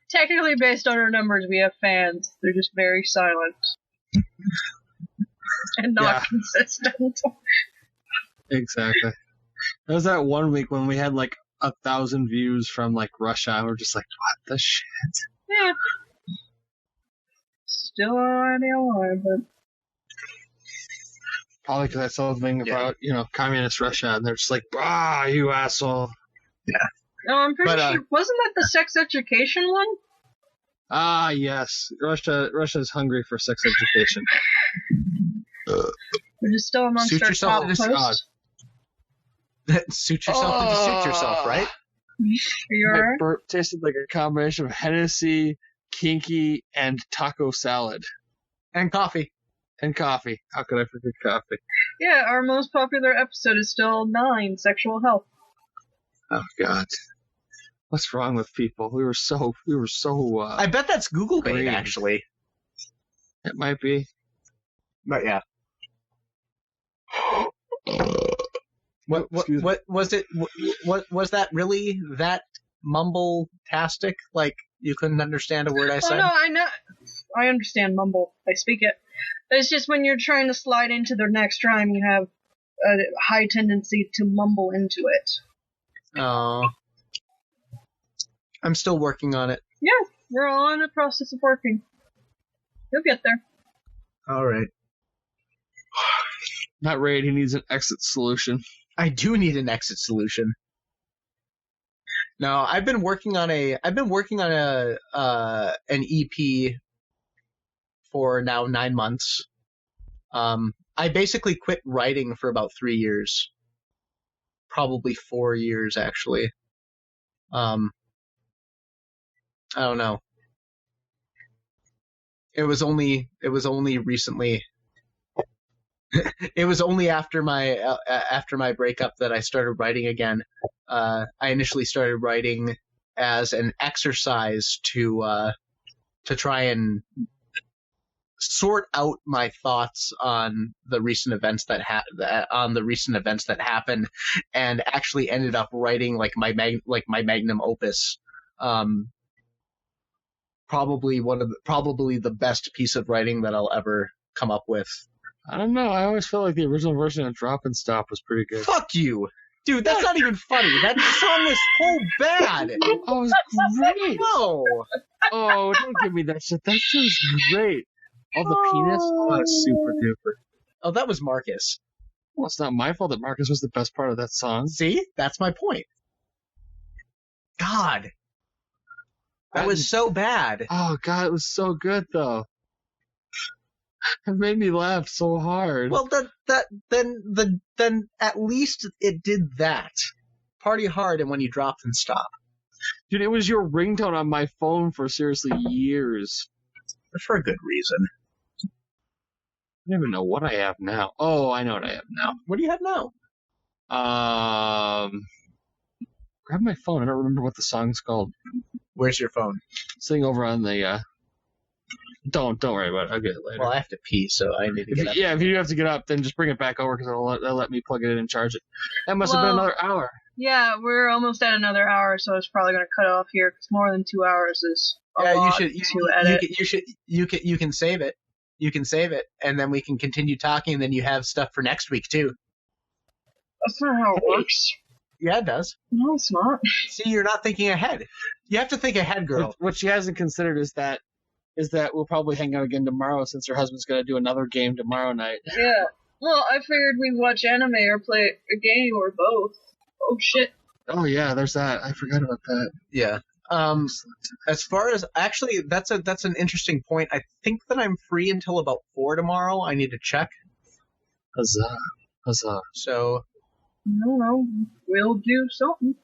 technically based on our numbers, we have fans. They're just very silent. And not consistent.
Exactly. There was that one week when we had like 1,000 views from like Russia. We're just like, what the shit?
Yeah. Still no idea why, but
Probably because I saw something about communist Russia, and they're just like, you asshole.
no, I'm pretty sure. Wasn't that the sex education one?
Ah, yes, Russia's hungry for sex education.
Which is still amongst
Suit
our
yourself
top
into
posts.
Suit yourself into suit yourself, right?
Are you
My
alright?
burp tasted like a combination of Hennessy, Kinky, and taco salad.
And coffee.
And coffee. How could I forget coffee?
Yeah, our most popular episode is still 9, sexual health.
Oh God, what's wrong with people? We were so.
I bet that's Google bait,
green.
actually.
It might be.
But yeah. What was it? What was that really that mumble-tastic? Like you couldn't understand a word I said?
Oh no, I know. I understand mumble. I speak it. It's just when you're trying to slide into the next rhyme, you have a high tendency to mumble into it.
Oh. I'm still working on it.
Yeah, we're all in the process of working. You'll get there.
All right.
Not Raid. He needs an exit solution.
I do need an exit solution. No, I've been working on an EP for now 9 months. I basically quit writing for about 3 years. Probably 4 years, actually. I don't know. It was only recently. It was only after my breakup that I started writing again. I initially started writing as an exercise to try and sort out my thoughts on the recent events that happened, and actually ended up writing like my magnum opus. Probably the best piece of writing that I'll ever come up with.
I don't know. I always felt like the original version of Drop and Stop was pretty good.
Fuck you! Dude, that's not even funny. That song is so bad!
Oh, it was great!
No!
Oh, don't give me that shit. That shit was great. Oh, the penis? Oh, that's super duper.
Oh, that was Marcus.
Well, it's not my fault that Marcus was the best part of that song.
See? That's my point. God. That was so bad.
Oh, God, it was so good, though. It made me laugh so hard.
Well, then at least it did that. Party hard and when you dropped and stop.
Dude, it was your ringtone on my phone for seriously years.
For a good reason.
I don't even know what I have now. Oh, I know what I have now.
What do you have now?
Grab my phone. I don't remember what the song's called.
Where's your phone?
Sitting over on the, Don't worry about it. I'll get it later.
Well, I have to pee, so I need to get up.
Yeah, if you have to get up, then just bring it back over because they'll let me plug it in and charge it. That must have been another hour.
Yeah, we're almost at another hour, so it's probably going to cut off here because more than 2 hours is a lot to edit.
You can save it. You can save it, and then we can continue talking, and then you have stuff for next week too.
That's not how it works.
Yeah, it does.
No, it's not.
See, you're not thinking ahead. You have to think ahead, girl.
What she hasn't considered is that we'll probably hang out again tomorrow since her husband's going to do another game tomorrow night.
Yeah. Well, I figured we'd watch anime or play a game or both. Oh, shit.
Oh, yeah, there's that. I forgot about that.
Yeah. As far as... Actually, that's an interesting point. I think that I'm free until about 4 tomorrow. I need to check.
Huzzah.
So...
No, we'll do something.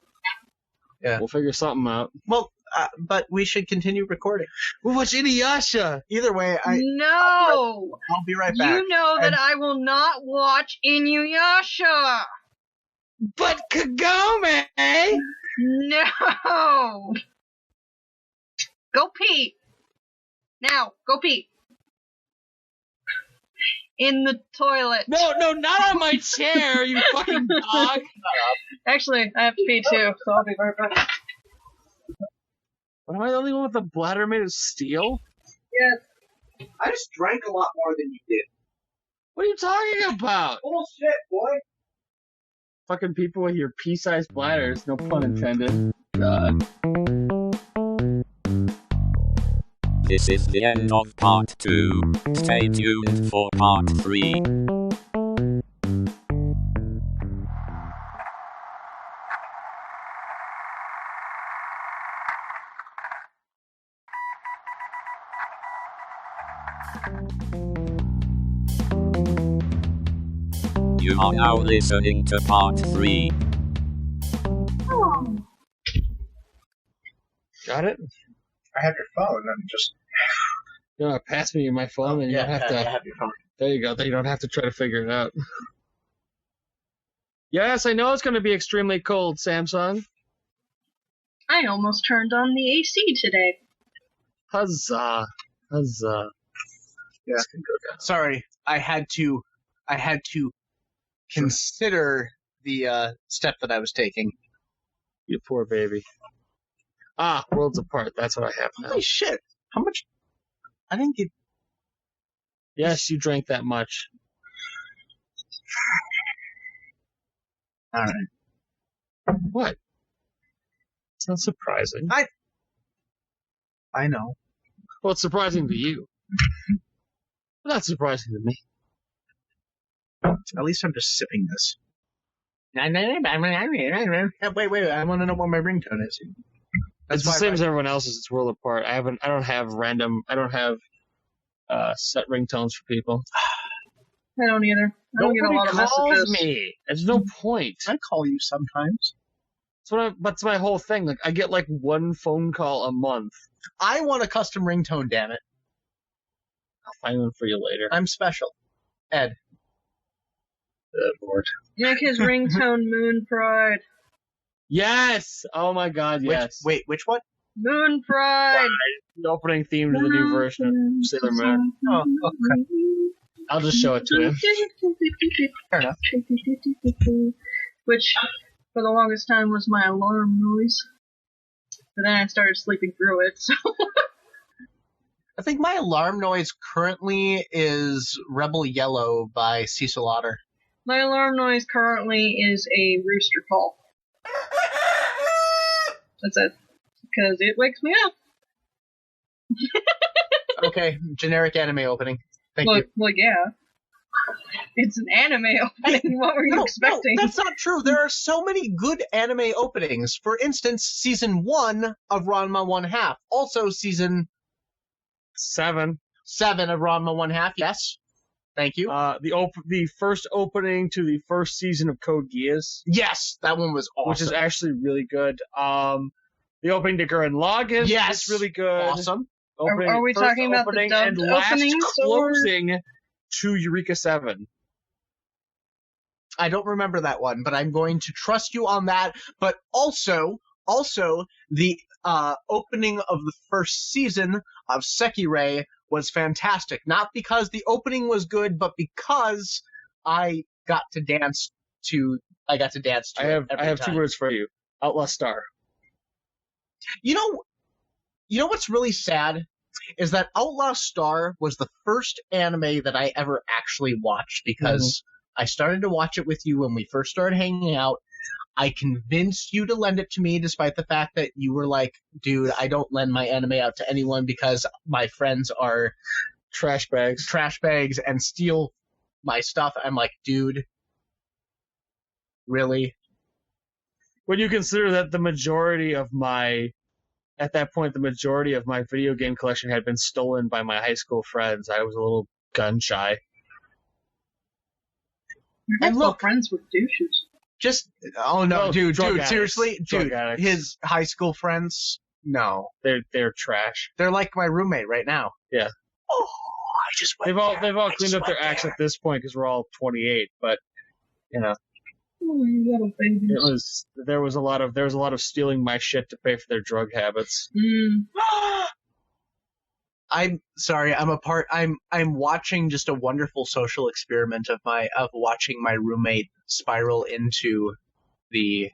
Yeah.
We'll figure something out.
Well, but we should continue recording.
We'll watch Inuyasha!
Either way,
No!
I'll be right back.
You know that I will not watch Inuyasha!
But Kagome!
No! Go pee! Now, go pee! In the toilet.
No, not on my chair, you fucking dog!
Actually, I have to pee too, so I'll be right back.
Am I the only one with a bladder made of steel?
Yeah.
I just drank a lot more than you did.
What are you talking about?
Bullshit, boy.
Fucking people with your pea-sized bladders, no pun intended. God.
This is the end of part 2. Stay tuned for part 3. You are now listening to part 3.
Oh.
Got it?
I have your phone. I'm just.
You know, pass me my phone, and you don't have to.
I have your phone.
There you go. Then you don't have to try to figure it out. Yes, I know it's going to be extremely cold, Samsung.
I almost turned on the AC today.
Huzzah! Huzzah!
Yeah.
This can go down.
Sorry, I had to consider the step that I was taking.
You poor baby. Ah, worlds apart. That's what I have now.
Holy shit! How much? I didn't get.
Yes, you drank that much.
All right.
What? It's not surprising.
I know.
Well, it's surprising to you. But not surprising to me.
At least I'm just sipping this. Wait. I want to know what my ringtone is.
It's the same as everyone else's. It's world apart. I don't have set ringtones for people.
I don't either. I don't get a lot of messages.
Me. There's no point.
I call you sometimes.
That's my whole thing. Like I get like one phone call a month.
I want a custom ringtone, damn it.
I'll find one for you later.
I'm special. Ed.
Lord.
Make his ringtone Moon Pride.
Yes! Oh my god, yes.
Which one?
Moon Pride!
The opening theme to the new version of Sailor Moon.
Oh, okay.
I'll just show it to him.
Fair enough.
Which, for the longest time, was my alarm noise. But then I started sleeping through it, so...
I think my alarm noise currently is Rebel Yellow by Cecil Otter.
My alarm noise currently is a rooster call. That's it. Because it wakes me up.
Okay, generic anime opening. Thank you.
Well, yeah. It's an anime opening. What were you expecting?
No, that's not true. There are so many good anime openings. For instance, season 1 of Ranma 1/2. Also season
7
of Ranma 1/2. Yes. Thank you.
The first opening to the first season of Code Geass.
Yes, that one was awesome.
Which is actually really good. The opening to Gurren Lagann is really good.
Awesome.
Are we talking about the dubbed
and last
openings?
Closing to Eureka 7.
I don't remember that one, but I'm going to trust you on that. But also the opening of the first season of Sekirei was fantastic. Not because the opening was good, but because I got to dance to
I
it every
have
time.
2 words for you. Outlaw Star.
You know what's really sad is that Outlaw Star was the first anime that I ever actually watched because I started to watch it with you when we first started hanging out. I convinced you to lend it to me despite the fact that you were like, dude, I don't lend my anime out to anyone because my friends are
trash bags
and steal my stuff. I'm like, dude, really?
When you consider that the majority of my video game collection had been stolen by my high school friends, I was a little gun shy.
Your high school friends with douches.
Dude,
addicts.
seriously,
Drug addicts.
His high school friends, no,
they're trash.
They're like my roommate right now.
Yeah.
Oh, I just went
they've all
there.
cleaned up their acts at this point because we're all 28, but you know.
Oh, you little babies.
There was a lot of stealing my shit to pay for their drug habits.
I'm sorry. I'm watching just a wonderful social experiment of watching my roommate spiral into being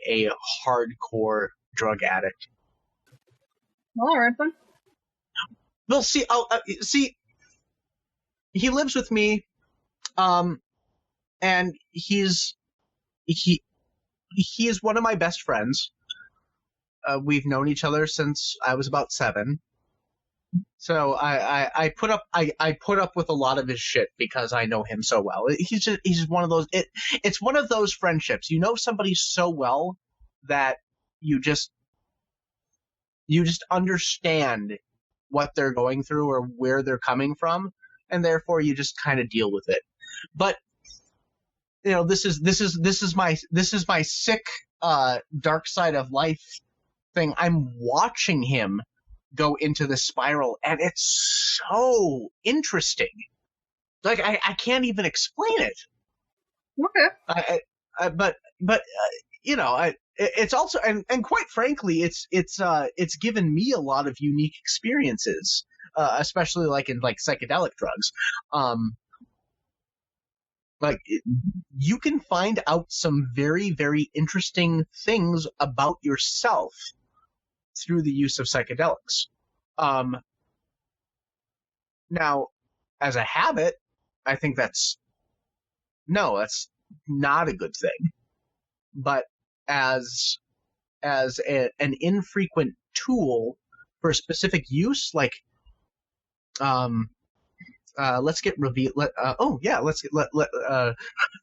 a hardcore drug addict.
All right then.
We'll see. See, he lives with me. and he is one of my best friends. We've known each other since I was about 7. So I put up with a lot of his shit because I know him so well. He's one of those. It's one of those friendships. You know somebody so well that you just understand what they're going through or where they're coming from, and therefore you just kind of deal with it. But this is my sick dark side of life thing. I'm watching him go into the spiral, and it's so interesting. Like I can't even explain it.
Okay.
It's also and quite frankly, it's given me a lot of unique experiences, especially in psychedelic drugs. You can find out some very, very interesting things about yourself through the use of psychedelics. Now, as a habit, I think that's not a good thing. But as an infrequent tool for a specific use, let's get reveal. Let's get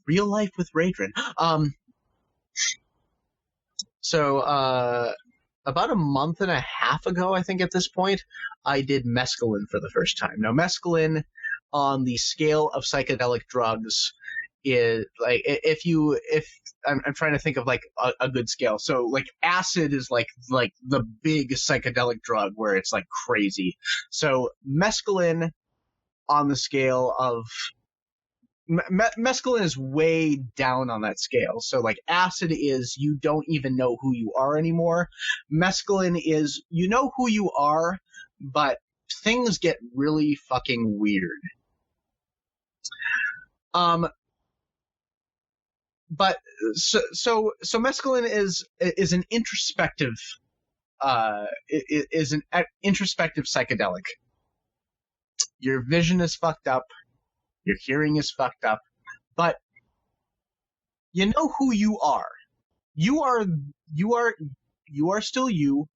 real life with Raidrinn. So about a month and a half ago, I think at this point, I did mescaline for the first time. Now, mescaline on the scale of psychedelic drugs is if I'm trying to think of a good scale. So acid is like the big psychedelic drug where it's crazy. So mescaline on the scale of mescaline is way down on that scale. So acid is you don't even know who you are anymore. Mescaline is you know who you are, but things get really fucking weird. But so mescaline is an introspective is an introspective psychedelic. Your vision is fucked up. Your hearing is fucked up, but you know who you are. You are still you.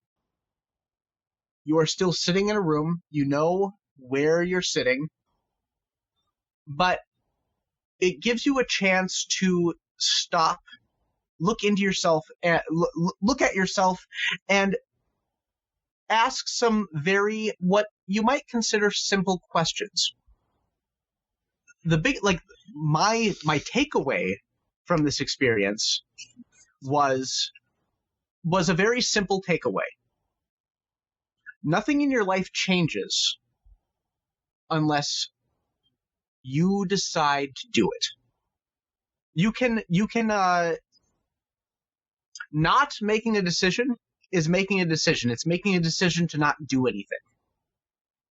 You are still sitting in a room. You know where you're sitting, but it gives you a chance to stop, look into yourself, and look at yourself, and ask some very what you might consider simple questions. The big my takeaway from this experience was a very simple takeaway. Nothing in your life changes unless you decide to do it. You can not making a decision is making a decision. It's making a decision to not do anything.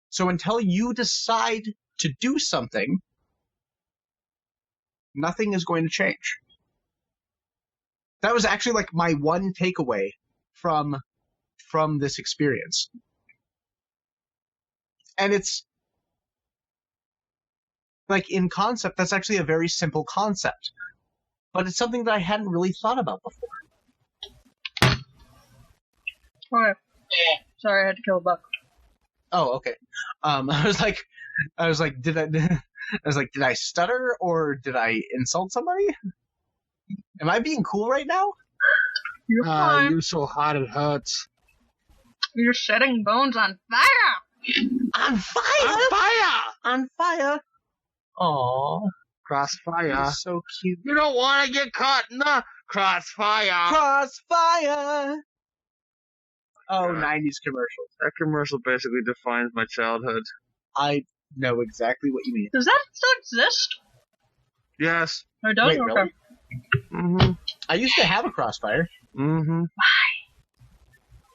So until you decide to do something, nothing is going to change. That was actually my one takeaway from this experience. And it's in concept, that's actually a very simple concept. But it's something that I hadn't really thought about before.
Okay. Sorry, I had to kill a buck.
Oh, okay. I was like, did I stutter or did I insult somebody? Am I being cool right now?
You're fine.
You're so hot it hurts.
You're setting bones on fire.
On fire!
On fire!
On fire! Aww.
Crossfire.
So cute.
You don't want to get caught in the crossfire.
Crossfire! Oh, 90s commercials.
That commercial basically defines my childhood.
I know exactly what you mean.
Does that still exist?
Yes.
Oh, it does?
Wait,
Okay.
really?
Mm-hmm.
I used to have a Crossfire.
Mm-hmm.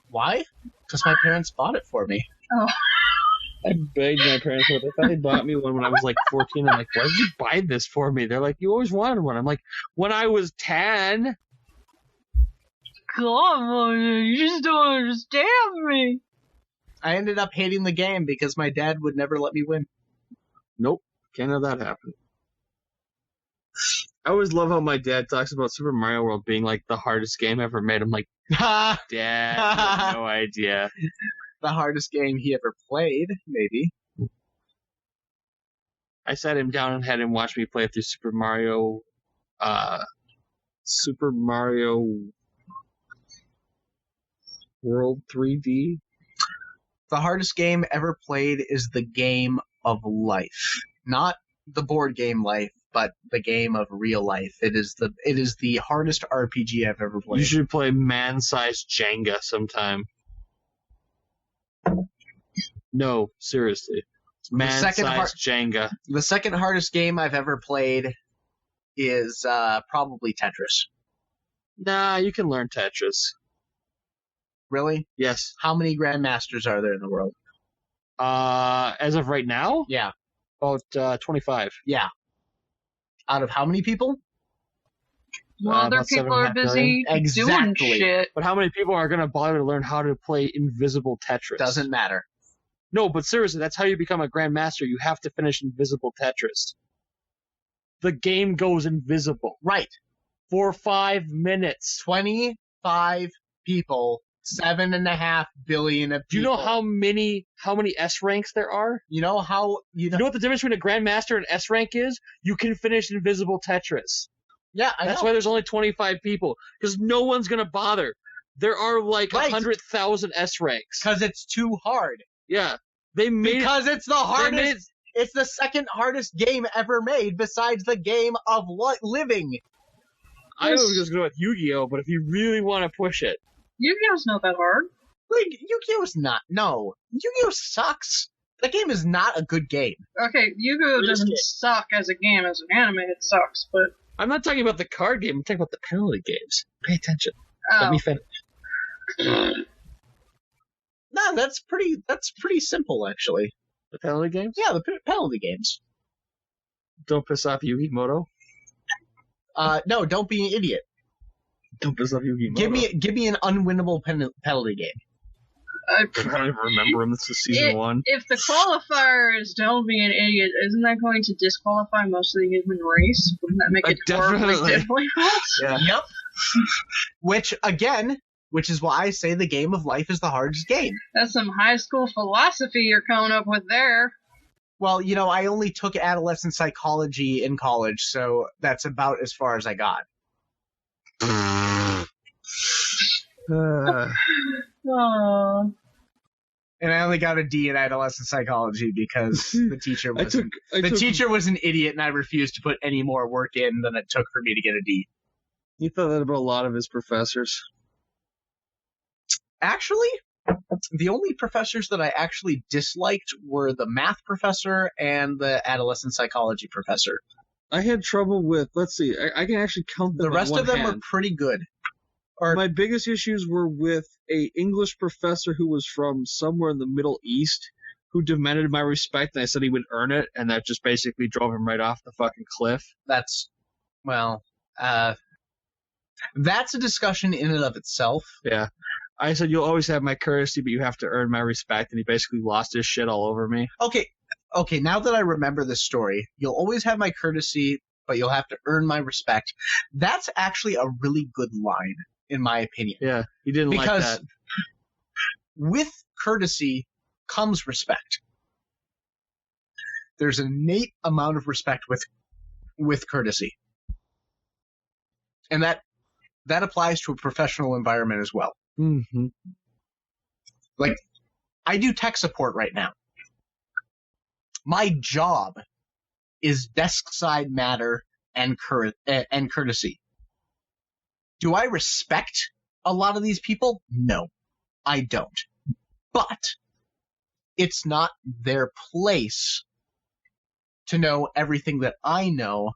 Why? Because my parents bought it for me.
Oh.
I begged my parents for it. They finally bought me one when I was 14. I'm like, why did you buy this for me? They're like, you always wanted one. I'm like, when I was 10.
God, you just don't understand me.
I ended up hating the game because my dad would never let me win.
Nope. Can't have that happen. I always love how my dad talks about Super Mario World being like the hardest game ever made. I'm like, Dad, you have no idea.
The hardest game he ever played, maybe.
I sat him down and had him watch me play through Super Mario World 3D.
The hardest game ever played is the game of life. Not the board game life, but the game of real life. It is the hardest RPG I've ever played.
You should play man-sized Jenga sometime. No, seriously. Man-sized Jenga.
The second hardest game I've ever played is probably Tetris.
Nah, you can learn Tetris.
Really?
Yes.
How many Grandmasters are there in the world?
As of right now?
Yeah.
About 25.
Yeah. Out of how many people?
Well, other people are busy doing shit.
But how many people are going to bother to learn how to play Invisible Tetris?
Doesn't matter.
No, but seriously, that's how you become a Grandmaster. You have to finish Invisible Tetris. The game goes invisible.
Right.
For 5 minutes.
25 people, 7.5 billion of people.
Do you know how many S ranks there are?
You know
what the difference between a Grandmaster and S rank is? You can finish Invisible Tetris.
Yeah,
That's why there's only 25 people. Because no one's going to bother. There are like 100,000 S ranks.
Because it's too hard.
Yeah.
Because it's the hardest. It's the second hardest game ever made besides the game of living.
I was just going with Yu-Gi-Oh, but if you really want to push it.
Yu-Gi-Oh's not that hard.
Like, Yu-Gi-Oh's not. No. Yu-Gi-Oh sucks. That game is not a good game.
Okay, Yu-Gi-Oh doesn't suck as a game. As an anime, it sucks, but...
I'm not talking about the card game. I'm talking about the penalty games. Pay attention.
Oh.
Let me finish.
No, that's pretty simple, actually.
The penalty games?
Yeah, the penalty games.
Don't piss off Yugimoto?
No, don't be an idiot.
Don't piss off Yugimoto.
Give me an unwinnable penalty game.
I don't even remember him. This is season 1.
If the qualifier is don't be an idiot, isn't that going to disqualify most of the human race? Wouldn't that make it horribly difficult?
Yeah. Yep. Which is why I say the game of life is the hardest game.
That's some high school philosophy you're coming up with there.
Well, I only took adolescent psychology in college, so that's about as far as I got. And I only got a D in adolescent psychology because the teacher was an idiot, and I refused to put any more work in than it took for me to get a D.
You thought that about a lot of his professors.
Actually, the only professors that I actually disliked were the math professor and the adolescent psychology professor.
I had trouble with, let's see, I can actually count them.
The rest of them were pretty good.
My biggest issues were with a English professor who was from somewhere in the Middle East who demanded my respect, and I said he would earn it, and that just basically drove him right off the fucking cliff.
That's a discussion in and of itself.
Yeah. I said, you'll always have my courtesy, but you have to earn my respect, and he basically lost his shit all over me.
Okay, now that I remember this story, you'll always have my courtesy, but you'll have to earn my respect. That's actually a really good line, in my opinion.
Yeah, he didn't like that.
Because with courtesy comes respect. There's an innate amount of respect with courtesy. And that applies to a professional environment as well.
Mm-hmm.
Like, I do tech support right now. My job is desk side matter and courtesy. Do I respect a lot of these people? No, I don't. But it's not their place to know everything that I know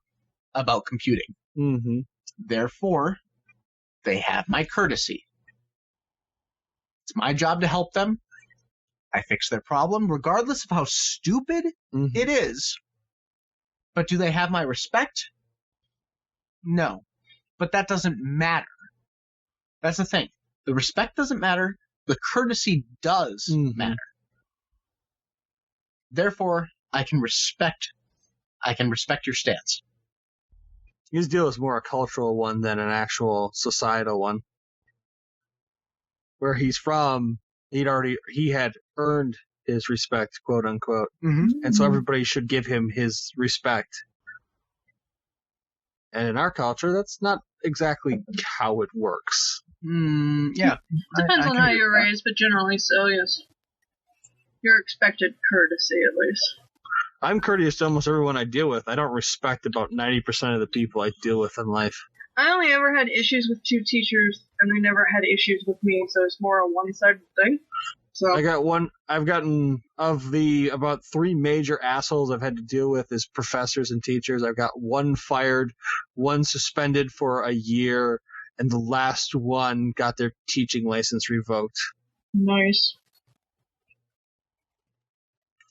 about computing.
Mm-hmm.
Therefore, they have my courtesy. It's my job to help them. I fix their problem, regardless of how stupid it is. But do they have my respect? No. But that doesn't matter. That's the thing. The respect doesn't matter. The courtesy does matter. Therefore, I can respect your stance.
His deal is more a cultural one than an actual societal one. Where he's from, he had earned his respect, quote unquote, and so everybody should give him his respect. And in our culture, that's not exactly how it works.
Yeah.
Depends
I
on
can
how
agree
you're
with that.
raised, but generally so, yes. You're expected courtesy, at least.
I'm courteous to almost everyone I deal with. I don't respect about 90% of the people I deal with in life.
I only ever had issues with 2 teachers, and they never had issues with me, so it's more a one-sided thing. So
I've gotten, of the about 3 major assholes I've had to deal with as professors and teachers, I've got 1 fired, 1 suspended for a year, and the last one got their teaching license revoked.
Nice.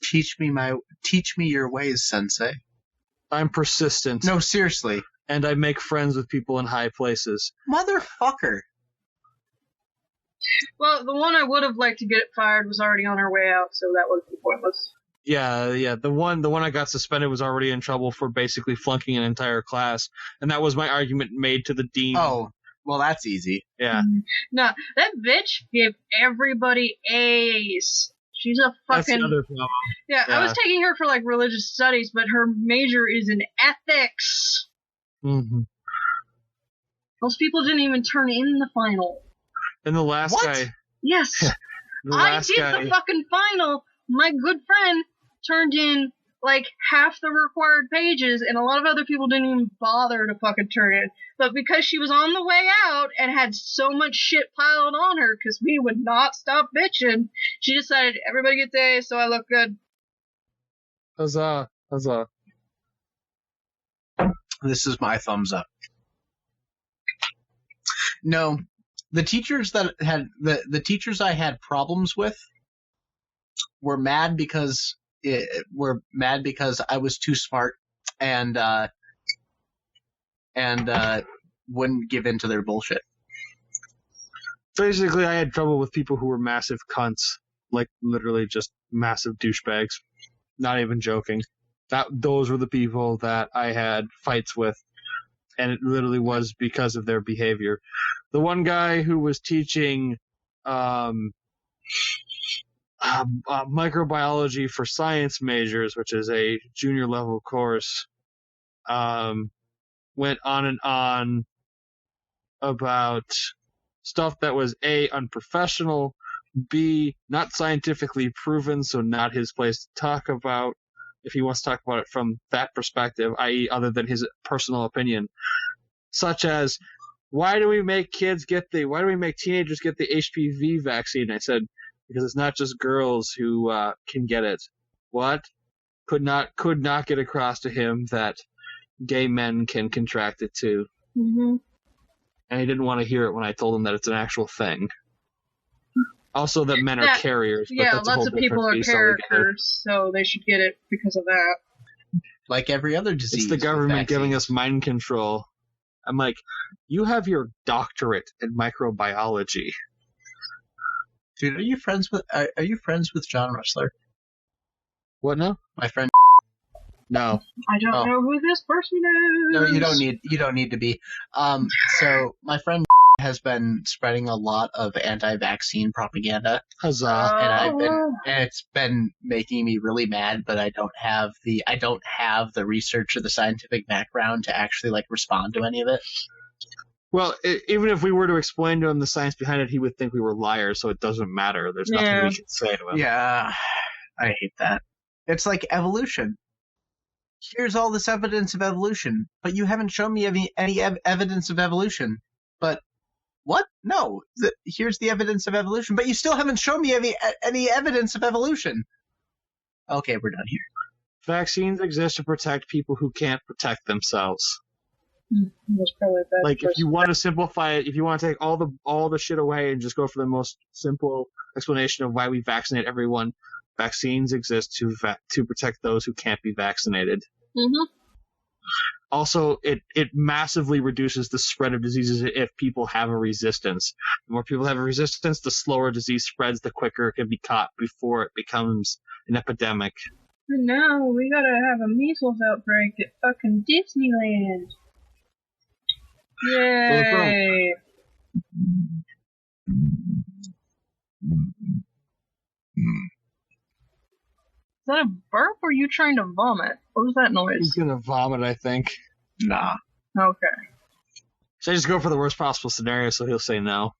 Teach me your ways, Sensei.
I'm persistent.
No, seriously.
And I make friends with people in high places.
Motherfucker.
Well, the one I would have liked to get fired was already on her way out, so that would be pointless.
Yeah. The one I got suspended was already in trouble for basically flunking an entire class, and that was my argument made to the dean.
Oh, well, that's easy.
Yeah.
No, that bitch gave everybody A's. She's a
That's the
fucking...
other problem.
Yeah, I was taking her for, like, religious studies, but her major is in ethics.
Mm-hmm.
Most people didn't even turn in the final.
And the last guy...
Yes. I did the fucking final. My good friend turned in, like, half the required pages, and a lot of other people didn't even bother to fucking turn in. But because she was on the way out and had so much shit piled on her, because we would not stop bitching, she decided everybody gets A's, so I look good.
Huzzah.
This is my thumbs up. No, the teachers that had the teachers I had problems with were mad because I was too smart and wouldn't give in to their bullshit.
Basically, I had trouble with people who were massive cunts. Like, literally just massive douchebags. Not even joking. Those were the people that I had fights with. And it literally was because of their behavior. The one guy who was teaching microbiology for science majors, which is a junior level course, went on and on about stuff that was A, unprofessional, B, not scientifically proven, so not his place to talk about, if he wants to talk about it from that perspective, i.e. other than his personal opinion, such as, why do we make teenagers get the HPV vaccine? I said, because it's not just girls who can get it. What? Could not get across to him that gay men can contract it too.
Mm-hmm.
And he didn't want to hear it when I told him that it's an actual thing. Also that men are carriers. But
yeah,
that's
lots of people are characters, so they should get it because of that.
Like every other disease.
It's the government giving us mind control. I'm like, you have your doctorate in microbiology.
Dude, are you friends with John Russler?
What now?
My friend. No.
I don't know who this person is.
No, you don't need to be. So my friend has been spreading a lot of anti-vaccine propaganda.
Huzzah.
And it's been making me really mad, but I don't have the research or the scientific background to actually like respond to any of it.
Well, even if we were to explain to him the science behind it, he would think we were liars, so it doesn't matter. There's nothing we can say to him.
Yeah, I hate that. It's like evolution. Here's all this evidence of evolution, but you haven't shown me any evidence of evolution. But what? No, here's the evidence of evolution, but you still haven't shown me any evidence of evolution. Okay, we're done here.
Vaccines exist to protect people who can't protect themselves.
That's probably a bad
like, if you want to simplify it, if you want to take all the shit away and just go for the most simple explanation of why we vaccinate everyone, vaccines exist to protect those who can't be vaccinated.
Mm-hmm.
Also, it massively reduces the spread of diseases if people have a resistance. The more people have a resistance, the slower disease spreads, the quicker it can be caught before it becomes an epidemic.
And now we gotta have a measles outbreak at fucking Disneyland. Yay! Is that a burp or are you trying to vomit? What was that noise?
He's gonna vomit, I think.
Nah.
Okay.
Should I just go for the worst possible scenario so he'll say no?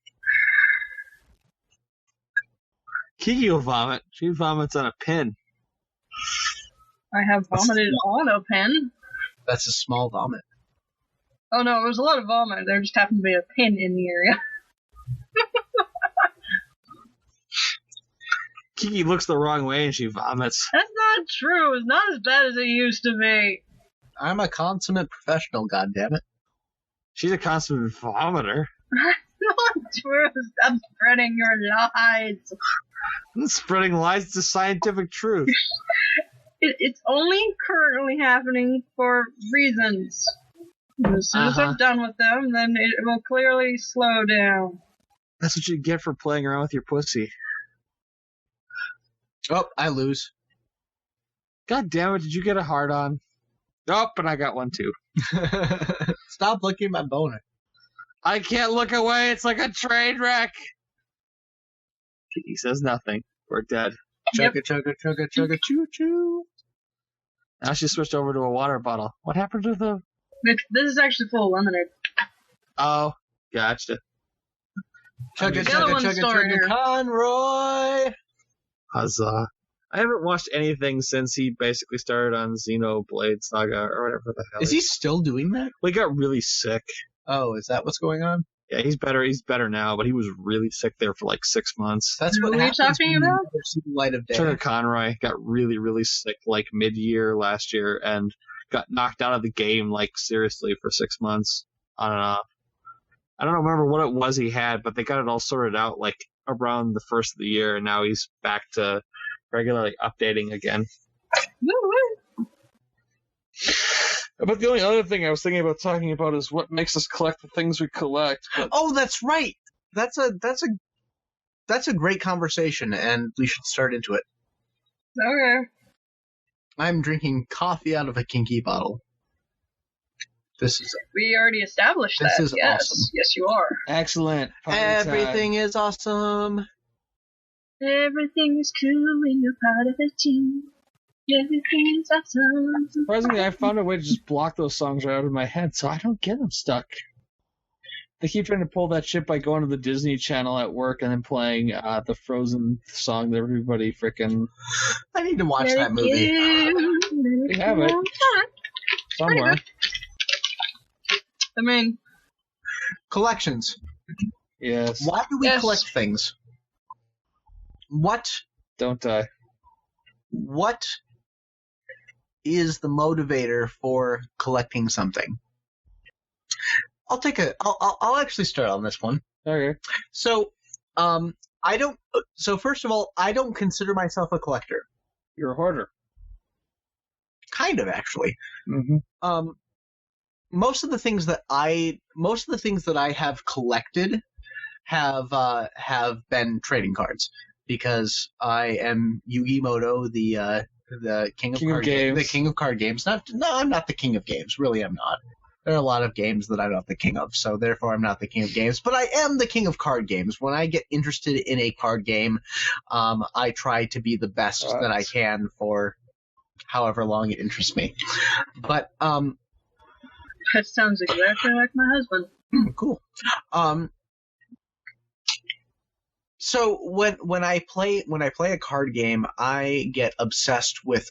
Kiki will vomit. She vomits on a pin.
I have vomited on a pen.
That's a small vomit.
Oh no, it was a lot of vomit. There just happened to be a pin in the area.
Kiki looks the wrong way and she vomits.
That's not true. It's not as bad as it used to be.
I'm a consummate professional, goddammit.
She's a consummate vomiter.
That's not true. Stop spreading your lies.
Spreading lies to scientific truth.
It's only currently happening for reasons. As soon as I'm done with them, then it will clearly slow down.
That's what you get for playing around with your pussy.
Oh, I lose.
God damn it, did you get a hard on? Nope, and I got one too.
Stop looking at my boner.
I can't look away, it's like a train wreck. Kiki says nothing. We're dead.
Chugga, chugga, chugga, chugga, choo choo.
Now she switched over to a water bottle. What happened to the...
This is actually full of lemonade.
Oh, gotcha.
Chugga,
The other
chugga,
one's
chugga,
storing
chugga,
her.
Conroy.
Huzzah. I haven't watched anything since he basically started on Xenoblade Saga or whatever the hell.
Is he still doing that?
Well, he got really sick.
Oh, is that what's going on?
Yeah, he's better. He's better now, but he was really sick there for like 6 months.
That's what
What are you
happens
talking
when you
about?
never see the light of day.
Turner Conroy got really, really sick like mid-year last year and got knocked out of the game like seriously for 6 months on and off. I don't remember what it was he had, but they got it all sorted out like around the first of the year, and now he's back to regularly updating again.
Woo-woo.
But the only other thing I was thinking about talking about is what makes us collect the things we collect. But
Oh, that's right. That's a great conversation, and we should start into it.
Okay.
I'm drinking coffee out of a kinky bottle. This is
We already established
This
that.
is
Yes.
awesome.
Yes, you are.
excellent. Party
everything is awesome.
Everything is cool when you're part of a team. Everything is awesome.
Surprisingly, I found a way to just block those songs right out of my head, so I don't get them stuck. They keep trying to pull that shit by going to the Disney Channel at work and then playing the Frozen song that everybody frickin'
I need to watch that movie.
They have it somewhere.
I mean,
Collections.
Yes.
Why do we
Yes.
collect things? What
Don't die.
is the motivator for collecting something? I'll actually start on this one.
Okay.
So, first of all, I don't consider myself a collector.
You're a hoarder.
Kind of, actually.
Mm-hmm.
Most of the things that I have collected have been trading cards, because I am Yugi Moto, the king of
games.
the king of card games. I'm not the king of games. Really, I'm not. There are a lot of games that I'm not the king of, so therefore I'm not the king of games. But I am the king of card games. When I get interested in a card game, I try to be the best that I can for however long it interests me. But
that sounds exactly like my husband.
cool. So when I play a card game, I get obsessed with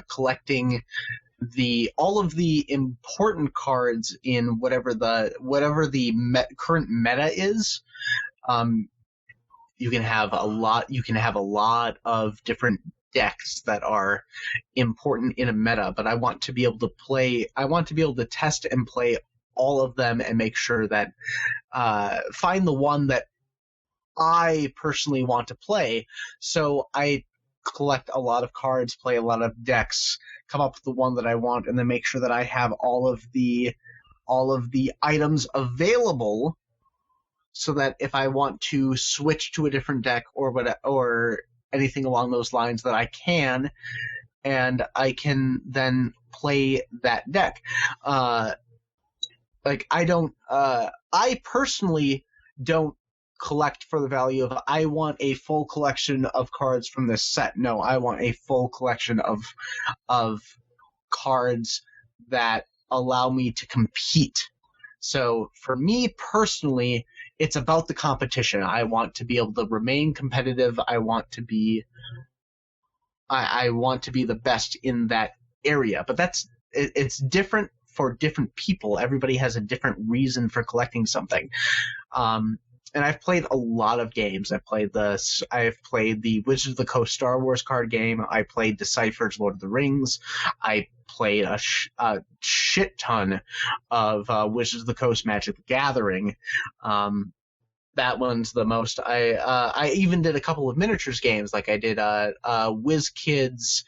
collecting all of the important cards in whatever the current meta is. You can have a lot of different decks that are important in a meta, but I want to be able to test and play all of them and make sure that find the one that I personally want to play. So I collect a lot of cards, play a lot of decks, come up with the one that I want, and then make sure that I have all of the items available, so that if I want to switch to a different deck or anything along those lines, that I can, and I can then play that deck. Like, I personally don't collect for the value of, I want a full collection of cards from this set. No, I want a full collection of cards that allow me to compete. So for me personally, it's about the competition. I want to be able to remain competitive. I want to be the best in that area. But it's different for different people. Everybody has a different reason for collecting something. And I've played a lot of games. I've played the Wizards of the Coast Star Wars card game. I played Decipher's Lord of the Rings. I played a shit ton of Wizards of the Coast Magic the Gathering. That one's the most. I even did a couple of miniatures games. Like I did WizKids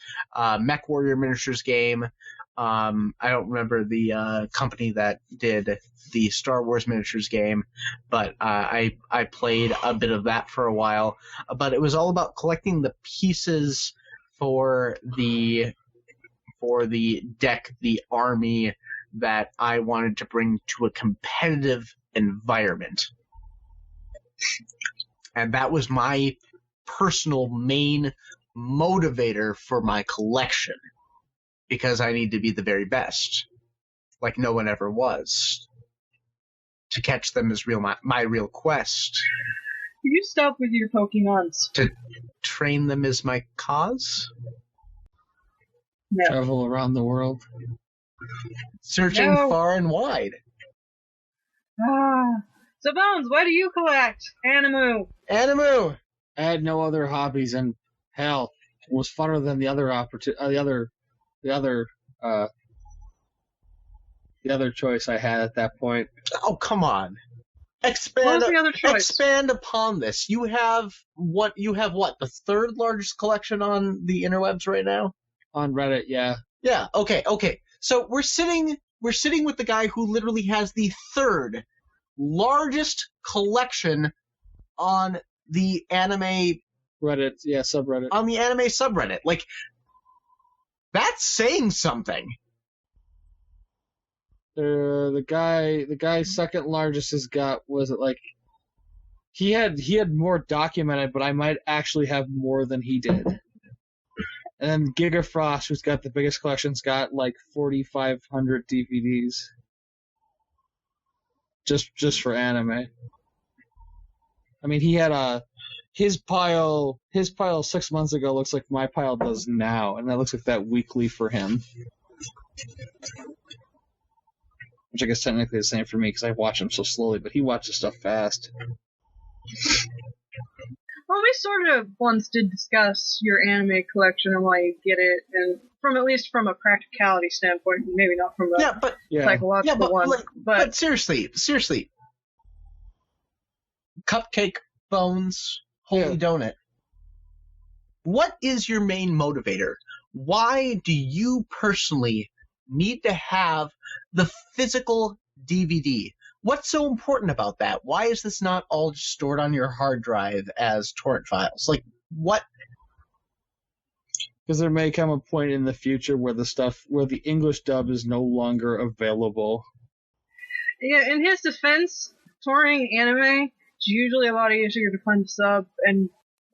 Mech Warrior miniatures game. I don't remember the company that did the Star Wars miniatures game, but I played a bit of that for a while. But it was all about collecting the pieces for the deck, the army that I wanted to bring to a competitive environment. And that was my personal main motivator for my collection, because I need to be the very best, like no one ever was. To catch them is my real quest.
You stop with your Pokemons.
To train them is my cause.
No.
Travel around the world.
Searching far and wide.
So Bones, what do you collect? Animu.
Animu!
I had no other hobbies, and hell, it was funner than the other choice I had at that point.
Oh, come on.
What was the other choice?
Expand upon this. You have what? The third largest collection on the interwebs right now?
On Reddit, yeah.
Yeah, okay. So we're sitting with the guy who literally has the third largest collection on the anime
Reddit, yeah, subreddit.
On the anime subreddit. Like, that's saying something.
The guy second largest has got, was it like, he had more documented, but I might actually have more than he did. And then Gigafrost, who's got the biggest collection's got like 4,500 DVDs. Just for anime. I mean, he had his pile 6 months ago looks like my pile does now, and that looks like that weekly for him. Which I guess technically the same for me, because I watch him so slowly, but he watches stuff fast.
Well, we sort of once did discuss your anime collection and why you get it, and at least from a practicality standpoint, maybe not from a psychological one.
But seriously, Cupcake Bones, Holy Donut. What is your main motivator? Why do you personally need to have the physical DVD? What's so important about that? Why is this not all just stored on your hard drive as torrent files? Like, what?
Because there may come a point in the future where the English dub is no longer available.
Yeah, in his defense, touring anime is usually a lot easier to find a sub, and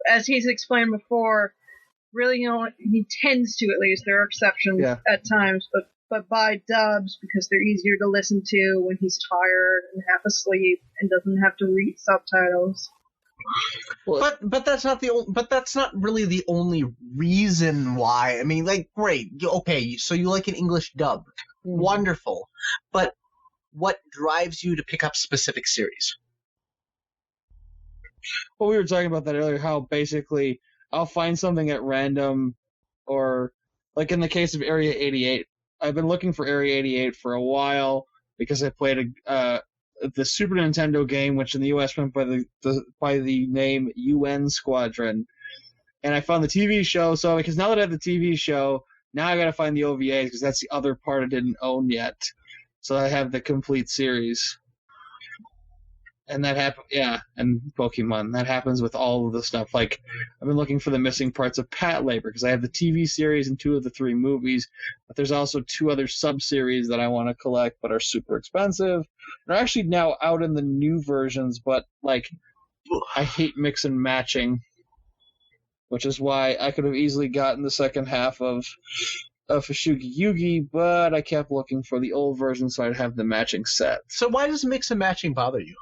as he's explained before, really, he tends to, at least. There are exceptions at times, but buy dubs because they're easier to listen to when he's tired and half asleep and doesn't have to read subtitles.
Well, but that's not really the only reason why. I mean, like, great, okay, so you like an English dub, wonderful, but what drives you to pick up specific series?
Well, we were talking about that earlier, how basically I'll find something at random, or like in the case of Area 88, I've been looking for Area 88 for a while because I played the Super Nintendo game, which in the US went by the name UN Squadron, and I found the TV show. So because now that I have the TV show, now I got to find the OVAs because that's the other part I didn't own yet. So I have the complete series. And that and Pokemon. That happens with all of the stuff. Like, I've been looking for the missing parts of Pat Labor, because I have the TV series and 2 of the 3 movies, but there's also 2 other sub-series that I want to collect, but are super expensive. They're actually now out in the new versions, but, like, I hate mix and matching, which is why I could have easily gotten the second half of Fushigi Yugi, but I kept looking for the old version so I'd have the matching set.
So why does mix and matching bother you?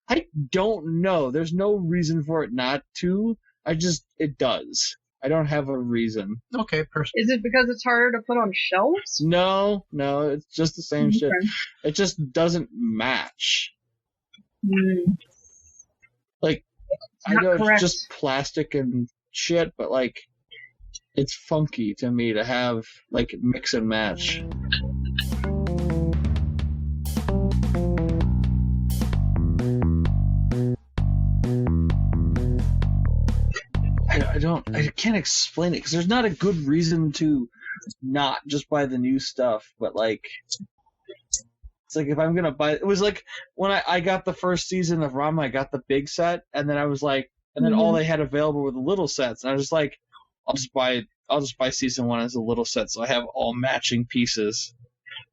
I don't know. There's no reason for it not to. It does. I don't have a reason.
Okay, perfect.
Is it because it's harder to put on shelves?
No, it's just the same shit. It just doesn't match. Like, I know it's just plastic and shit, but, like, it's funky to me to have, like, mix and match. I can't explain it, because there's not a good reason to not just buy the new stuff, but, like, it's like if I'm gonna buy, it was like when I got the first season of Ranma, I got the big set, and then I was like, and then all they had available were the little sets, and I was just like, I'll just buy season 1 as a little set, so I have all matching pieces,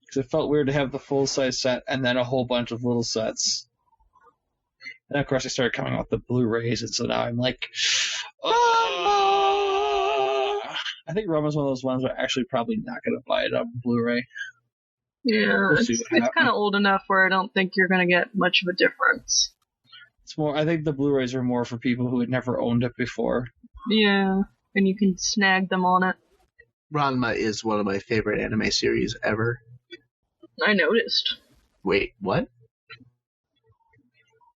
because it felt weird to have the full size set and then a whole bunch of little sets. And of course, I started coming out with the Blu-rays, and so now I'm like, I think Roma's one of those ones where I'm actually probably not going to buy it on Blu-ray.
Yeah,
We'll
it's kind of old enough where I don't think you're going to get much of a difference.
It's more. I think the Blu-rays are more for people who had never owned it before.
Yeah, and you can snag them on it.
Ranma is one of my favorite anime series ever.
I noticed.
Wait, what?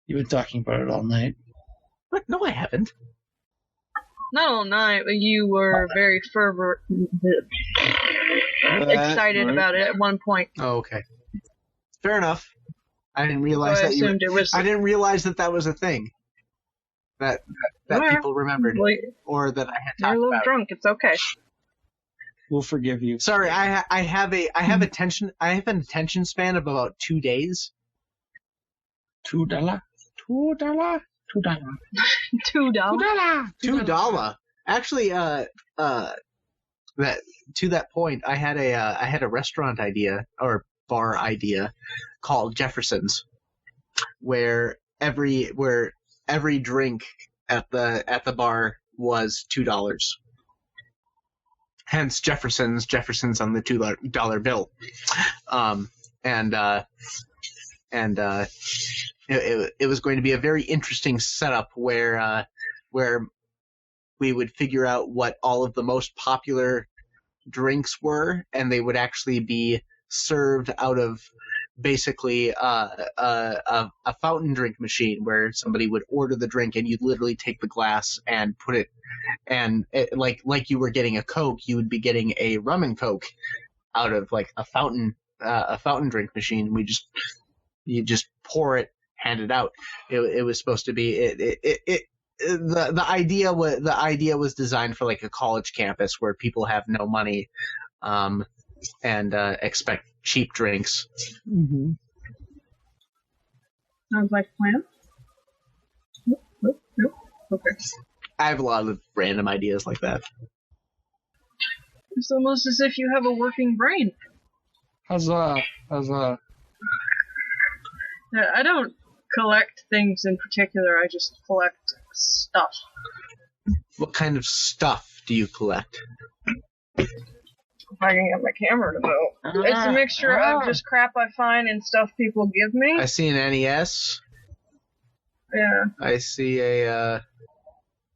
You've been talking about it all night.
What? No, I haven't.
Not all night, but you were very excited about it at one point.
Oh, okay. Fair enough. I didn't realize
So I assumed it was.
I didn't realize that was a thing. That people remembered, or that I had
You're
talked
a little
about.
drunk. It's okay.
We'll forgive you.
Sorry, I have an attention span of about 2 days.
$2.
$2. Actually, that to that point, I had a restaurant idea or bar idea called Jefferson's, where every drink at the bar was $2. Hence Jefferson's on the $2 bill. It was going to be a very interesting setup where we would figure out what all of the most popular drinks were, and they would actually be served out of basically a fountain drink machine where somebody would order the drink and you'd literally take the glass and put it, and like you were getting a Coke, you would be getting a rum and Coke out of like a fountain drink machine. You just pour it, hand it out. It was supposed to be the idea was designed for like a college campus where people have no money and expect cheap drinks.
Mm-hmm.
Sounds like a plan. Nope. Okay.
I have a lot of random ideas like that.
It's almost as if you have a working brain.
Huzzah.
I don't collect things in particular, I just collect stuff.
What kind of stuff do you collect?
If I can get my camera to vote. It's a mixture of just crap I find and stuff people give me.
I see an NES.
Yeah.
I see a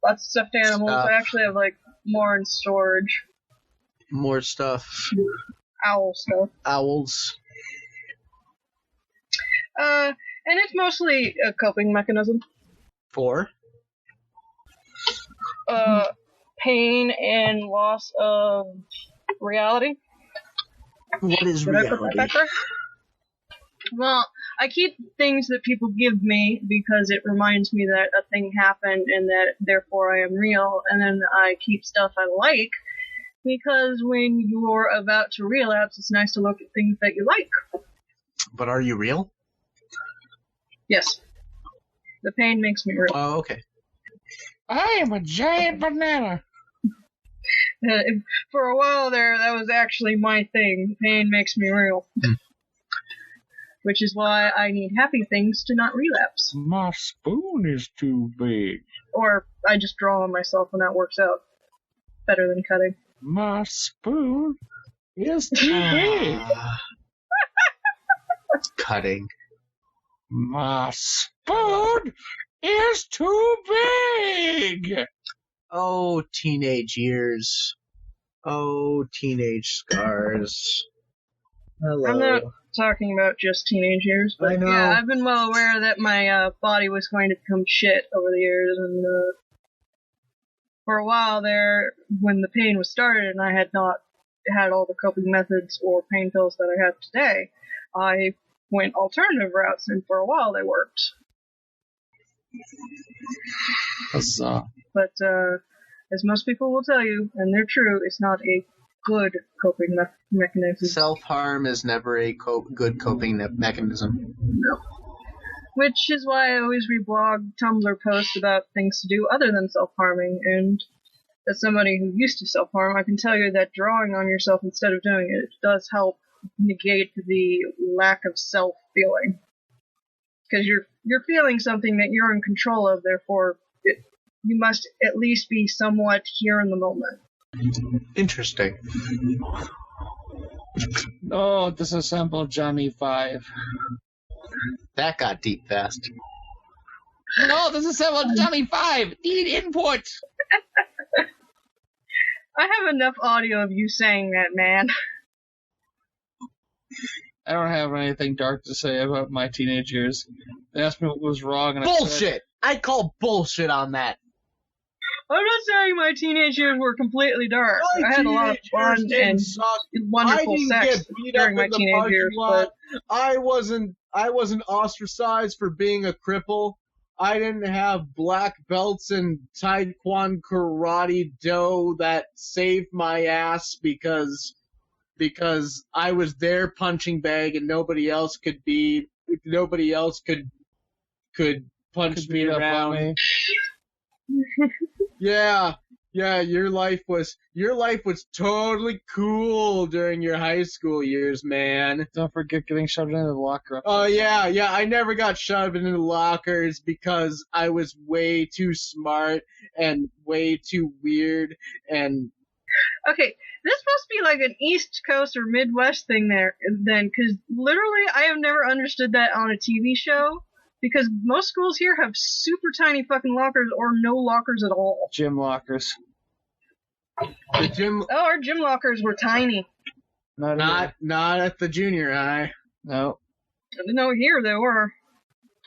Lots of stuffed animals.
Stuff.
I actually have like more in storage.
more stuff.
Owl stuff.
Owls.
And it's mostly a coping mechanism.
For?
Pain and loss of reality.
What is
Did I put
reality?
that correct? Well, I keep things that people give me because it reminds me that a thing happened and that therefore I am real, and then I keep stuff I like because when you're about to relapse, it's nice to look at things that you like.
But are you real?
Yes. The pain makes me real.
Oh, okay.
I am a giant banana.
For a while there, that was actually my thing. Pain makes me real. Which is why I need happy things to not relapse.
My spoon is too big.
Or I just draw on myself and that works out better than cutting.
My spoon is too big.
Cutting.
My spoon is too big.
Oh, teenage years. Oh, teenage scars. Hello.
I'm not talking about just teenage years, but
I know.
yeah, I've been well aware that my body was going to become shit over the years, and for a while there, when the pain was started and I had not had all the coping methods or pain pills that I have today, I went alternative routes, and for a while they worked. But as most people will tell you, and they're true, it's not a good coping mechanism.
Self-harm is never a good coping mechanism.
No. Which is why I always reblog Tumblr posts about things to do other than self-harming, and as somebody who used to self-harm, I can tell you that drawing on yourself instead of doing it does help negate the lack of self-feeling. Because you're feeling something that you're in control of, therefore you must at least be somewhat here in the moment.
Interesting.
Oh, disassemble Johnny 5.
That got deep fast.
No, disassemble Johnny 5. Need input.
I have enough audio of you saying that, man.
I don't have anything dark to say about my teenage years. They asked me what was wrong, and
Bullshit! I call bullshit on that.
I'm not saying my teenage years were completely dark. I had a lot of fun and wonderful sex during my teenage years, but
I wasn't ostracized for being a cripple. I didn't have black belts in Taekwondo Karate Do that saved my ass because I was their punching bag and nobody else could punch me around. Yeah, your life was totally cool during your high school years, man.
don't forget getting shoved into the locker.
Oh yeah, I never got shoved into the lockers because I was way too smart and way too weird and...
Okay, this must be like an East Coast or Midwest thing there, then, because literally I have never understood that on a TV show. Because most schools here have super tiny fucking lockers or no lockers at all.
Gym lockers.
The gym...
Oh, our gym lockers were tiny.
Not at the junior high.
No.
No, here they were.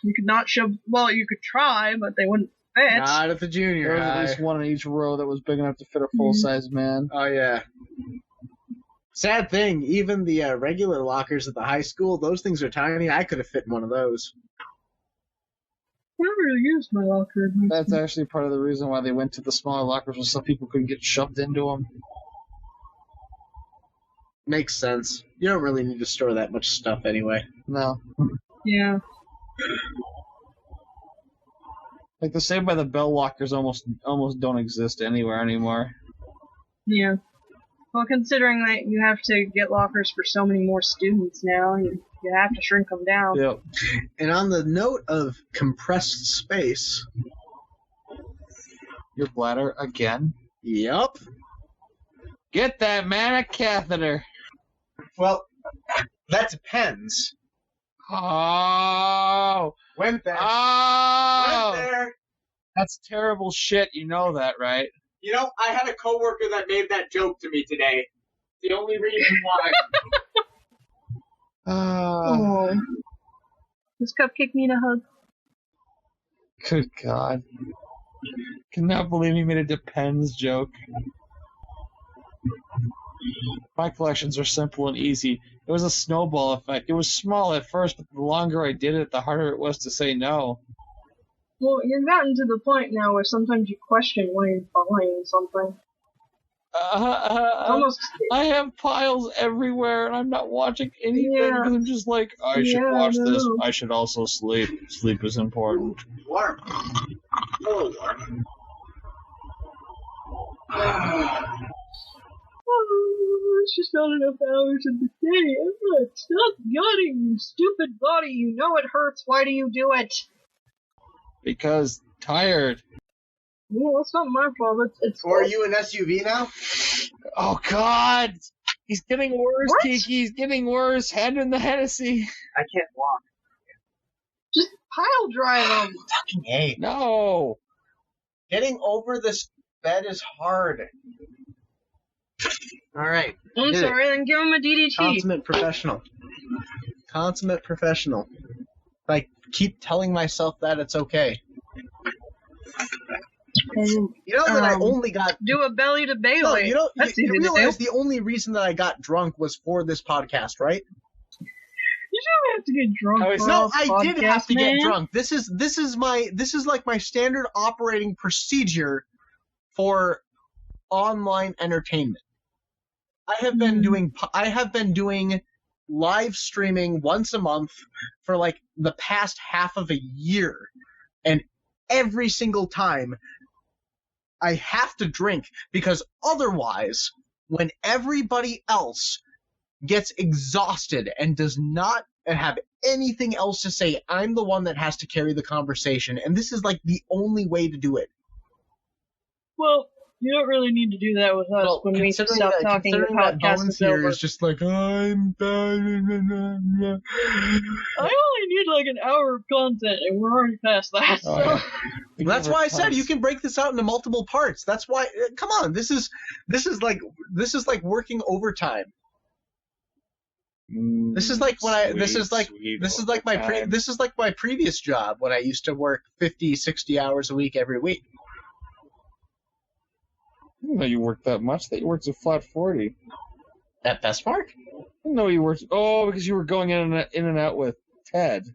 You could not shove... Well, you could try, but they wouldn't fit.
Not at the junior
There was
high.
at least one in each row that was big enough to fit a full-size man.
Oh, yeah. Sad thing, even the regular lockers at the high school, those things are tiny. I could have fit in one of those.
I never really used my locker.
That's actually part of the reason why they went to the smaller lockers, was so people couldn't get shoved into them.
Makes sense. You don't really need to store that much stuff anyway.
No.
Yeah.
Like the Saved by the Bell lockers almost don't exist anywhere anymore.
Yeah. Well, considering that you have to get lockers for so many more students now, you have to shrink them down.
Yep.
And on the note of compressed space...
Your bladder again?
Yup.
Get that man a catheter.
Well, that depends.
Oh.
Went there.
Oh.
Went there.
That's terrible shit. You know that, right?
You know, I had a coworker that made that joke to me today. The only reason why.
Oh. Does Cupcake need a hug?
Good God. Cannot believe he made a depends joke. My collections are simple and easy. It was a snowball effect. It was small at first, but the longer I did it, the harder it was to say no.
Well, you've gotten to the point now where sometimes you question why you're buying something. Almost.
I have piles everywhere, and I'm not watching anything.
Yeah.
I'm just like, I should
Yeah,
watch this.
no.
I should also sleep. Sleep is important.
Warm. Oh, warm.
Oh, it's just not enough hours in the day. Stop yawning, you stupid body. You know it hurts. Why do you do it?
Because tired.
Well, it's not my fault. It's
Or are you an SUV now?
Oh, God! He's getting worse,
What?
Kiki. He's getting worse. Hand in the Hennessy.
I can't walk.
just pile drive them.
Fucking A.
No.
Getting over this bed is hard. Alright.
I'm
Did it.
sorry, then give him a DDT.
Consummate professional. Consummate professional. Like, keep telling myself that it's okay. You know that I only got...
Do a belly to Bailey.
No, you know,
That's
you
easy to
realize
do.
the only reason that I got drunk was for this podcast, right?
You don't have to get drunk.
Oh,
for
No,
a
I did have
podcast,
to
man.
get drunk. This is like my standard operating procedure for online entertainment. I have been doing live streaming once a month for like the past half of a year, and every single time I have to drink, because otherwise, when everybody else gets exhausted and does not have anything else to say, I'm the one that has to carry the conversation, and this is like the only way to do it.
Well, you don't really need to do that with us.
Well,
When we stop talking, the
considering that
podcast
Bones
is
here
over.
is just like, I'm bad.
I only need like an hour of content, and we're already past that. So.
Oh, yeah.
That's why I said you can break this out into multiple parts. That's why. Come on, this is like working overtime. This is like when I. This is like my previous job when I used to work 50, 60 hours a week every week.
I didn't know you worked that much. That you worked a flat 40.
At Bestmark?
I didn't know you worked. Oh, because you were going in and out with Ted.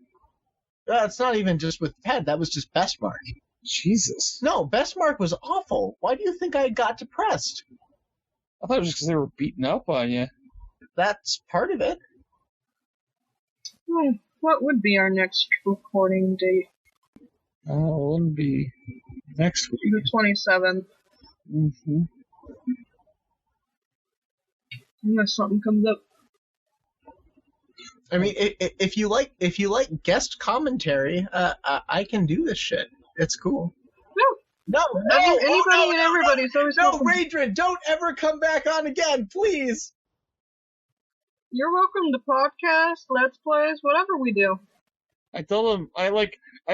It's not even just with Ted. That was just Bestmark.
Jesus.
No, Bestmark was awful. Why do you think I got depressed?
I thought it was just because they were beating up on you.
That's part of it.
What would be our next recording date?
Oh, it wouldn't be next week.
The 27th.
Mm-hmm.
Unless something comes up.
I mean, if you like guest commentary, I can do this shit. It's cool. No,
Anybody and everybody. So
No, Raidrinn, don't ever come back on again, please.
You're welcome to podcasts, let's plays, whatever we do.
I told him, I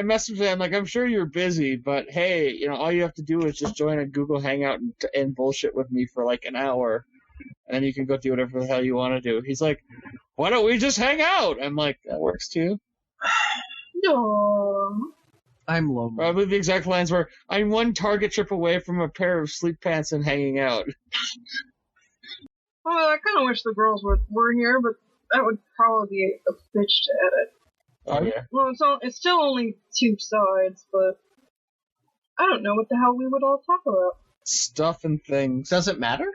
messaged him, I'm sure you're busy, but hey, all you have to do is just join a Google Hangout and bullshit with me for like an hour, and then you can go do whatever the hell you want to do. He's like, why don't we just hang out? I'm like, that works too.
No.
I'm lonely.
Probably the exact lines were, I'm one Target trip away from a pair of sleep pants and hanging out.
Well, I kind of wish the girls were here, but that would probably be a bitch to edit.
Oh, yeah.
Well, it's still only two sides, but I don't know what the hell we would all talk about.
Stuff and things.
Does it matter?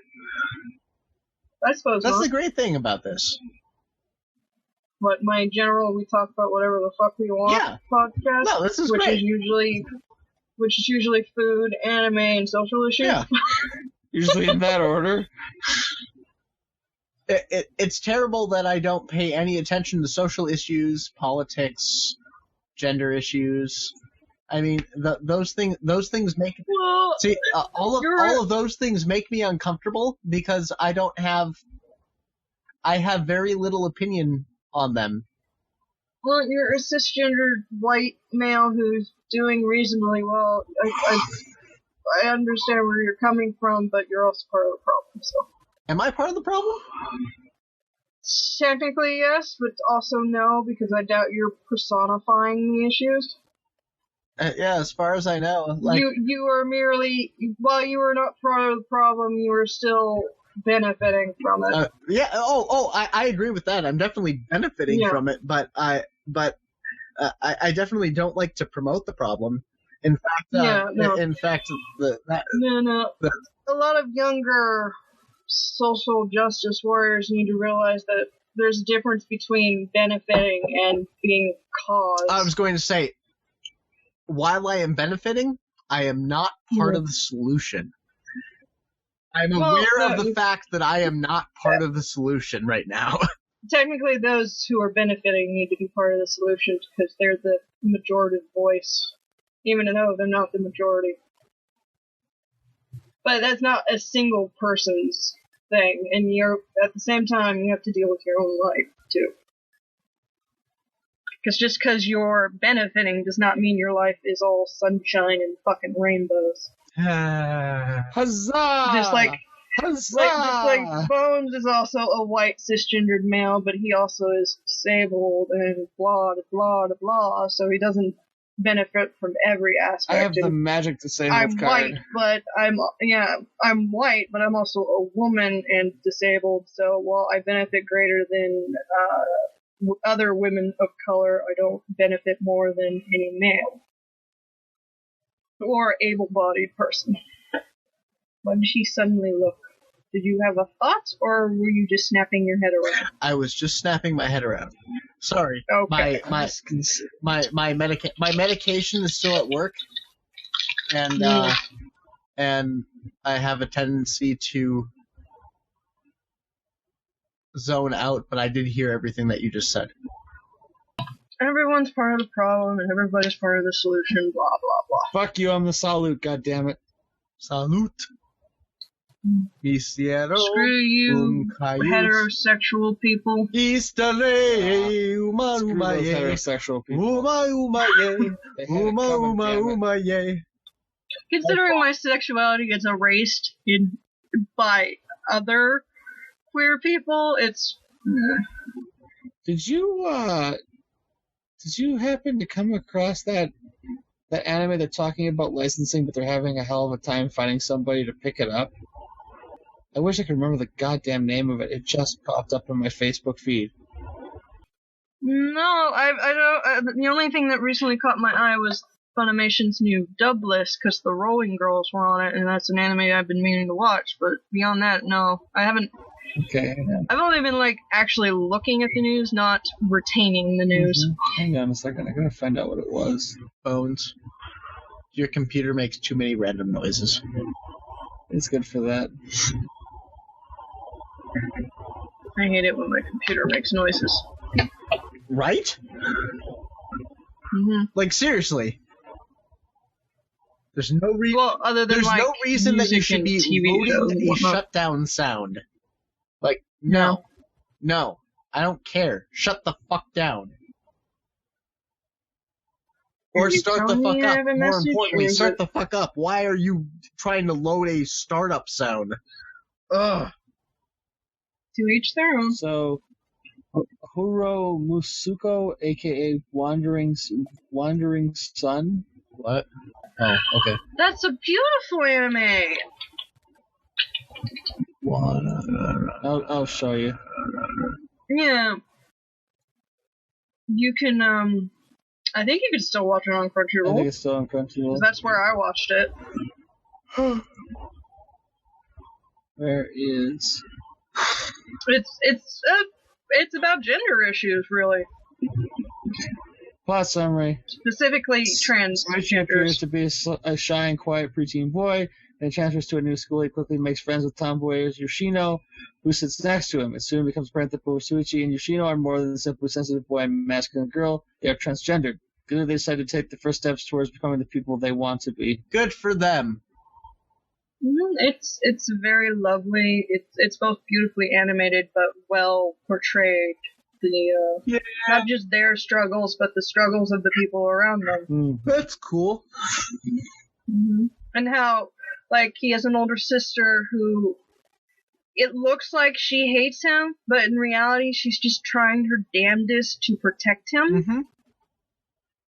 I suppose
That's
not.
the great thing about this.
But my general, we talk about whatever the fuck we want
Yeah.
podcast.
No, this is
which
great.
is usually food, anime, and social issues.
Yeah.
Usually in that order.
It's terrible that I don't pay any attention to social issues, politics, gender issues. I mean, those things make
Well,
see all of those things make me uncomfortable because I have very little opinion on them.
well, you're a cisgendered white male who's doing reasonably well. I understand where you're coming from, but you're also part of the problem. So
Am I part of the problem?
technically yes, but also no, because I doubt you're personifying the issues.
Yeah, as far as I know, like
You are merely, while you were not part of the problem, you were still benefiting from it.
yeah. I agree with that. I'm definitely benefiting
Yeah.
from it, but I definitely don't like to promote the problem. In fact,
Yeah, no.
in fact, that
No. A lot of younger social justice warriors need to realize that there's a difference between benefiting and being caused.
I was going to say, while I am benefiting, I am not part of the solution. I'm aware of the fact that I am not part of the solution right now.
Technically, those who are benefiting need to be part of the solution because they're the majority voice, even though they're not the majority. But that's not a single person's thing, and at the same time, you have to deal with your own life, too. Because just because you're benefiting does not mean your life is all sunshine and fucking rainbows.
Huzzah!
Just like
Huzzah!
Bones is also a white cisgendered male, but he also is disabled and blah blah blah, so he doesn't benefit from every aspect.
I have the magic disabled
I'm
card.
white, but I'm white, but I'm also a woman and disabled. So while I benefit greater than other women of color, I don't benefit more than any male or able-bodied person. Why did she suddenly look? Did you have a thought, or were you just snapping your head around?
I was just snapping my head around. Sorry.
Okay.
My medication is still at work, and I have a tendency to zone out. But I did hear everything that you just said.
Everyone's part of the problem, and everybody's part of the solution. Blah blah blah.
Fuck you! I'm the salute. God damn it!
Salute. Screw
you, heterosexual people.
Screw
those heterosexual people.
Considering my sexuality gets erased by other queer people, it's.
Did you happen to come across that anime they're talking about licensing, but they're having a hell of a time finding somebody to pick it up? I wish I could remember the goddamn name of it. It just popped up on my Facebook feed.
No, I don't. The only thing that recently caught my eye was Funimation's new dub list because the Rolling Girls were on it, and that's an anime I've been meaning to watch. But beyond that, no, I haven't.
Okay.
I've only been actually looking at the news, not retaining the news.
Mm-hmm. Hang on a second. I gotta find out what it was.
Bones. Your computer makes too many random noises.
It's good for that.
I hate it when my computer makes noises.
Right?
Mm-hmm.
Seriously. There's no reason.
Well, other than
there's no reason that you should be loading a shutdown sound. No. I don't care. Shut the fuck down. Or start the fuck up. More importantly, start the fuck up. Why are you trying to load a startup sound? Ugh.
To each their own.
So, Huro Musuko, aka Wandering Sun.
What? Oh, okay.
That's a beautiful anime.
I'll show you.
Yeah. You can, I think you can still watch it on Crunchyroll.
I think it's still on Crunchyroll.
That's where I watched it.
Where is...
It's about gender issues, really.
Plot summary.
Specifically,
Saichi appears to be a shy and quiet preteen boy, and transfers to a new school. He quickly makes friends with tomboy Yoshino, who sits next to him. It soon becomes apparent that both Saichi and Yoshino are more than simply sensitive boy and masculine girl. They are transgendered. Together they decide to take the first steps towards becoming the people they want to be.
Good for them.
It's very lovely. It's both beautifully animated but well portrayed. Not just their struggles, but the struggles of the people around them.
That's cool.
Mm-hmm. And how, he has an older sister who, it looks like she hates him, but in reality, she's just trying her damnedest to protect him.
Mm-hmm.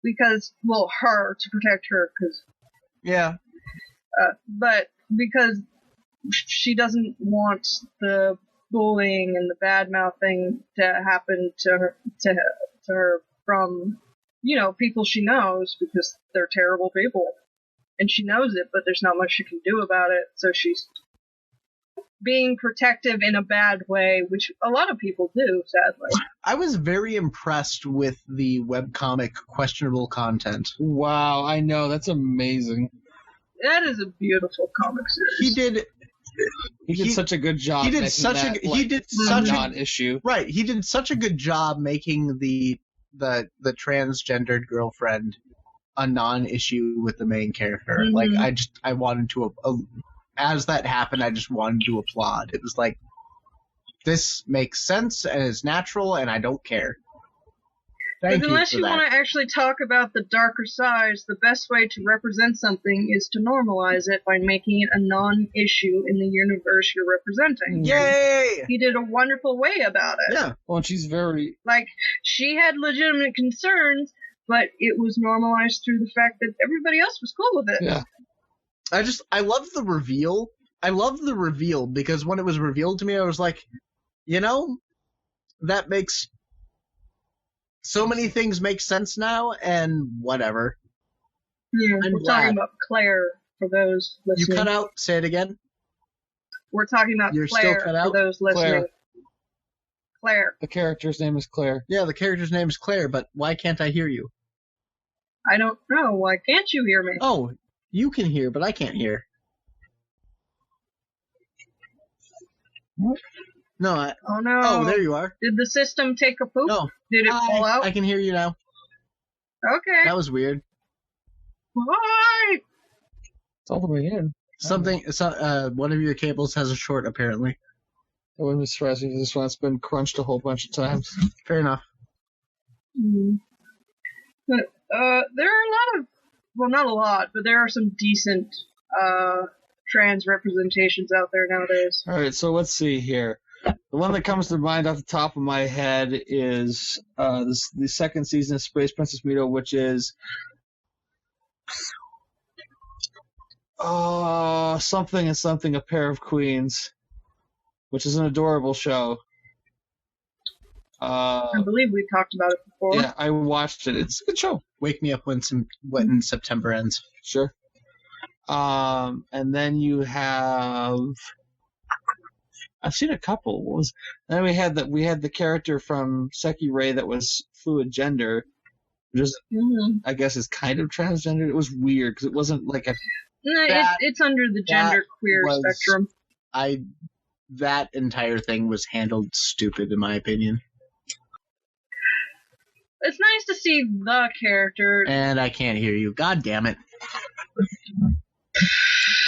Because, to protect her, because...
Yeah.
But because she doesn't want the bullying and the bad-mouthing to happen to her from people she knows because they're terrible people. And she knows it, but there's not much she can do about it. So she's being protective in a bad way, which a lot of people do, sadly.
I was very impressed with the webcomic questionable content.
Wow, I know, that's amazing.
That is a beautiful comic series.
He did such a good job.
He did such a
non-issue.
Right, he did such a good job making the transgendered girlfriend a non-issue with the main character.
Mm-hmm.
Like I wanted to as that happened, I just wanted to applaud. It was like, this makes sense and is natural, and I don't care. Thank
But unless
you
want to actually talk about the darker sides, the best way to represent something is to normalize it by making it a non-issue in the universe you're representing.
Yay!
He did a wonderful way about it.
Yeah.
Well, and she's very...
Like, she had legitimate concerns, but it was normalized through the fact that everybody else was cool with it.
Yeah.
I love the reveal. I love the reveal because when it was revealed to me, I was like, that makes so many things make sense now, and whatever.
Yeah, we're talking about Claire for those listening.
You cut out. Say it again.
We're talking about
You're
Claire
still cut out?
for those listening. Claire.
The character's name is Claire.
Yeah, the character's name is Claire, but why can't I hear you?
I don't know. Why can't you hear me?
Oh, you can hear, but I can't hear.
What?
No.
Oh no.
Oh, there you are.
Did the system take a poop?
No.
Did it fall out?
I can hear you now.
Okay.
That was weird.
Why?
It's all the way in.
One of your cables has a short, apparently.
I wouldn't be surprised if this one's been crunched a whole bunch of times.
Fair enough.
But there are a lot of, well, not a lot, but there are some decent trans representations out there nowadays.
All right, so let's see here. The one that comes to mind off the top of my head is the second season of Space Princess Mito, which is something and something, a pair of queens, which is an adorable show.
I believe we talked about it before.
Yeah, I watched it. It's a good show.
Wake me up when September ends.
Sure. And then you have, I've seen a couple. Then we had the character from Seki Ray that was fluid gender, which is, I guess is kind of transgender. It was weird because it wasn't like a.
No, it's under the gender queer spectrum.
That entire thing was handled stupid, in my opinion.
It's nice to see the character.
And I can't hear you. God damn it.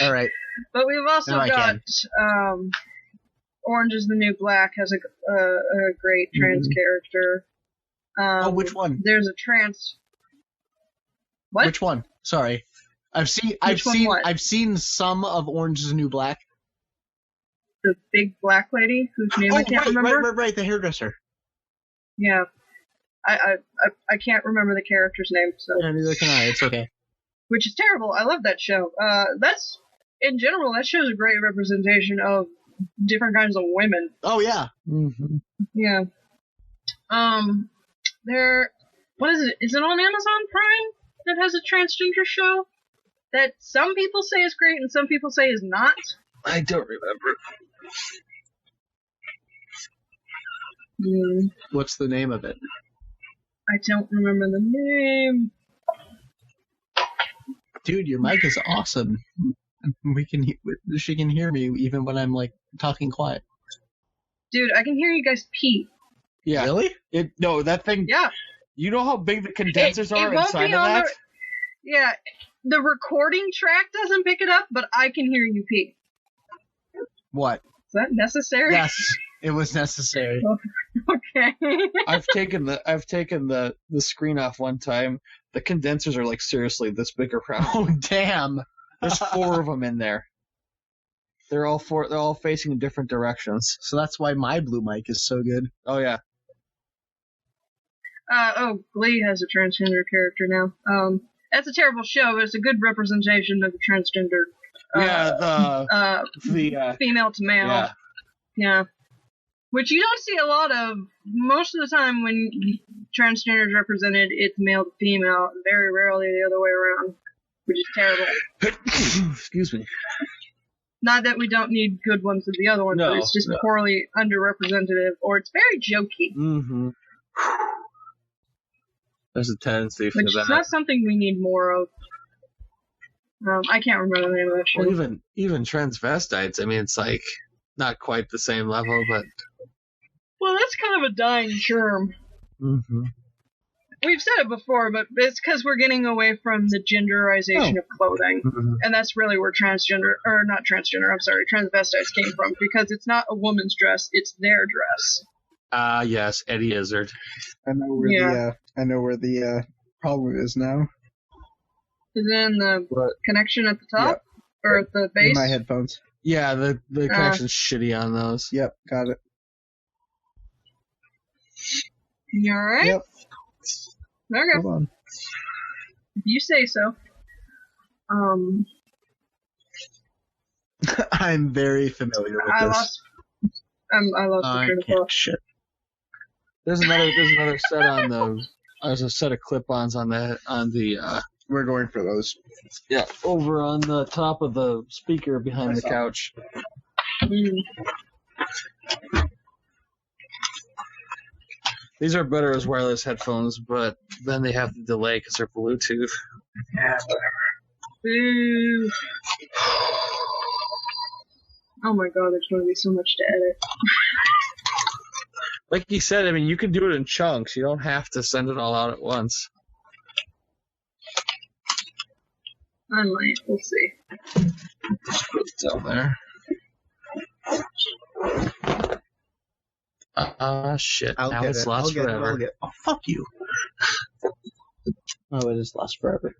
All right.
But we've also got Orange is the New Black has a great trans character.
Which one?
There's a trans. What?
Which one? Sorry, I've seen some of Orange is the New Black.
The big black lady whose name I can't remember.
Right, the hairdresser.
Yeah, I can't remember the character's name. So
yeah, neither can I. It's okay.
Which is terrible. I love that show. That's in general that show's a great representation of different kinds of women.
Oh yeah.
Mm-hmm.
Yeah. What is it? Is it on Amazon Prime that has a transgender show that some people say is great and some people say is not?
I don't remember.
What's the name of it?
I don't remember the name.
Dude, your mic is awesome. She can hear me even when I'm like talking quiet.
Dude, I can hear you guys pee.
Yeah.
Really?
That thing.
Yeah.
You know how big the condensers are
won't
inside
be
of
on
that?
Yeah. The recording track doesn't pick it up, but I can hear you pee.
What?
Is that necessary?
Yes, it was necessary.
Okay.
I've taken the screen off one time. The condensers are like seriously this big around.
Oh damn!
There's 4 of them in there. They're all facing in different directions.
So that's why my blue mic is so good.
Oh yeah.
Glee has a transgender character now. That's a terrible show, but it's a good representation of the transgender.
The
female to male.
Yeah.
Yeah. Which you don't see a lot of. Most of the time when transgender is represented, it's male to female. Very rarely the other way around, which is terrible.
Excuse me.
Not that we don't need good ones of the other ones, but it's just poorly underrepresentative, or it's very jokey.
Mm-hmm. There's a tendency for
Which
that.
is not something we need more of. I can't remember the name of that show.
Well, even transvestites. I mean, it's like not quite the same level, but.
Well, that's kind of a dying term.
Mm-hmm.
We've said it before, but it's because we're getting away from the genderization of clothing.
Mm-hmm.
And that's really where transvestites came from, because it's not a woman's dress, it's their dress.
Yes, Eddie Izzard.
I know where the problem is now.
Is it in the connection at the top?
Yep.
Or at the base?
In my headphones.
Yeah, the connection's shitty on those.
Yep, got it.
You alright?
Yep.
Okay.
Hold on.
If you say so.
I'm very familiar with this.
I lost the train of thought.
Shit.
There's another set on the. There's a set of clip-ons on the.
We're going for those.
Yeah, over on the top of the speaker behind the couch.
Mm.
These are better as wireless headphones, but then they have the delay because they're Bluetooth.
Yeah, whatever.
Boo. Oh my god, there's going to be so much to edit.
Like you said, I mean, you can do it in chunks. You don't have to send it all out at once.
I might. We'll see.
It's out there. Shit. Now it's lost forever.
Oh, fuck you.
Oh, it is lost forever.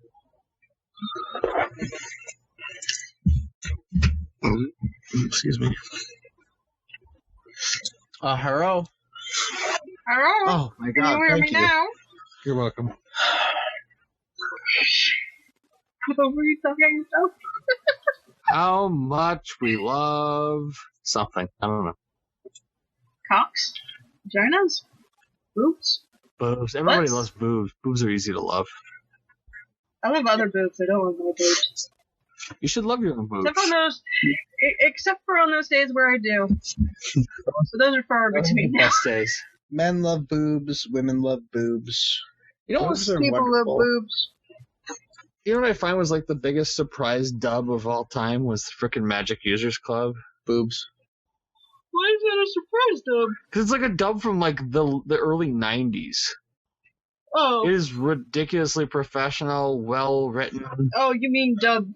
Excuse me. Hello?
Hello?
Oh, my
Can
God.
you hear me now?
You're welcome.
What were you talking about?
How much we love something. I don't know.
Cocks? Vaginas? Boobs?
Boobs. Everybody
Butts?
loves boobs. Boobs are easy to love.
I love other boobs. I don't love my boobs.
You should love your own boobs.
Except for on those days where I do. So those are far between now.
Best days.
Men love boobs. Women love boobs.
You know
Boobs
what?
are
People love
wonderful.
boobs.
You know what I find was like the biggest surprise dub of all time was the frickin' Magic Users Club.
Boobs.
Why is that a surprise dub?
Because it's like a dub from like the early 90s.
Oh.
It is ridiculously professional, well written.
Oh, you mean dub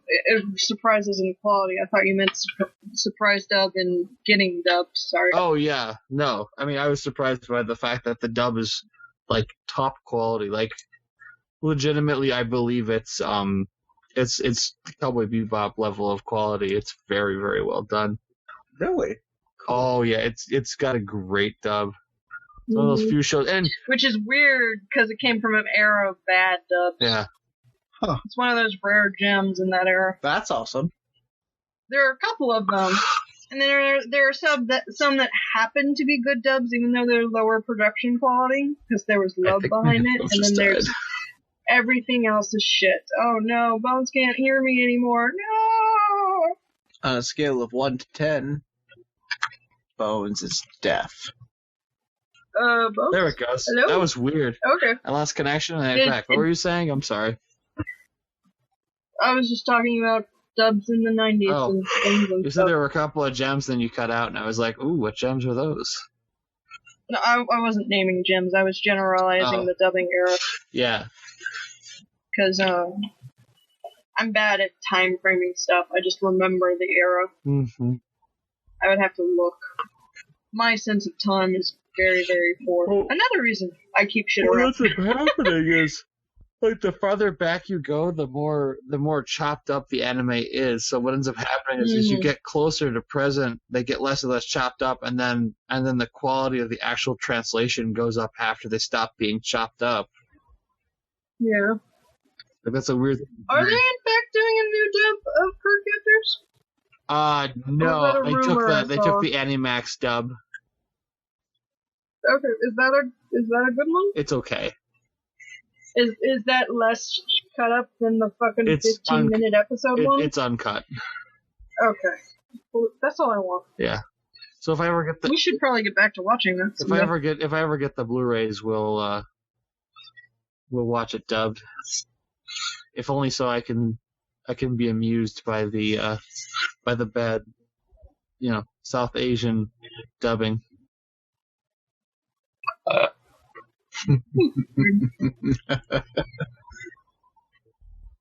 surprises in quality. I thought you meant surprise dub and getting dubbed. Sorry.
Oh yeah, no. I mean, I was surprised by the fact that the dub is like top quality. Like, legitimately, I believe it's Cowboy Bebop level of quality. It's very, very well done.
Really?
Oh yeah, it's got a great dub. It's one of those few shows, and
Which is weird because it came from an era of bad dubs.
yeah,
It's one of those rare gems in that era.
That's awesome.
There are a couple of them, and then there are some that happen to be good dubs, even though they're lower production quality because there was love behind it. And then there's everything else is shit. Oh no, Bones can't hear me anymore. No.
On a scale of 1 to 10, Bones is deaf.
Bones?
there it goes.
Hello?
That was weird.
Okay.
I lost connection and I'm back. What were you saying? I'm sorry.
I was just talking about dubs in the 90s
Oh.
and things and
You
stuff.
said there were a couple of gems, then you cut out, and I was like, ooh, what gems are those?
No, I wasn't naming gems. I was generalizing
Oh.
the dubbing era
Yeah.
because I'm bad at time framing stuff. I just remember the era.
Mm-hmm.
I would have to look. My sense of time is very, very poor.
Well-
Another reason I keep shit
Well,
around.
what's happening is, like, the farther back you go, the more chopped up the anime is. So what ends up happening is, you get closer to present, they get less and less chopped up, and then the quality of the actual translation goes up after they stop being chopped up.
Yeah.
Like, that's a weird.
Are they in fact doing a new dub of Card Captors?
No,
Or was that a rumor I
they
saw?
took the Animax dub.
Okay, is that a good one?
It's okay.
Is that less cut up than the fucking
It's
15-minute episode one?
It's uncut.
Okay. Well, that's all I want.
Yeah. So if I ever get
We should probably get back to watching that.
if I ever get the Blu-rays, we'll watch it dubbed. If only so I can be amused by the bad, South Asian dubbing.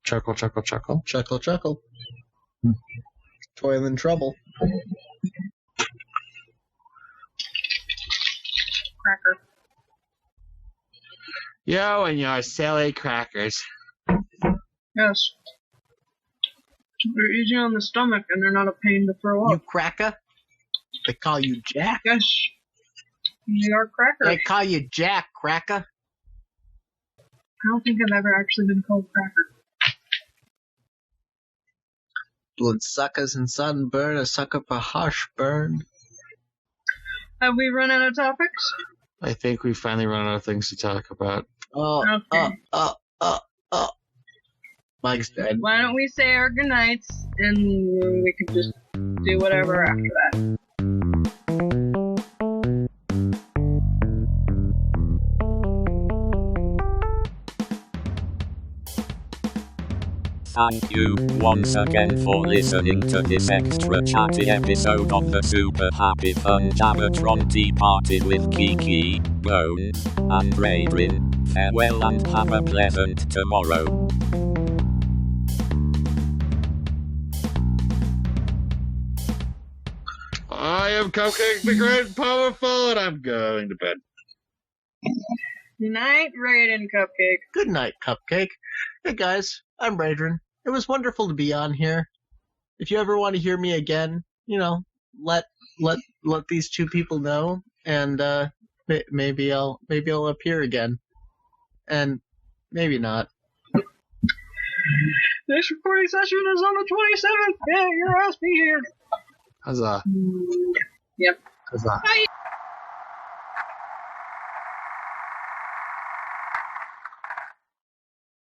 Chuckle, chuckle, chuckle.
Chuckle, chuckle. Toil and trouble.
Cracker.
Yo, and your silly crackers.
Yes. They're easy on the stomach and they're not a pain to throw
You
up.
cracker? They call you Jack.
Yes. They are crackers.
They call you Jack, cracker.
I don't think I've ever actually been called cracker.
Bloodsuckers and sunburn, a sucker for harsh burn.
Have we run out of topics?
I think we finally run out of things to talk about.
Okay.
Mike's dead.
Why don't we say our goodnights and we can just do whatever after that.
Thank you once again for listening to this extra chatty episode of the Super Happy Fun Jabbertron Tea Party with Kiki, Bones, and Raidrinn. Farewell and have a pleasant tomorrow.
I am Cupcake the Great and Powerful, and I'm going to bed.
Night, Raiden Cupcake.
Good night, Cupcake. Hey guys, I'm Raidrinn. It was wonderful to be on here. If you ever want to hear me again, let these two people know, and maybe I'll appear again, and maybe not.
This recording session is on the 27th. Yeah, your ass be here.
Huzzah.
Yep.
Huzzah.
Bye.